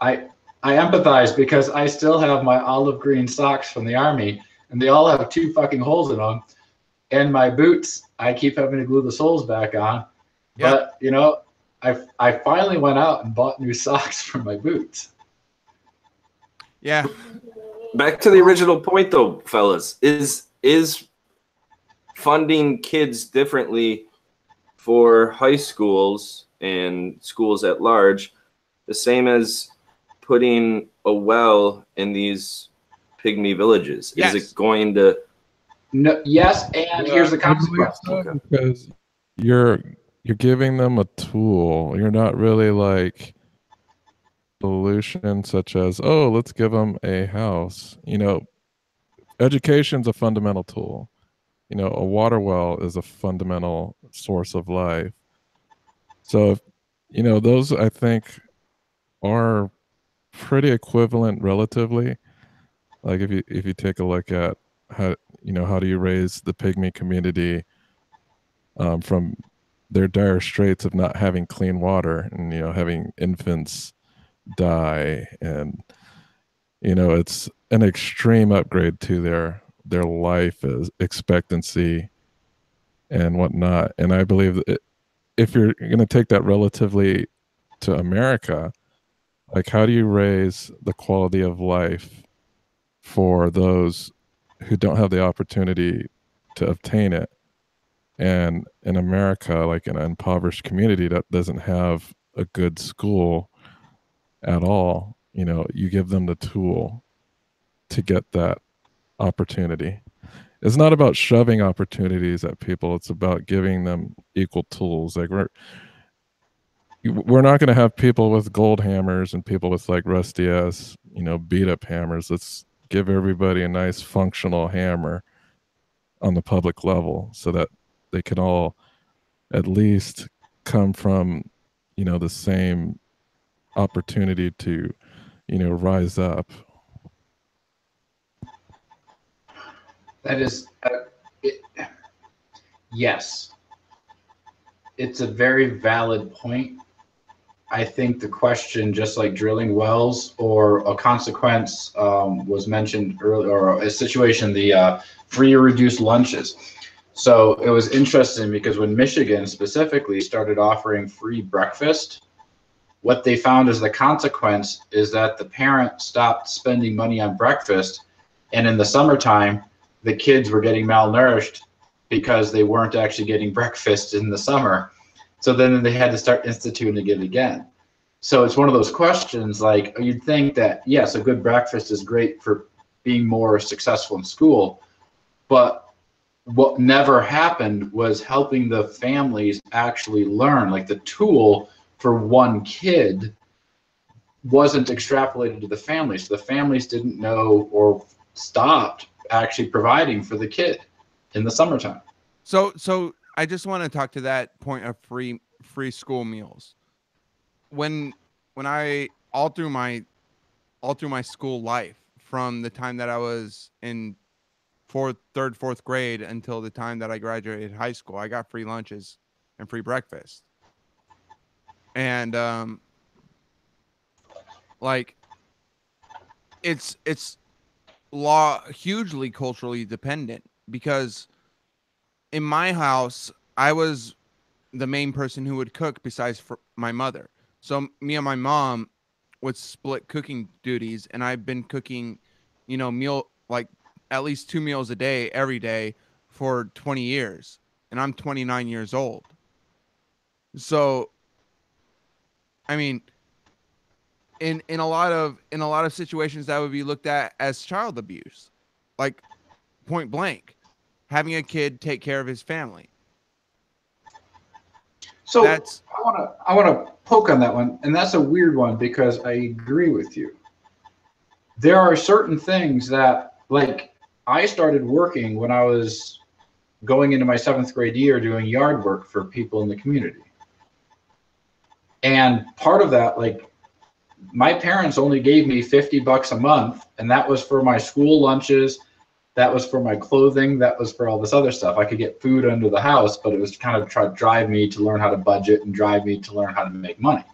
I empathize because I still have my olive green socks from the army, and they all have 2 fucking holes in them. And my boots, I keep having to glue the soles back on. Yeah. But you know, I finally went out and bought new socks for my boots. Yeah. Back to the original point, though, fellas, is funding kids differently for high schools and schools at large the same as putting a well in these pygmy villages? Yes. Is it going to? No, yes, and here's the I believe consequence. so, because you're giving them a tool. You're not really like solution such as, oh, let's give them a house. You know, education's a fundamental tool. You know, a water well is a fundamental source of life. So, if, you know, those I think are pretty equivalent relatively. Like if you take a look at how, you know, how do you raise the pygmy community from their dire straits of not having clean water and, you know, having infants die, and, you know, it's an extreme upgrade to their life expectancy and whatnot. And I believe that if you're going to take that relatively to America, like how do you raise the quality of life for those who don't have the opportunity to obtain it? And in America, like in an impoverished community that doesn't have a good school at all, you know, you give them the tool to get that opportunity. It's not about shoving opportunities at people. It's about giving them equal tools. Like we're not going to have people with gold hammers and people with like rusty ass, you know, beat up hammers. Let's give everybody a nice functional hammer on the public level so that they can all at least come from, you know, the same opportunity to, you know, rise up. That is, yes, it's a very valid point. I think the question, just like drilling wells or a consequence was mentioned earlier, or a situation, the free or reduced lunches. So it was interesting because when Michigan specifically started offering free breakfast, what they found as the consequence is that the parent stopped spending money on breakfast. And in the summertime, the kids were getting malnourished because they weren't actually getting breakfast in the summer. So then they had to start instituting it again. So it's one of those questions, like you'd think that, yes, a good breakfast is great for being more successful in school, but what never happened was helping the families actually learn. Like the tool for one kid wasn't extrapolated to the families. So the families didn't know or stopped actually providing for the kid in the summertime. So I just want to talk to that point of free school meals. When I all through my school life, from the time that I was in third, fourth grade until the time that I graduated high school, I got free lunches and free breakfast. And like it's hugely culturally dependent, because in my house I was the main person who would cook besides for my mother. So me and my mom would split cooking duties, and I've been cooking, you know, like at least 2 meals a day every day for 20 years, and I'm 29 years old. So I mean, in a lot of situations that would be looked at as child abuse, like point blank, having a kid take care of his family. So I want to poke on that one, and that's a weird one because I agree with you. There are certain things that, like, I started working when I was going into my 7th grade year doing yard work for people in the community. And part of that, like, my parents only gave me $50 a month, and that was for my school lunches, that was for my clothing, that was for all this other stuff. I could get food under the house, but it was kind of try to drive me to learn how to budget and drive me to learn how to make money.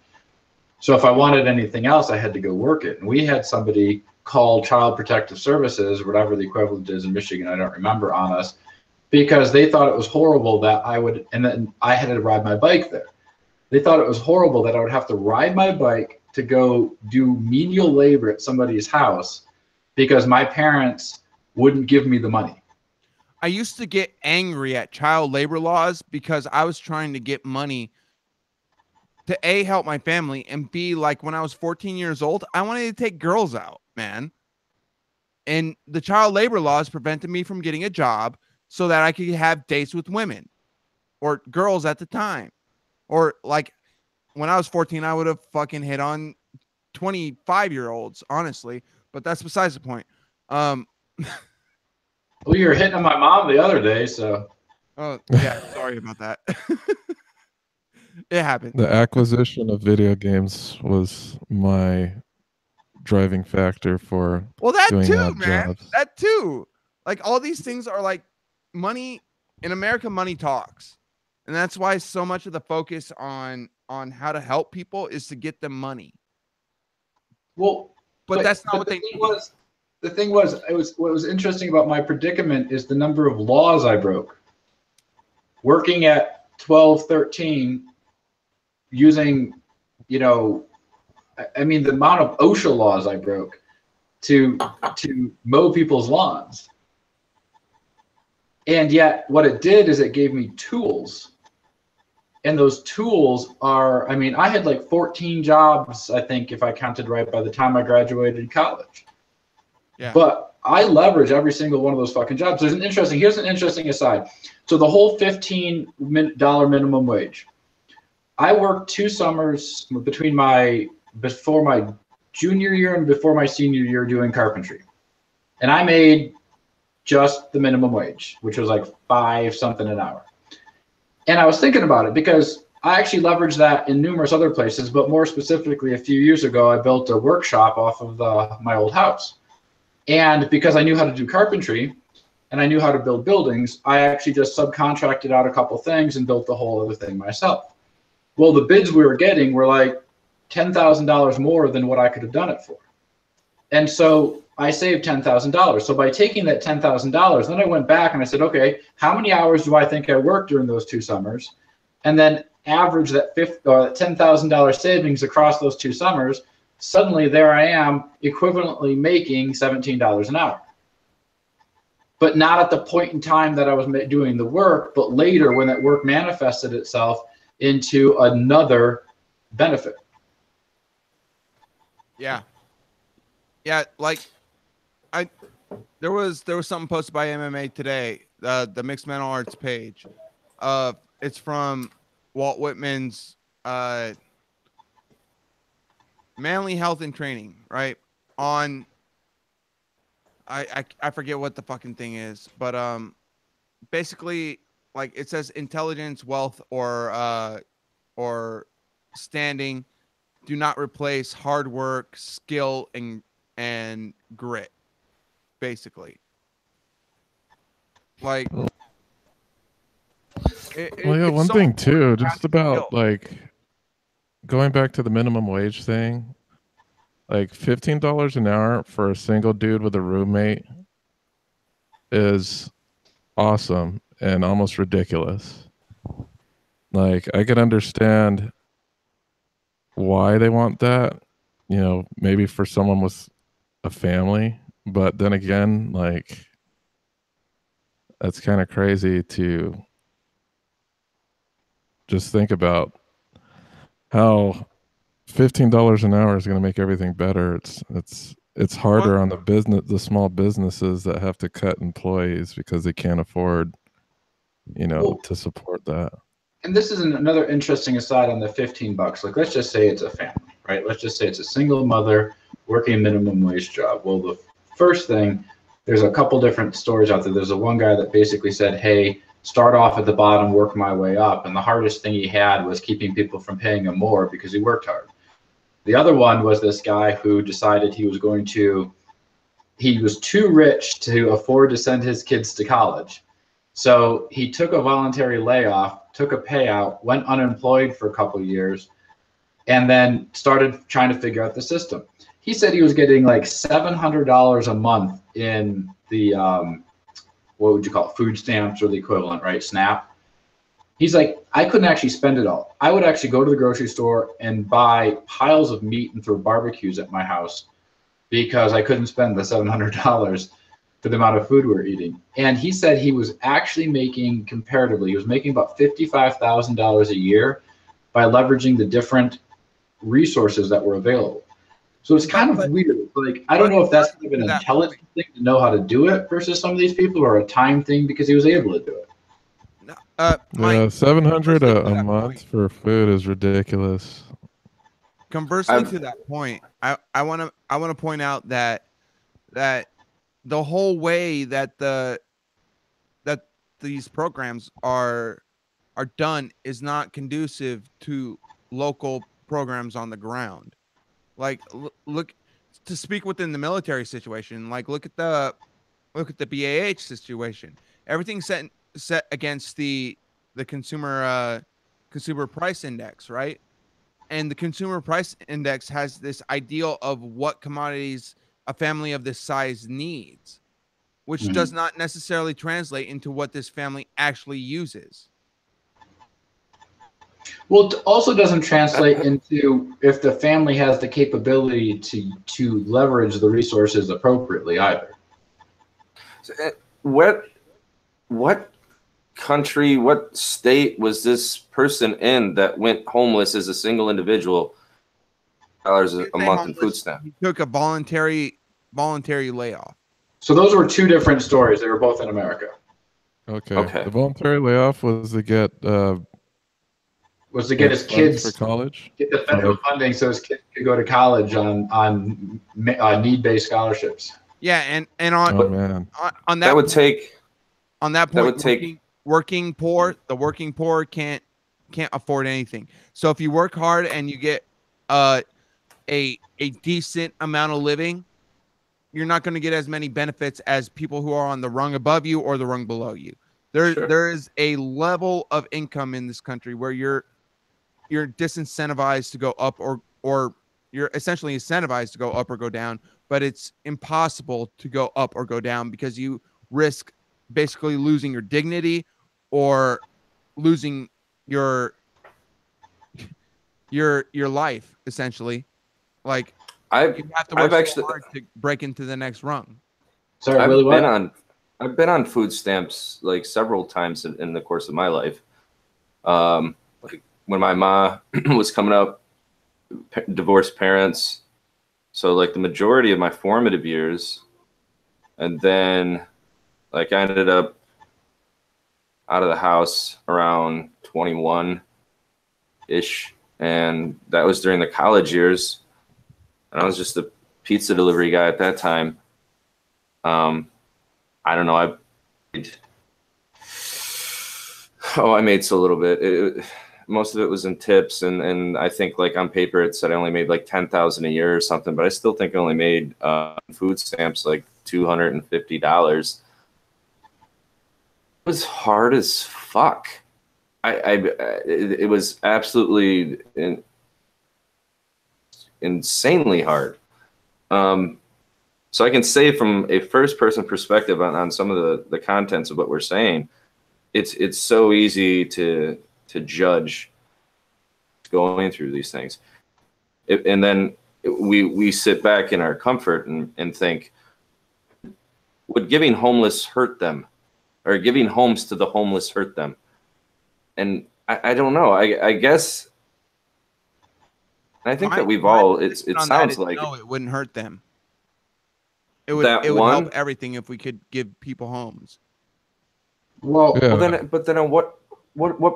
So if I wanted anything else, I had to go work it. And we had somebody call Child Protective Services, whatever the equivalent is in Michigan, I don't remember, on us, because they thought it was horrible that I would, and then I had to ride my bike there. They thought it was horrible that I would have to ride my bike to go do menial labor at somebody's house because my parents wouldn't give me the money. I used to get angry at child labor laws because I was trying to get money to A, help my family, and B, like when I was 14 years old, I wanted to take girls out, man. And the child labor laws prevented me from getting a job so that I could have dates with women or girls at the time. Or like when I was 14, I would have fucking hit on 25-year-olds, honestly, but that's besides the point. Well, you were hitting on my mom the other day, so. Oh, yeah, sorry about that. It happened. The acquisition of video games was my driving factor for that doing too, odd man. jobs. That too. Like all these things are like money in America. Money talks, and that's why so much of the focus on how to help people is to get them money. Well, but that's not what they need. The thing was, what was interesting about my predicament is the number of laws I broke. Working at 12, 13, using, you know, I mean, the amount of OSHA laws I broke to mow people's lawns. And yet what it did is it gave me tools. And those tools are, I mean, I had like 14 jobs, I think, if I counted right, by the time I graduated college. Yeah. But I leverage every single one of those fucking jobs. Here's an interesting aside. So the whole $15 minimum wage. I worked 2 summers before my junior year and before my senior year doing carpentry. And I made just the minimum wage, which was like $5 something an hour. And I was thinking about it because I actually leveraged that in numerous other places, but more specifically, a few years ago, I built a workshop off of my old house. And because I knew how to do carpentry and I knew how to build buildings, I actually just subcontracted out a couple things and built the whole other thing myself. Well, the bids we were getting were like $10,000 more than what I could have done it for. And so I saved $10,000. So by taking that $10,000, then I went back and I said, okay, how many hours do I think I worked during those 2 summers? And then average that $10,000 savings across those 2 summers. Suddenly there I am equivalently making $17 an hour. But not at the point in time that I was doing the work, but later when that work manifested itself into another benefit. Yeah. Yeah, like there was something posted by MMA Today, the Mixed Martial Arts page. It's from Walt Whitman's Manly Health and Training, right? On I forget what the fucking thing is, but basically like it says intelligence, wealth, or standing do not replace hard work, skill, and grit, basically. Like one thing too, just about like going back to the minimum wage thing, like $15 an hour for a single dude with a roommate is awesome and almost ridiculous. Like I could understand why they want that, you know, maybe for someone with a family, but then again, like that's kind of crazy to just think about how $15 an hour is going to make everything better. It's harder on the small businesses that have to cut employees because they can't afford, you know, to support that. And this is another interesting aside on the $15. Like, let's just say it's a family, right? Let's just say it's a single mother working a minimum wage job. Well, the first thing, there's a couple different stories out there. There's a one guy that basically said, hey, start off at the bottom, work my way up. And the hardest thing he had was keeping people from paying him more because he worked hard. The other one was this guy who decided he was too rich to afford to send his kids to college. So he took a voluntary layoff, took a payout, went unemployed for a couple of years, and then started trying to figure out the system. He said he was getting like $700 a month in the, what would you call it, food stamps or the equivalent, right? SNAP. He's like, I couldn't actually spend it all. I would actually go to the grocery store and buy piles of meat and throw barbecues at my house because I couldn't spend the $700 for the amount of food we're eating. And he said he was actually making, comparatively, he was making about $55,000 a year by leveraging the different resources that were available. So it's kind of weird. Like, I don't know if that's kind of an intelligent thing to know how to do it versus some of these people, or a time thing because he was able to do it. Yeah, 700 a month for food is ridiculous. Conversely to that point, I want to point out that the whole way that these programs are done is not conducive to local programs on the ground. Like, look, to speak within the military situation, like look at the BAH situation. Everything's set against the consumer price index, right? And the consumer price index has this ideal of what commodities a family of this size needs, which does not necessarily translate into what this family actually uses. Well, it also doesn't translate into if the family has the capability to leverage the resources appropriately either. What country, what state was this person in that went homeless as a single individual, dollars a month in food stamp? He took a voluntary layoff. So those were two different stories. They were both in America. Okay. The voluntary layoff was to get his kids for college, get the federal funding so his kids could go to college on need-based scholarships. Yeah, and on that, that would take on that point, working poor, the working poor can't afford anything. So if you work hard and you get a decent amount of living, you're not going to get as many benefits as people who are on the rung above you or the rung below you. There is a level of income in this country where you're disincentivized to go up or you're essentially incentivized to go up or go down, but it's impossible to go up or go down because you risk basically losing your dignity or losing your life, essentially. Like, you have to work so hard to break into the next rung. Sorry, I've been on food stamps like several times in the course of my life. Like when my mom was coming up, divorced parents, so like the majority of my formative years, and then like I ended up out of the house around 21-ish, and that was during the college years, and I was just a pizza delivery guy at that time. I don't know. I made so little bit. Most of it was in tips, and I think like on paper it said I only made like $10,000 a year or something, but I still think I only made food stamps like $250. It was hard as fuck. It was absolutely insanely hard. So I can say from a first-person perspective on some of the contents of what we're saying, it's so easy to judge going through these things. And then we sit back in our comfort and think, would giving homeless hurt them? Or giving homes to the homeless hurt them? And I don't know. I guess, I think that we've all, it sounds like... No, it wouldn't hurt them. It would help everything if we could give people homes. Well, but then at what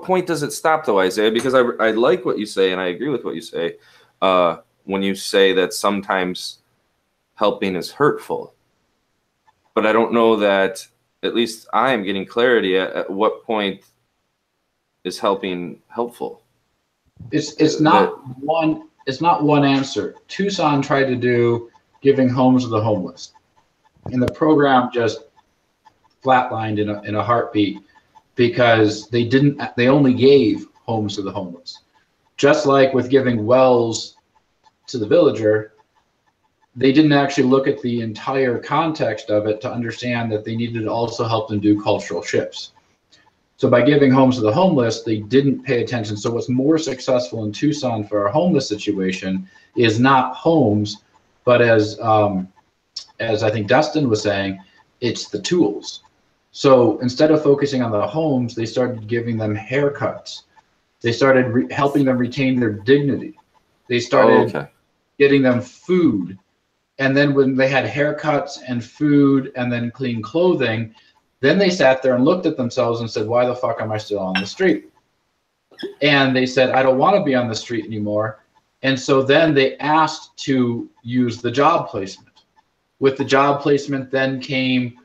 point does it stop though, Isaiah? Because I like what you say and I agree with what you say when you say that sometimes helping is hurtful. But I don't know that, at least I am getting clarity at what point is helping helpful. It's not one one answer. Tucson tried to do giving homes to the homeless, and the program just flatlined in a heartbeat because they only gave homes to the homeless. Just like with giving wells to the villager, they didn't actually look at the entire context of it to understand that they needed to also help them do cultural shifts. So by giving homes to the homeless, they didn't pay attention. So what's more successful in Tucson for our homeless situation is not homes, but as I think Dustin was saying, it's the tools. So instead of focusing on the homes, they started giving them haircuts. They started helping them retain their dignity. They started getting them food. And then when they had haircuts and food and then clean clothing, then they sat there and looked at themselves and said, why the fuck am I still on the street? And they said, I don't want to be on the street anymore. And so then they asked to use the job placement. With the job placement then came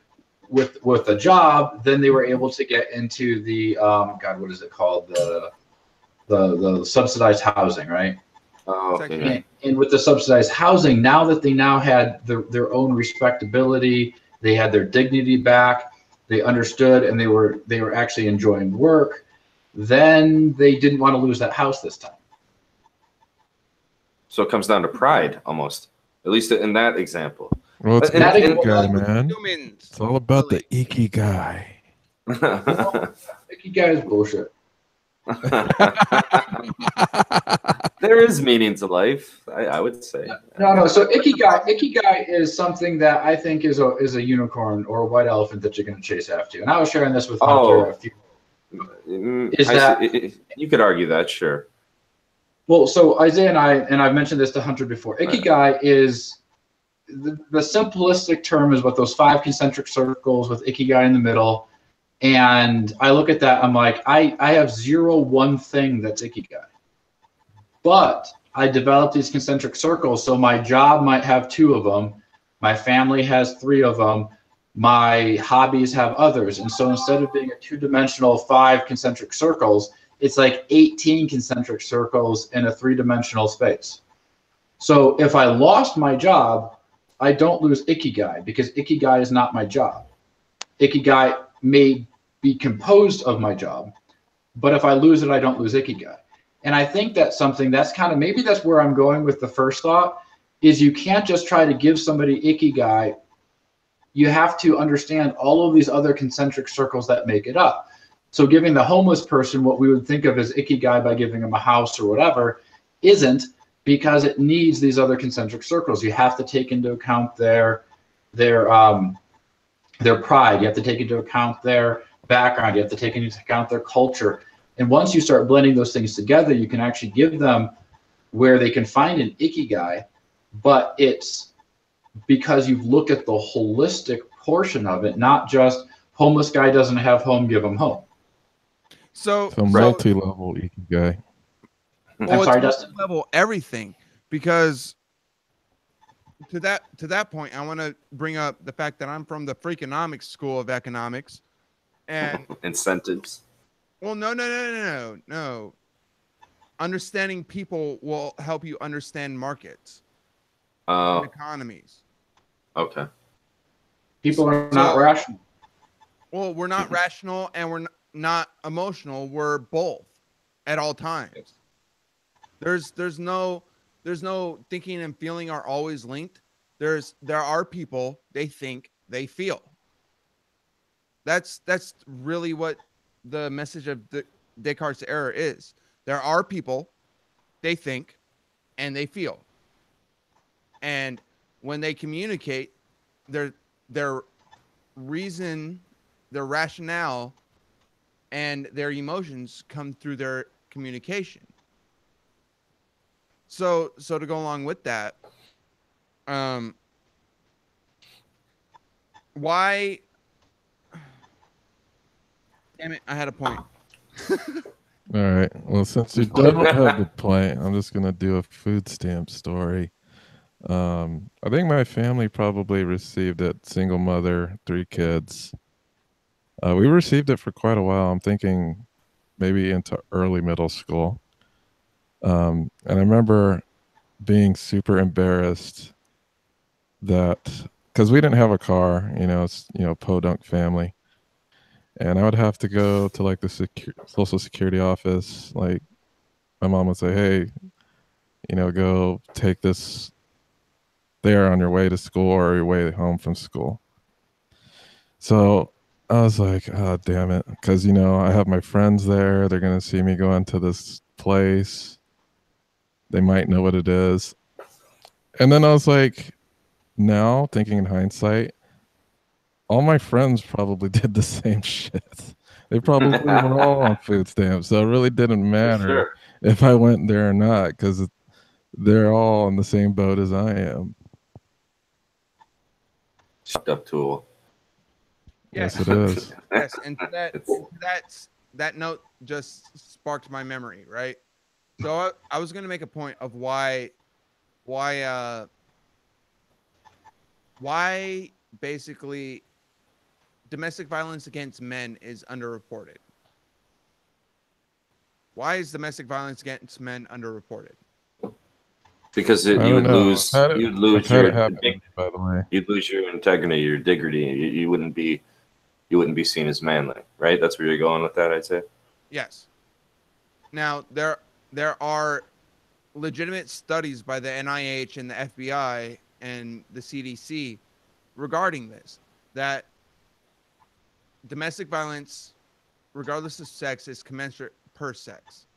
with a job, then they were able to get into the, God, what is it called? The subsidized housing, right? Oh, okay. And with the subsidized housing, now that they now had their own respectability, they had their dignity back, they understood, and they were actually enjoying work, then they didn't want to lose that house this time. So it comes down to pride, almost, at least in that example. Well, it's That is- Ikigai, man. Humans. It's all about the Ikigai. Ikigai is bullshit. There is meaning to life, I would say. No. So Ikigai is something that I think is a unicorn or a white elephant that you're going to chase after. And I was sharing this with Hunter a few. You could argue that, sure. Well, so Isaiah and I've mentioned this to Hunter before. Ikigai is the simplistic term is what those 5 concentric circles with Ikigai in the middle. And I look at that, I'm like, I have one thing that's Ikigai. But I developed these concentric circles, so my job might have 2 of them, my family has 3 of them, my hobbies have others. And so instead of being a 2-dimensional 5 concentric circles, it's like 18 concentric circles in a 3-dimensional space. So if I lost my job, I don't lose Ikigai, because Ikigai is not my job. Ikigai may be composed of my job, but if I lose it, I don't lose Ikigai. And I think that's something that's kind of, maybe that's where I'm going with the first thought, is you can't just try to give somebody Ikigai. You have to understand all of these other concentric circles that make it up. So giving the homeless person what we would think of as Ikigai by giving them a house or whatever isn't, because it needs these other concentric circles. You have to take into account their pride. You have to take into account their background. You have to take into account their culture. And once you start blending those things together, you can actually give them where they can find an Ikigai, but it's because you've looked at the holistic portion of it, not just homeless guy doesn't have home, give him home. So multi-level Ikigai. I'm sorry, Dustin. Level everything, because to that point, I want to bring up the fact that I'm from the Freakonomics School of Economics, and incentives. Well, no. Understanding people will help you understand markets, and economies. Okay. People are not rational. Well, we're not rational, and we're not emotional. We're both at all times. There's no thinking and feeling are always linked. There are people, they think, they feel. That's really what the message of the Descartes' error is. There are people, they think, and they feel. And when they communicate, their reason, their rationale, and their emotions come through their communication. So to go along with that, why? Damn it! I had a point. All right. Well, since you don't have the point, I'm just gonna do a food stamp story. I think my family probably received it. Single mother, 3 kids. We received it for quite a while. I'm thinking maybe into early middle school. And I remember being super embarrassed that, because we didn't have a car, it's podunk family, and I would have to go to like the social security office. Like my mom would say, hey, go take this there on your way to school or your way home from school. So I was like, oh, damn it. Because, I have my friends there. They're going to see me go into this place. They might know what it is. And then I was like, now thinking in hindsight, all my friends probably did the same shit. They probably were all on food stamps. So it really didn't matter if I went there or not, because they're all in the same boat as I am. Fucked up tool. Yes, it is. Yes, and that note just sparked my memory, right? So I was going to make a point of why basically domestic violence against men is underreported. Why is domestic violence against men underreported? Because you'd lose your integrity, your dignity. You wouldn't be seen as manly, right? That's where you're going with that, I'd say. Yes. Now there are legitimate studies by the NIH and the FBI and the CDC regarding this, that domestic violence, regardless of sex, is commensurate per sex.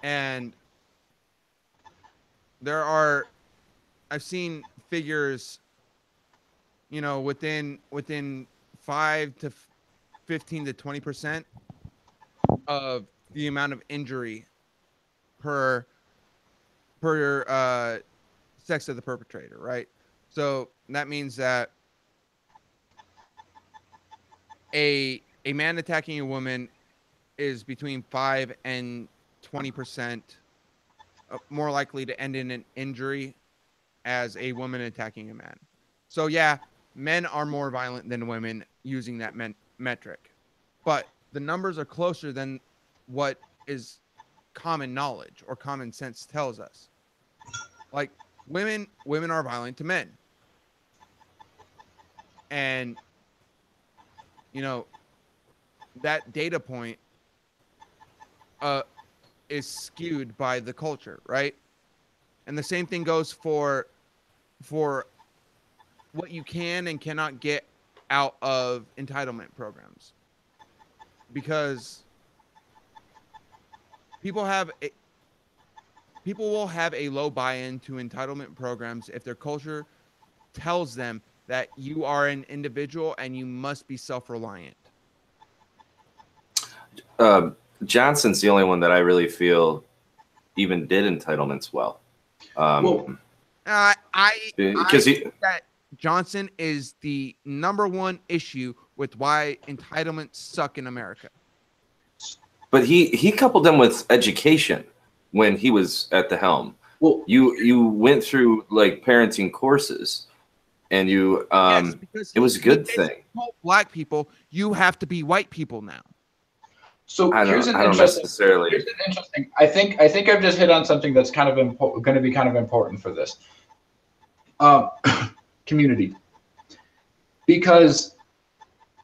And I've seen figures, within 5 to 15 to 20% of the amount of injury per sex of the perpetrator, right? So that means that a man attacking a woman is between 5 and 20% more likely to end in an injury as a woman attacking a man. So yeah, men are more violent than women using that metric, but the numbers are closer than what is common knowledge or common sense tells us. Like women are violent to men, and that data point is skewed by the culture, right? And the same thing goes for what you can and cannot get out of entitlement programs, because people will have a low buy-in to entitlement programs if their culture tells them that you are an individual and you must be self-reliant. Johnson's the only one that I really feel even did entitlements well. I think that Johnson is the number one issue with why entitlements suck in America. But he coupled them with education when he was at the helm. Well, you went through like parenting courses, and you it was a good thing. Black people, you have to be white people now. So here's an interesting. I think I've just hit on something that's kind of going to be kind of important for this community, because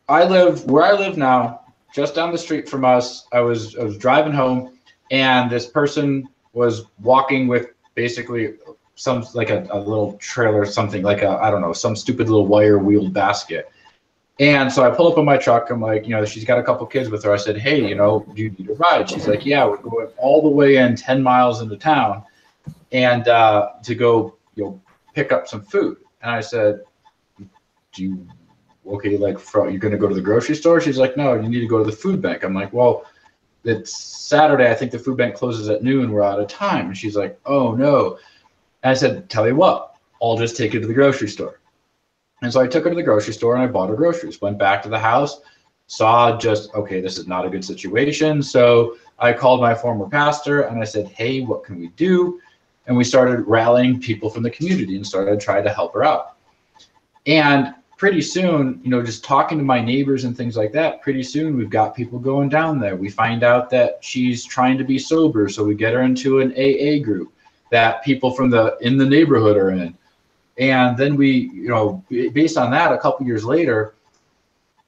where I live now, just down the street from us. I was driving home, and this person was walking with basically some like a little trailer, something like I don't know, some stupid little wire wheeled basket. And so I pull up in my truck. I'm like, she's got a couple kids with her. I said, hey, do you need a ride? She's like, yeah, we're going all the way in 10 miles into town, and to go, pick up some food. And I said, you're going to go to the grocery store? She's like, no, you need to go to the food bank. I'm like, well, it's Saturday. I think the food bank closes at noon. We're out of time. And she's like, oh no. And I said, tell you what, I'll just take you to the grocery store. And so I took her to the grocery store and I bought her groceries, went back to the house, saw okay, this is not a good situation. So I called my former pastor and I said, hey, what can we do? And we started rallying people from the community and started trying to help her out. And pretty soon, just talking to my neighbors and things like that, pretty soon we've got people going down there. We find out that she's trying to be sober, so we get her into an AA group. that people from in the neighborhood are in. And then we, based on that, a couple years later,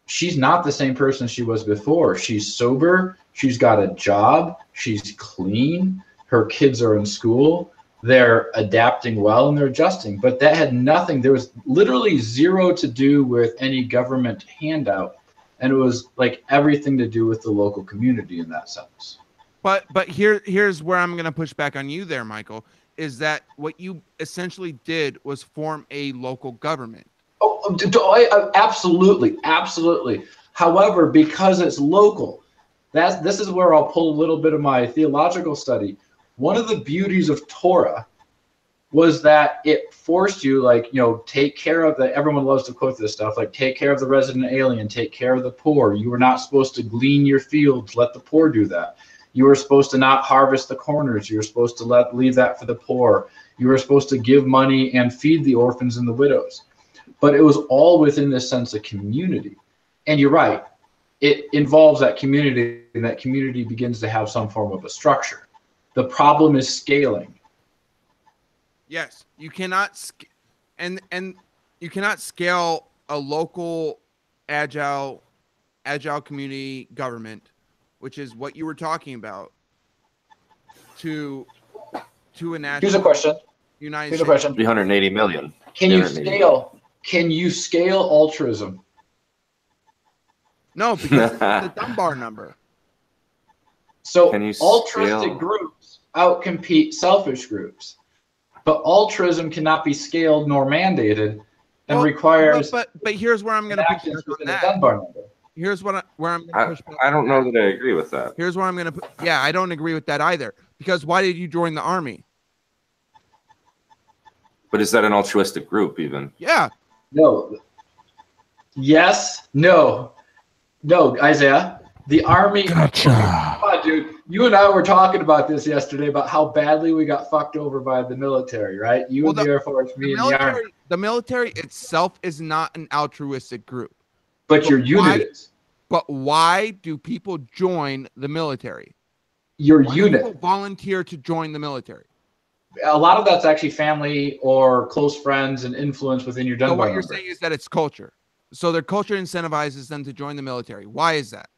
she's not the same person she was before. She's sober. She's got a job. She's clean. Her kids are in school. They're adapting well and they're adjusting. But that had nothing. There was literally zero to do with any government handout. And it was like everything to do with the local community in that sense. But here's where I'm going to push back on you there, Michael, is that what you essentially did was form a local government. Oh, absolutely, absolutely. However, because it's local, this is where I'll pull a little bit of my theological study. One of the beauties of Torah was that it forced you, take care of everyone loves to quote this stuff, like take care of the resident alien, take care of the poor. You were not supposed to glean your fields, let the poor do that. You were supposed to not harvest the corners. You were supposed to leave that for the poor. You were supposed to give money and feed the orphans and the widows. But it was all within this sense of community. And you're right, it involves that community, and that community begins to have some form of a structure. The problem is scaling. Yes, you cannot and you cannot scale a local agile community government, which is what you were talking about, to a national. Here's a question. United Here's a States. question. 380 million. Can you scale altruism? No, because it's the Dunbar number. So Can you altruistic scale? groups outcompete selfish groups, but altruism cannot be scaled nor mandated, and requires. But here's where I'm going to push back on the that. Dunbar number. Here's where I'm going to push back. I don't know that I agree with that. Here's where I'm going to put. Yeah, I don't agree with that either. Because why did you join the army? But is that an altruistic group even? Yeah. No. Yes. No. No, Isaiah. The army. Gotcha. Come on, dude. You and I were talking about this yesterday about how badly we got fucked over by the military, right? You and the Air Force, me and the Army. The military itself is not an altruistic group. But your unit is. But why do people join the military? Your Why do unit. people volunteer to join the military? A lot of that's actually family or close friends and influence within your So Dunbar what you're number. saying is that it's culture. So their culture incentivizes them to join the military. Why is that?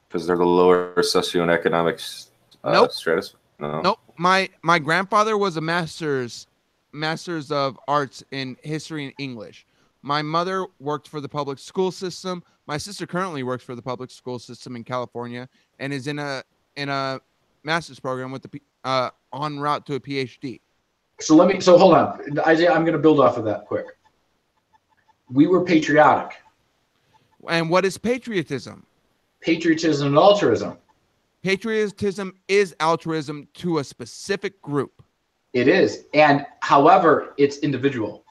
Because they're the lower socioeconomic Nope. status. No. Nope. My grandfather was a master's of arts in history and English. My mother worked for the public school system. My sister currently works for the public school system in California and is in a master's program with the en route to a PhD. So hold on, Isaiah. I'm going to build off of that quick. We were patriotic. And what is patriotism? Patriotism and altruism. Patriotism is altruism to a specific group. It is, and however, it's individual.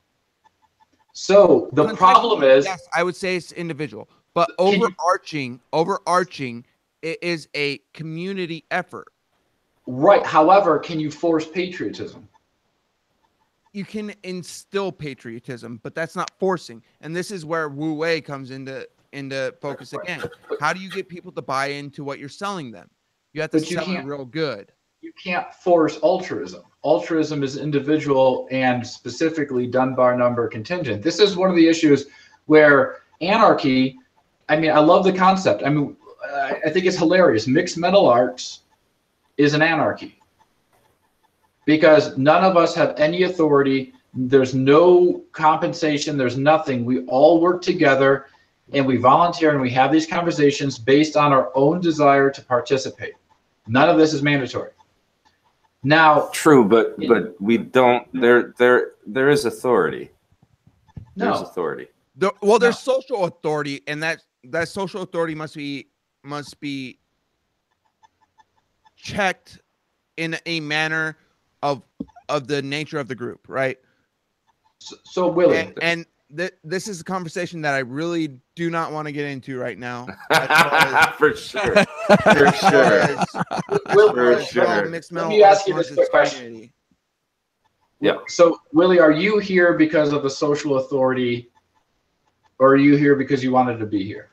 So the problem is, yes, I would say it's individual, but Can you- overarching, it is a community effort. right? However, can you force patriotism? You can instill patriotism, but that's not forcing. And this is where Wu Wei comes into focus again. How do you get people to buy into what you're selling them? You have to But you sell it can't- real good. You can't force altruism. Altruism is individual and specifically Dunbar number contingent. This is one of the issues where anarchy, I mean, I love the concept. I mean, I think it's hilarious. Mixed metal arts is an anarchy because none of us have any authority. There's no compensation. There's nothing. We all work together and we volunteer and we have these conversations based on our own desire to participate. None of this is mandatory. Now, True, but we don't. There is authority. There's no, authority. There's social authority, and that social authority must be checked in a manner of the nature of the group, right? so Willie, And this is a conversation that I really do not want to get into right now. As For sure. For sure. Will, For sure. mixed Let mental me ask you arts this quick question. community. Yeah. So Willie, are you here because of the social authority, or are you here because you wanted to be here?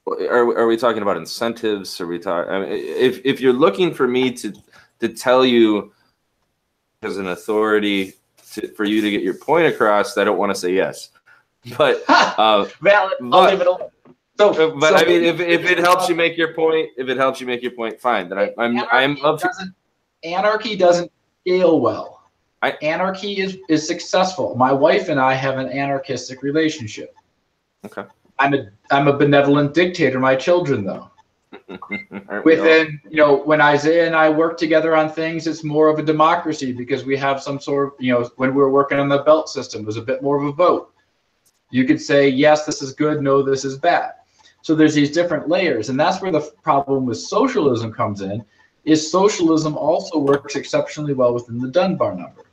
Are we talking about incentives? Are we talking? I mean, if you're looking for me to to tell you as an authority for you to get your point across, I don't want to say yes. But valid. I'll leave it alone. But I mean, if it helps you make your point, fine. Then anarchy doesn't scale well. Anarchy is successful. My wife and I have an anarchistic relationship. Okay. I'm a benevolent dictator. My children, though. Within, when Isaiah and I work together on things, it's more of a democracy because we have some sort of, when we were working on the belt system, it was a bit more of a vote. You could say, yes, this is good. No, this is bad. So there's these different layers. And that's where the problem with socialism comes in, is socialism also works exceptionally well within the Dunbar number.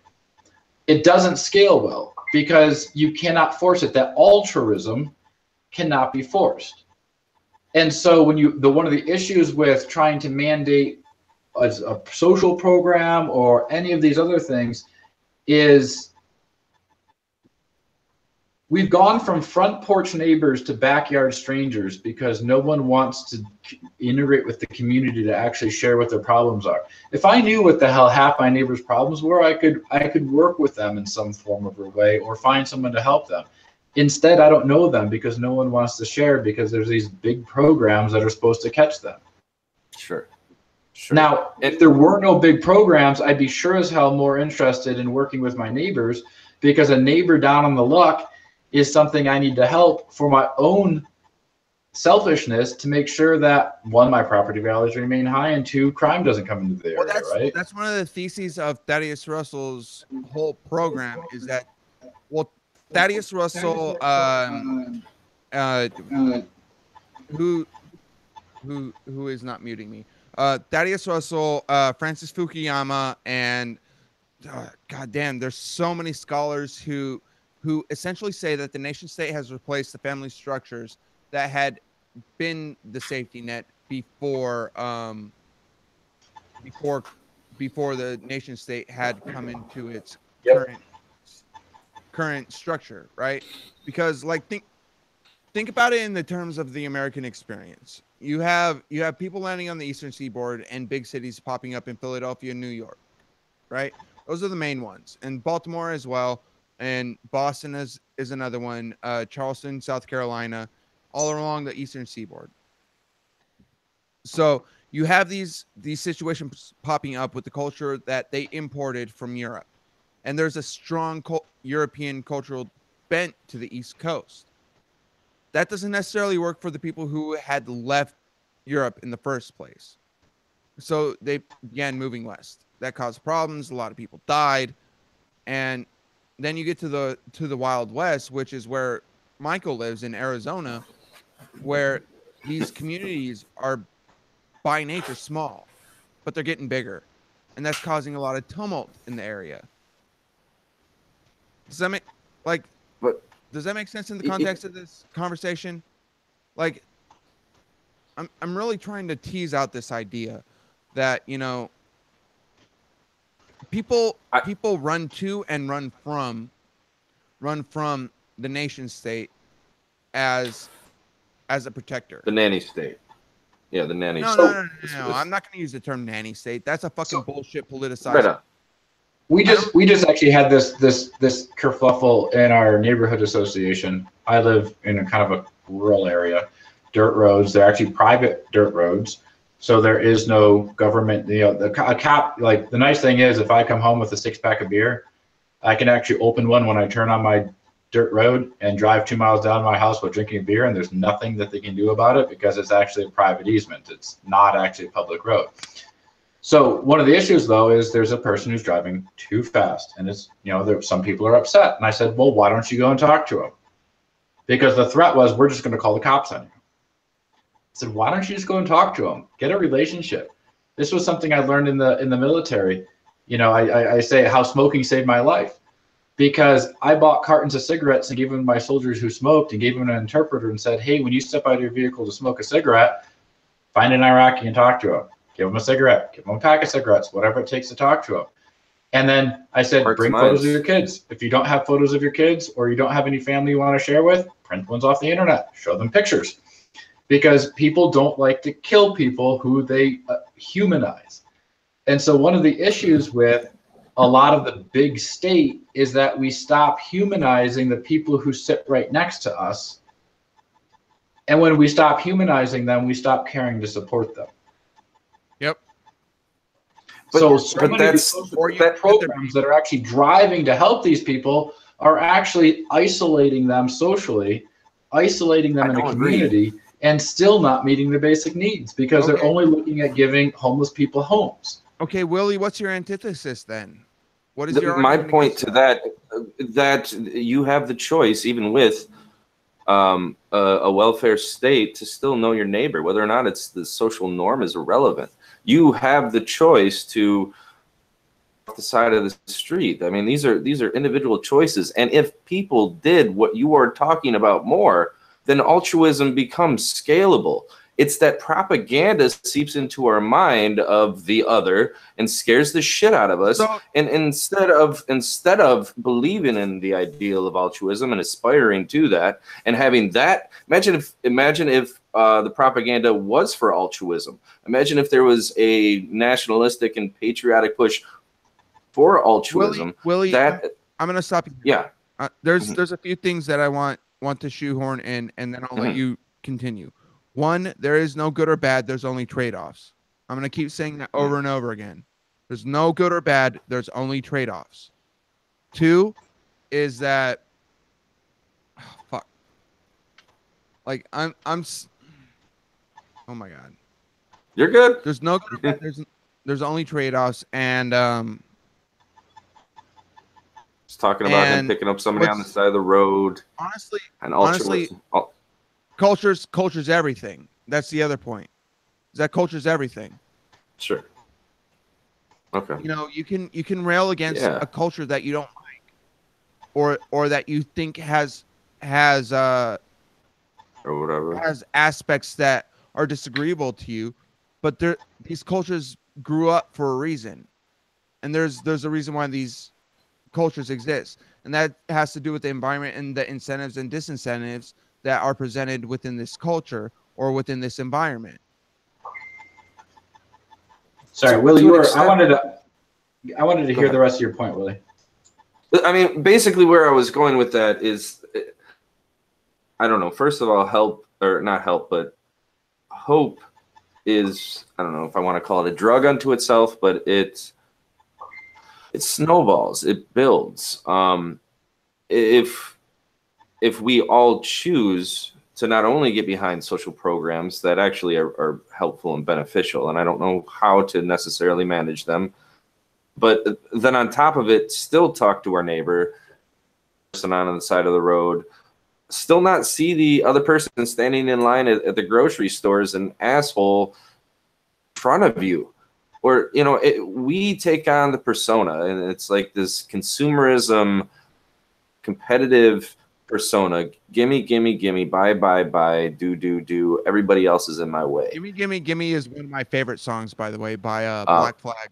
It doesn't scale well because you cannot force it. That altruism cannot be forced. And so when one of the issues with trying to mandate a social program or any of these other things is we've gone from front porch neighbors to backyard strangers because no one wants to integrate with the community to actually share what their problems are. If I knew what the hell half my neighbors' problems were, I could work with them in some form of a way or find someone to help them. Instead, I don't know them because no one wants to share because there's these big programs that are supposed to catch them. Sure. Now, if there were no big programs, I'd be sure as hell more interested in working with my neighbors because a neighbor down on the luck is something I need to help for my own selfishness to make sure that, one, my property values remain high, and two, crime doesn't come into the area, right? That's one of the theses of Thaddeus Russell's whole program is that, well, Thaddeus Russell, who is not muting me? Thaddeus Russell, Francis Fukuyama, and goddamn, there's so many scholars who essentially say that the nation state has replaced the family structures that had been the safety net before the nation state had come into its current structure, right? Because think about it in the terms of the American experience. You have people landing on the eastern seaboard and big cities popping up in Philadelphia and New York, right? Those are the main ones, and Baltimore as well, and Boston is another one, Charleston, South Carolina, all along the eastern seaboard. So you have these situations popping up with the culture that they imported from Europe. And there's a strong European cultural bent to the East Coast. That doesn't necessarily work for the people who had left Europe in the first place. So they began moving west. That caused problems. A lot of people died. And then you get to the Wild West, which is where Michael lives in Arizona, where these communities are by nature small, but they're getting bigger. And that's causing a lot of tumult in the area. Does that make sense in the context of this conversation? Like, I'm really trying to tease out this idea that, people run to and run from the nation state as a protector. The nanny state. Yeah, the nanny state. No. I'm not going to use the term nanny state. That's a fucking bullshit politicized. Right on. We just actually had this kerfuffle in our neighborhood association. I live in a kind of a rural area, dirt roads. They're actually private dirt roads, so there is no government. A cop. Like, the nice thing is, if I come home with a 6-pack of beer, I can actually open one when I turn on my dirt road and drive 2 miles down my house while drinking beer, and there's nothing that they can do about it because it's actually a private easement. It's not actually a public road. So one of the issues, though, is there's a person who's driving too fast, and it's, some people are upset. And I said, well, why don't you go and talk to him? Because the threat was, we're just going to call the cops on you. I said, why don't you just go and talk to him? Get a relationship. This was something I learned in the military. I say how smoking saved my life, because I bought cartons of cigarettes and gave them to my soldiers who smoked, and gave them an interpreter and said, hey, when you step out of your vehicle to smoke a cigarette, find an Iraqi and talk to him. Give them a cigarette, give them a pack of cigarettes, whatever it takes to talk to them. And then I said, bring photos of your kids. If you don't have photos of your kids, or you don't have any family you want to share with, print ones off the internet, show them pictures. Because people don't like to kill people who they humanize. And so one of the issues with a lot of the big state is that we stop humanizing the people who sit right next to us. And when we stop humanizing them, we stop caring to support them. Yep. So many of these programs that are actually driving to help these people are actually isolating them socially, isolating them in a community, and still not meeting their basic needs because they're only looking at giving homeless people homes. Okay, Willie, what's your antithesis then? What is your my point to that? That you have the choice, even with a welfare state, to still know your neighbor, whether or not it's the social norm is irrelevant. You have the choice to the side of the street. I mean, these are individual choices, and if people did what you are talking about more, then altruism becomes scalable. It's that propaganda seeps into our mind of the other and scares the shit out of us. So, and instead of believing in the ideal of altruism and aspiring to that and having that, imagine if the propaganda was for altruism. Imagine if there was a nationalistic and patriotic push for altruism. Willie, that I'm going to stop you. Yeah. There's a few things that I want to shoehorn in, and then I'll let you continue. One, there is no good or bad. There's only trade-offs. I'm going to keep saying that over and over again. There's no good or bad. There's only trade-offs. Two is that, fuck. Like oh my God. You're good. There's no good or bad. There's only trade-offs, and just talking about him picking up somebody on the side of the road. Honestly, culture's everything. That's the other point. Is that culture's everything. Sure. Okay. You know, you can rail against a culture that you don't like, or that you think has or whatever, has aspects that are disagreeable to you, but these cultures grew up for a reason, and there's a reason why these cultures exist, and that has to do with the environment and the incentives and disincentives that are presented within this culture or within this environment. Sorry, Willie, I wanted to hear the rest of your point, Willie. I mean, basically where I was going with that is, I don't know, first of all, hope is, I don't know if I want to call it a drug unto itself, but it snowballs, it builds. If we all choose to not only get behind social programs that actually are helpful and beneficial, and I don't know how to necessarily manage them, but then on top of it, still talk to our neighbor, person on the side of the road, still not see the other person standing in line at the grocery store as an asshole in front of you. Or, you know, we take on the persona, and it's like this consumerism, competitive persona. Gimme, gimme, gimme, buy, buy, buy, do. Everybody else is in my way. Gimme, gimme, gimme is one of my favorite songs, by the way, by Black Flag.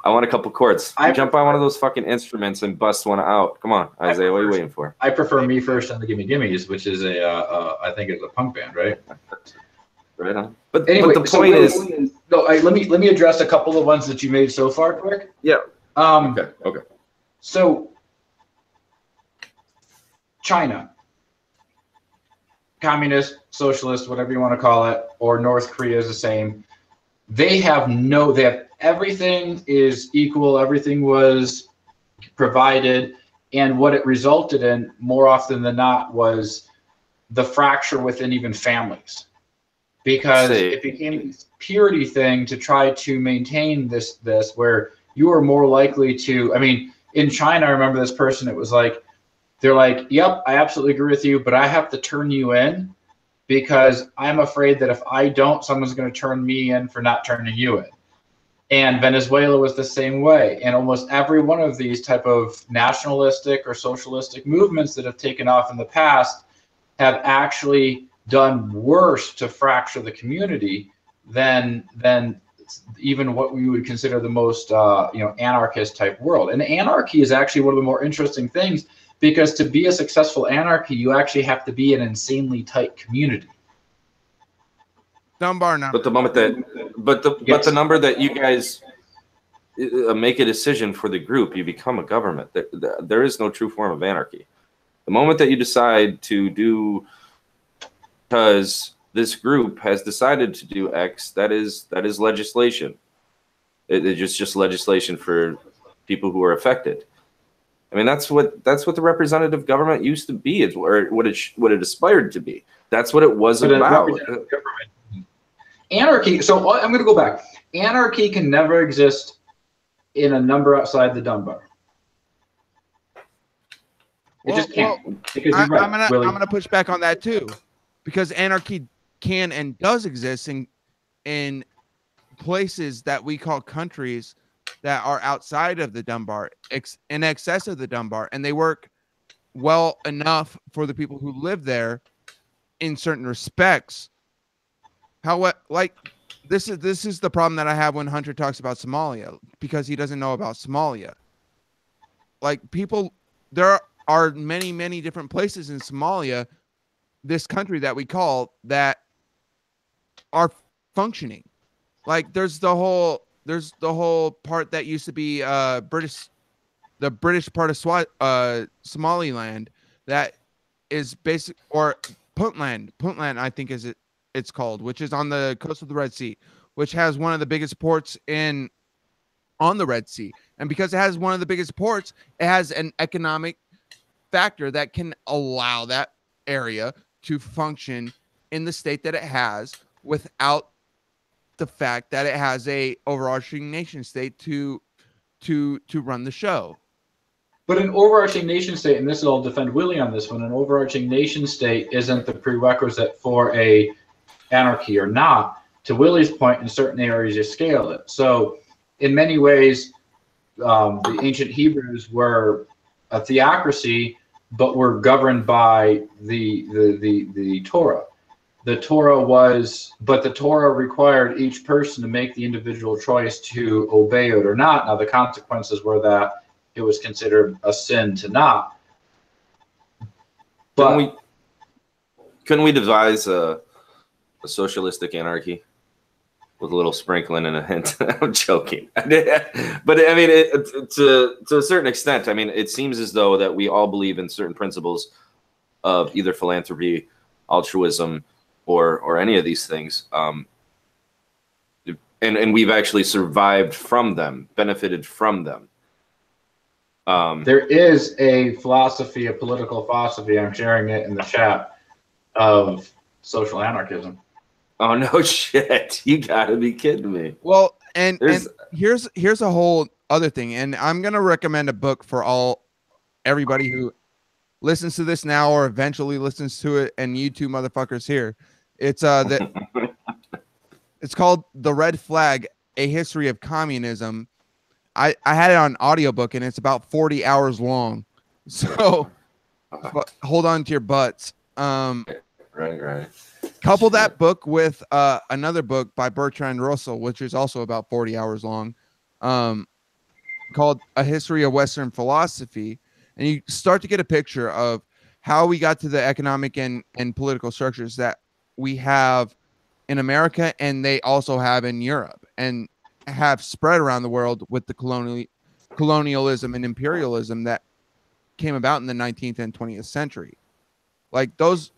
I want a couple chords. Jump on one of those fucking instruments and bust one out. Come on, Isaiah, what are you waiting for? I prefer Me First and the Gimme Gimmes, which is I think it's a punk band, right? Right on. But anyway, but the point is, let me address a couple of ones that you made so far, quick. Yeah. Okay. So, China, communist, socialist, whatever you want to call it, or North Korea is the same. They have everything is equal. Everything was provided, and what it resulted in, more often than not, was the fracture within even families. Because it became this purity thing to try to maintain this where you are more likely to, I mean, in China, I remember this person, it was like, they're like, yep, I absolutely agree with you, but I have to turn you in because I'm afraid that if I don't, someone's going to turn me in for not turning you in. And Venezuela was the same way. And almost every one of these type of nationalistic or socialistic movements that have taken off in the past have actually done worse to fracture the community than even what we would consider the most anarchist type world. And anarchy is actually one of the more interesting things, because to be a successful anarchy, you actually have to be an insanely tight community. Dunbar number. But the moment that, but the number that you guys make a decision for the group, you become a government. There is no true form of anarchy. The moment that you decide to do, because this group has decided to do X, that is legislation. It's just legislation for people who are affected. I mean, that's what the representative government used to be, or what it aspired to be. That's what it was about. Anarchy. So I'm going to go back. Anarchy can never exist in a number outside the Dunbar. It just can't. Because I'm gonna push back on that too, because anarchy can and does exist in places that we call countries that are outside of the Dunbar, in excess of the Dunbar, and they work well enough for the people who live there in certain respects. This is the problem that I have when Hunter talks about Somalia, because he doesn't know about Somalia. Like, there are many, many different places in Somalia, this country that we call, that are functioning. Like, there's the whole part that used to be the British part of Somaliland, that is basic, or Puntland, I think it's called, which is on the coast of the Red Sea, which has one of the biggest ports on the Red Sea. And because it has one of the biggest ports, it has an economic factor that can allow that area to function in the state that it has, without the fact that it has a overarching nation state to run the show. But an overarching nation state, and this I'll defend Willie on this one, an overarching nation state isn't the prerequisite for a anarchy or not. To Willie's point, in certain areas you scale it. So in many ways, the ancient Hebrews were a theocracy, but were governed by the Torah. The Torah required each person to make the individual choice to obey it or not. Now the consequences were that it was considered a sin to not. But couldn't we devise a socialistic anarchy with a little sprinkling and a hint? I'm joking. But I mean, to a certain extent, I mean, it seems as though that we all believe in certain principles of either philanthropy, altruism, or any of these things. And we've actually survived from them, benefited from them. There is a political philosophy, I'm sharing it in the chat, of social anarchism. Oh, no shit. You gotta be kidding me. Well, and here's a whole other thing, and I'm gonna recommend a book for everybody who listens to this now or eventually listens to it, and you two motherfuckers here. It's it's called The Red Flag: A History of Communism. I had it on audiobook, and it's about 40 hours long. So hold on to your butts. Right. Couple that book with another book by Bertrand Russell, which is also about 40 hours long, called A History of Western Philosophy. And you start to get a picture of how we got to the economic and political structures that we have in America, and they also have in Europe, and have spread around the world with the colonialism and imperialism that came about in the 19th and 20th century. Like, those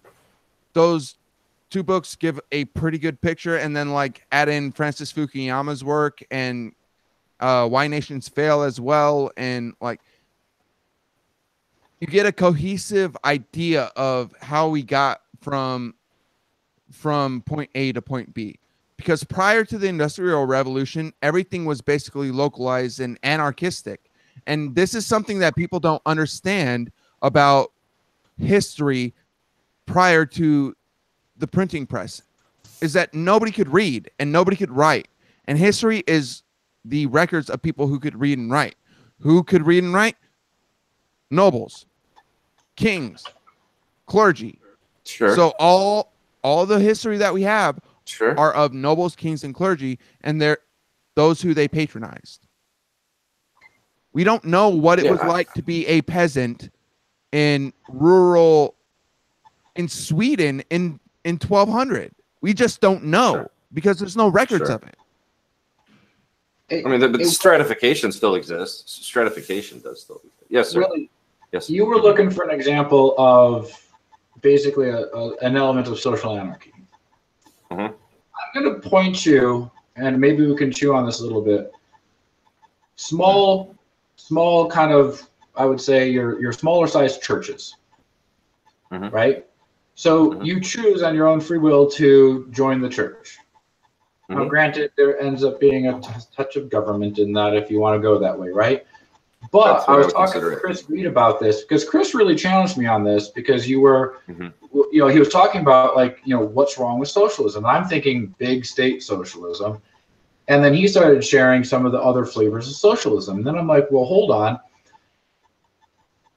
two books give a pretty good picture, and then like add in Francis Fukuyama's work and Why Nations Fail as well, and like you get a cohesive idea of how we got from point A to point B. Because prior to the Industrial Revolution, everything was basically localized and anarchistic. And this is something that people don't understand about history prior to the printing press, is that nobody could read and nobody could write. And history is the records of people who could read and write. Who could read and write? Nobles, kings, clergy. Sure. So all the history that we have Sure. are of nobles, kings, and clergy, and they're those who they patronized. We don't know what it was like to be a peasant in Sweden in 1200. We just don't know Sure. because there's no records Sure. of it. I mean, the stratification still exists. Stratification does still exist. Yes, sir. Really, Yes. you were looking for an example of basically an element of social anarchy. Mhm. I'm going to point you, and maybe we can chew on this a little bit. Small kind of, I would say, your smaller sized churches, Mhm. right? So Mhm. you choose on your own free will to join the church. Now, Mhm. granted, there ends up being a touch of government in that if you want to go that way, right? But That's I what I was would talking consider to it. Chris Reed about this because Chris really challenged me on this because you were, Mhm. you know, he was talking about like, you know, what's wrong with socialism. I'm thinking big state socialism. And then he started sharing some of the other flavors of socialism. And then I'm like, well, hold on.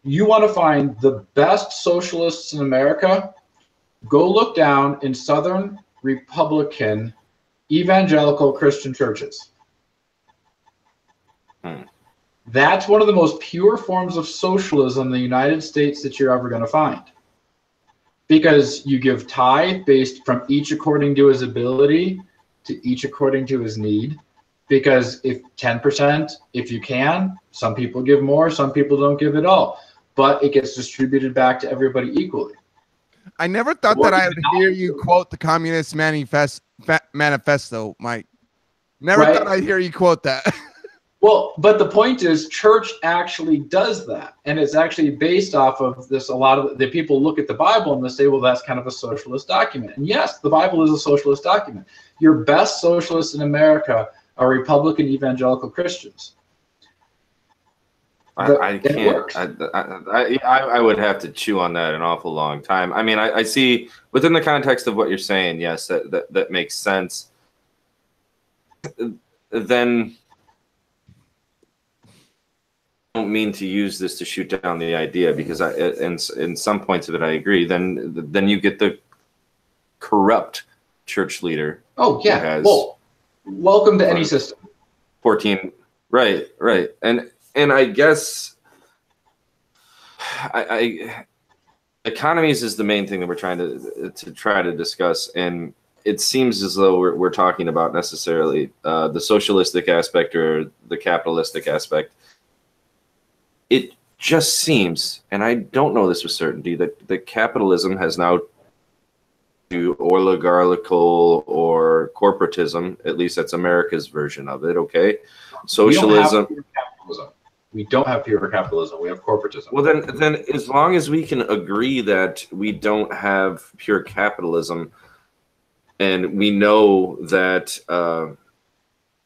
You want to find the best socialists in America? Go look down in Southern Republican evangelical Christian churches. That's one of the most pure forms of socialism in the United States that you're ever going to find. Because you give tithe based from each according to his ability to each according to his need. Because if 10%, if you can, some people give more, some people don't give at all. But it gets distributed back to everybody equally. I never thought What that I is would not hear you true. quote the Communist Manifesto, Mike. Never Right. thought I'd hear you quote that. Well, but the point is, church actually does that, and it's actually based off of this. A lot of the people look at the Bible and they say, "Well, that's kind of a socialist document." And yes, the Bible is a socialist document. Your best socialists in America are Republican evangelical Christians. I It can't. works. I would have to chew on that an awful long time. I mean, I see within the context of what you're saying. Yes, that makes sense. Then I don't mean to use this to shoot down the idea because in some points of it I agree. Then you get the corrupt church leader. Oh yeah. has- Well, welcome to any Right. system. 14, right, and I guess I economies is the main thing that we're trying to discuss, and it seems as though we're talking about necessarily the socialistic aspect or the capitalistic aspect. It just seems, and I don't know this with certainty, that capitalism has now to oligarchical or corporatism. At least that's America's version of it. Okay, socialism. We don't have pure capitalism. We have corporatism. Well, then, as long as we can agree that we don't have pure capitalism, and we know that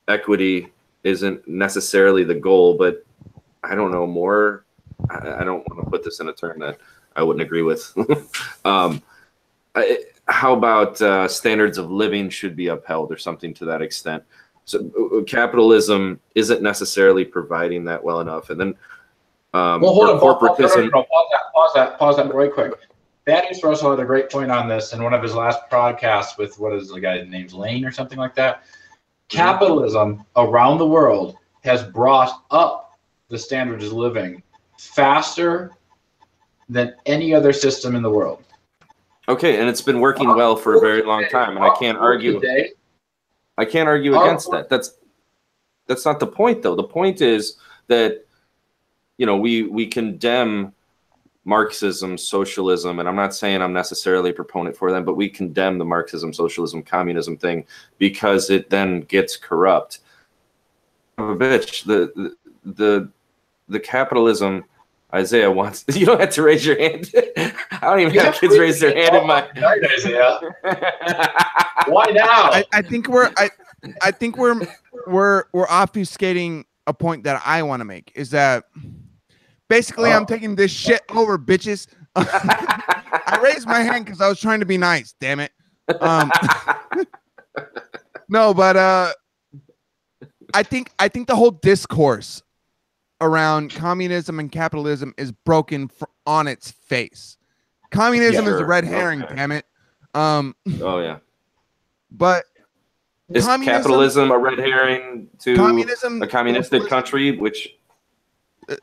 equity isn't necessarily the goal, but I don't know more. I don't want to put this in a term that I wouldn't agree with. How about standards of living should be upheld or something to that extent? So capitalism isn't necessarily providing that well enough, and then well, hold on, corporatism. Pause that right quick. Thaddeus Russell had a great point on this in one of his last podcasts with what is the guy's name, Lane or something like that. Capitalism around the world has brought up the standards of living faster than any other system in the world. Okay, and it's been working well for a very long time, and I can't argue. I can't argue against that. That's not the point, though. The point is that we condemn Marxism, socialism, and I'm not saying I'm necessarily a proponent for them, but we condemn the Marxism, socialism, communism thing because it then gets corrupt. Bitch, the capitalism Isaiah wants. You don't have to raise your hand. I don't even have kids raise their hand in my. Isaiah. Why now? I think we're obfuscating a point that I want to make. Is that basically I'm taking this shit over, bitches. I raised my hand because I was trying to be nice. Damn it. No, but I think the whole discourse around communism and capitalism is broken on its face. Communism is a red herring, damn it. Oh yeah. But is capitalism a red herring to communism, a communistic country? Which wait.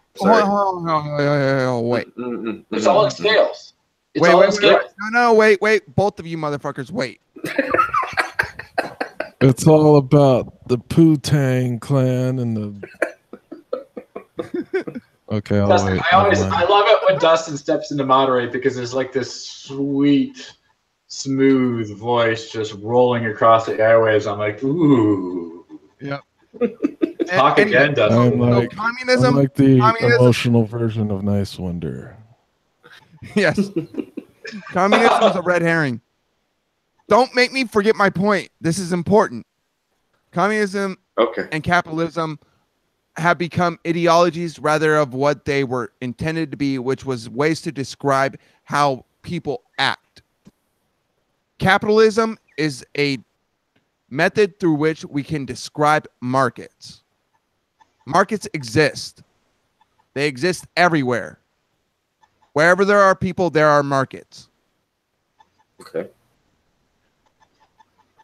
It's all in scales. Wait. No, wait. Both of you motherfuckers, wait. It's all about the Poo-Tang clan and the. Okay, I'll Dustin, wait. I Never mind. love it when Dustin steps in to moderate because there's like this sweet, smooth voice just rolling across the airwaves. I'm like, ooh. Yep. Talk again, Dustin. I'm like, communism. I'm like the communism- emotional version of Nice Wonder. Yes. Communism is a red herring. Don't make me forget my point. This is important. Communism Okay. and capitalism have become ideologies rather of what they were intended to be, which was ways to describe how people act. Capitalism is a method through which we can describe markets. Markets exist. They exist everywhere. Wherever there are people, there are markets. Okay.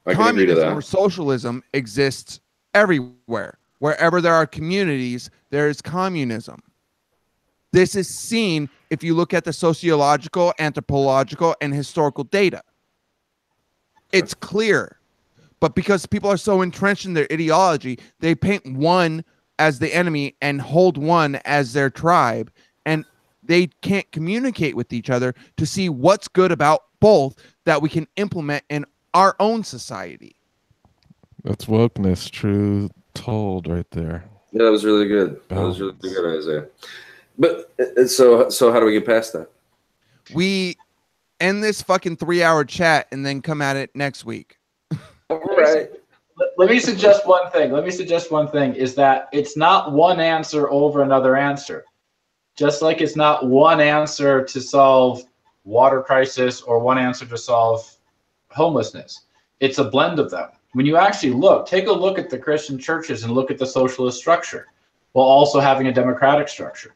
I can agree to Communism or that. socialism exists everywhere. Wherever there are communities, there is communism. This is seen if you look at the sociological, anthropological, and historical data. It's clear. But because people are so entrenched in their ideology, they paint one as the enemy and hold one as their tribe. And they can't communicate with each other to see what's good about both that we can implement in our own society. That's wokeness, true told right there. Yeah, that was really good. That was really good, Isaiah. But so how do we get past that? We end this fucking 3-hour chat and then come at it next week. All right. Let me suggest one thing. Is that it's not one answer over another answer. Just like it's not one answer to solve water crisis or one answer to solve homelessness. It's a blend of them. When you actually take a look at the Christian churches and look at the socialist structure while also having a democratic structure,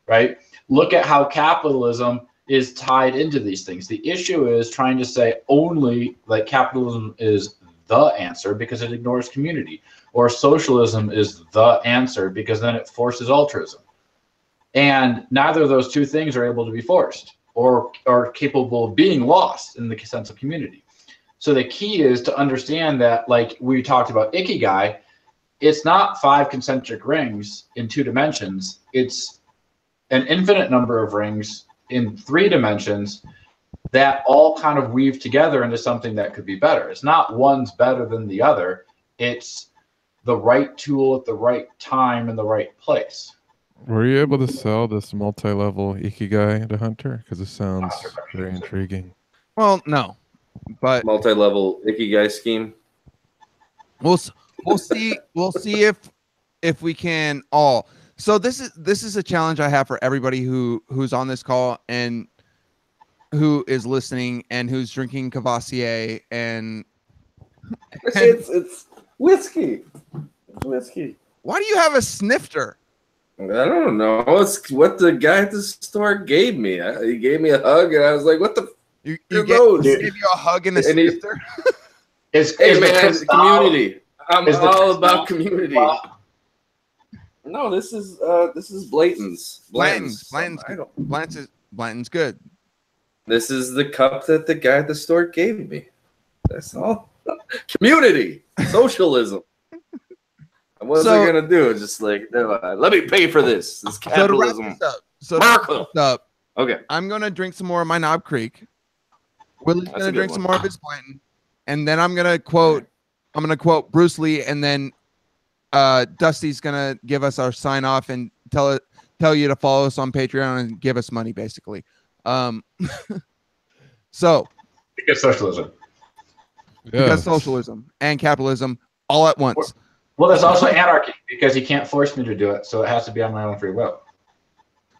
right? Look at how capitalism is tied into these things. The issue is trying to say only like capitalism is the answer because it ignores community, or socialism is the answer because then it forces altruism. And neither of those two things are able to be forced or are capable of being lost in the sense of community. So the key is to understand that, like we talked about Ikigai, it's not 5 concentric rings in 2 dimensions. It's an infinite number of rings in 3 dimensions that all kind of weave together into something that could be better. It's not one's better than the other. It's the right tool at the right time in the right place. Were you able to sell this multi-level Ikigai to Hunter? Because it sounds very intriguing. Well, no, but Multi-level Ikigai scheme. we'll see if we can all. So this is a challenge I have for everybody who's on this call and who is listening and who's drinking Cavassier and It's whiskey. It's whiskey. why do you have a snifter? I don't know. It's what the guy at the store gave me. He gave me a hug, and I was like, "What the? You those?" gave you a hug and a And he- snifter? Hey man, community. I'm Is the all Cristal- about community. No, this is Blanton's. Blanton's I don't- Blanton's good. This is the cup that the guy at the store gave me. That's all. Community, socialism. What's So- I gonna do? Just like let me pay for this. This capitalism. So to wrap Marco. this up, Okay. I'm gonna drink some more of my Knob Creek. Willie's That's a gonna good drink some one. more of his Blanton, and then I'm gonna quote Bruce Lee, and then Dusty's gonna give us our sign off and tell you to follow us on Patreon and give us money, basically. So Because socialism. because socialism and capitalism all at once. Well, there's also anarchy because you can't force me to do it, so it has to be on my own free will.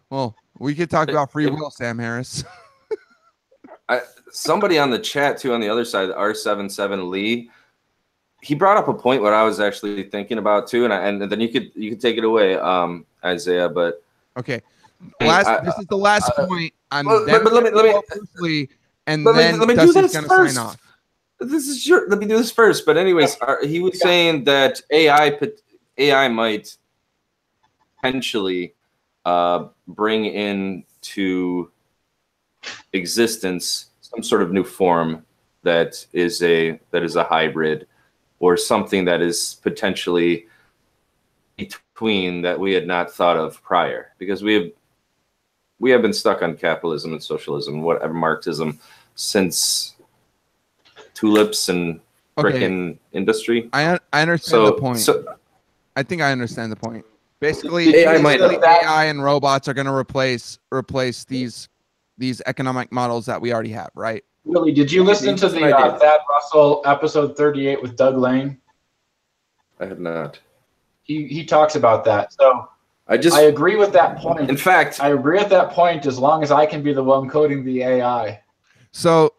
Well, we could talk about free will, Sam Harris. Somebody on the chat too on the other side, R77 Lee, he brought up a point what I was actually thinking about too, and then you could take it away, Isaiah. But Okay, I- this is the last point. I'm but then let me- gonna quote Bruce Lee, and let me- then let me do Dusty's this gonna first. sign off. this is your. Let me do this first. But anyways, he was saying that AI might potentially bring into existence some sort of new form that is a hybrid or something that is potentially between that we had not thought of prior, because we have been stuck on capitalism and socialism, whatever, Marxism, since tulips and frickin' industry. I understand the point. I think I understand the point. Basically, AI and robots are going to replace these economic models that we already have, right? Willie, did you listen to the Thad Russell episode 38 with Doug Lane? I have not. He talks about that. So I agree with that point. In fact, I agree with that point as long as I can be the one coding the AI. So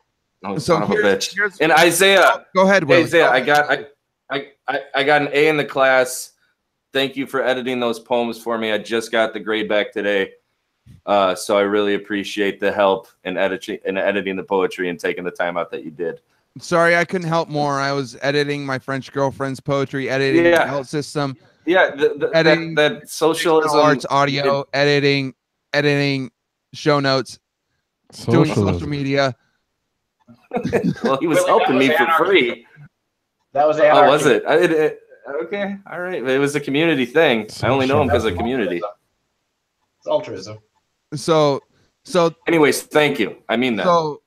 son of a bitch. And Isaiah, go ahead, Willie. Isaiah, I got an A in the class. Thank you for editing those poems for me. I just got the grade back today. So I really appreciate the help in editing the poetry and taking the time out that you did. Sorry, I couldn't help more. I was editing my French girlfriend's poetry, editing the health system. Yeah, editing that socialism, arts, audio, editing show notes, doing social media. Well, he was helping me for free. That was anarchy. Oh, was it? Okay, all right. It was a community thing. I only know him because of community. It's altruism. So anyways, thank you. I mean that. So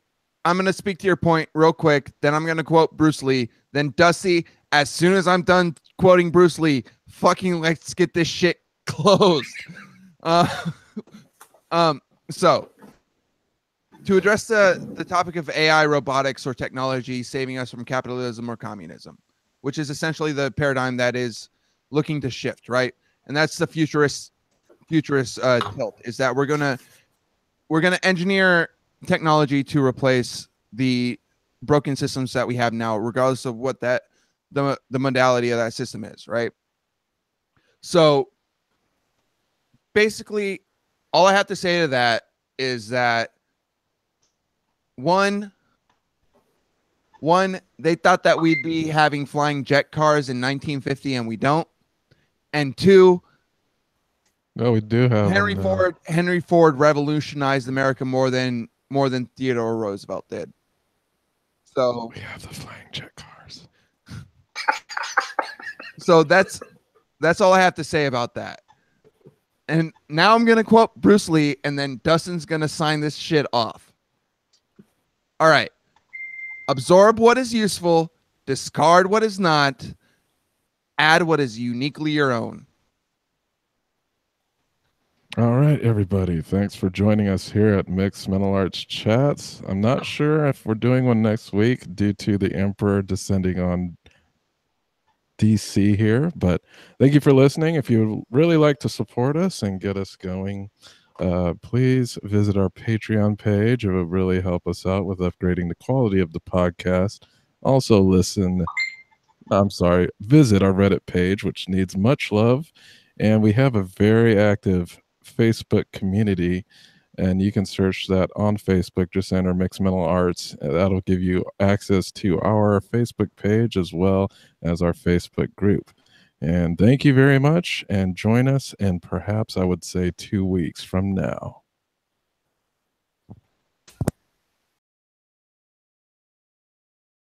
I'm going to speak to your point real quick. Then I'm going to quote Bruce Lee. Then Dusty, as soon as I'm done quoting Bruce Lee, fucking let's get this shit closed. So to address the topic of AI, robotics, or technology saving us from capitalism or communism, which is essentially the paradigm that is looking to shift, right? And that's the futurist tilt, is that we're gonna engineer technology to replace the broken systems that we have now, regardless of what the modality of that system is, right? So basically, all I have to say to that is that one, they thought that we'd be having flying jet cars in 1950, and we don't. And two, no, we do have Henry Ford revolutionized America more than Theodore Roosevelt did. So we have the flying jet cars. So that's all I have to say about that. And now I'm gonna quote Bruce Lee, and then Dustin's gonna sign this shit off. All right. Absorb what is useful, discard what is not, add what is uniquely your own. All right, everybody. Thanks for joining us here at Mixed Mental Arts Chats. I'm not sure if we're doing one next week due to the Emperor descending on DC here, but thank you for listening. If you would really like to support us and get us going, please visit our Patreon page. It would really help us out with upgrading the quality of the podcast. Also visit our Reddit page, which needs much love. And we have a very active Facebook community, and you can search that on Facebook. Just enter Mixed Mental Arts. That'll give you access to our Facebook page as well as our Facebook group. And thank you very much, and join us in perhaps I would say 2 weeks from now.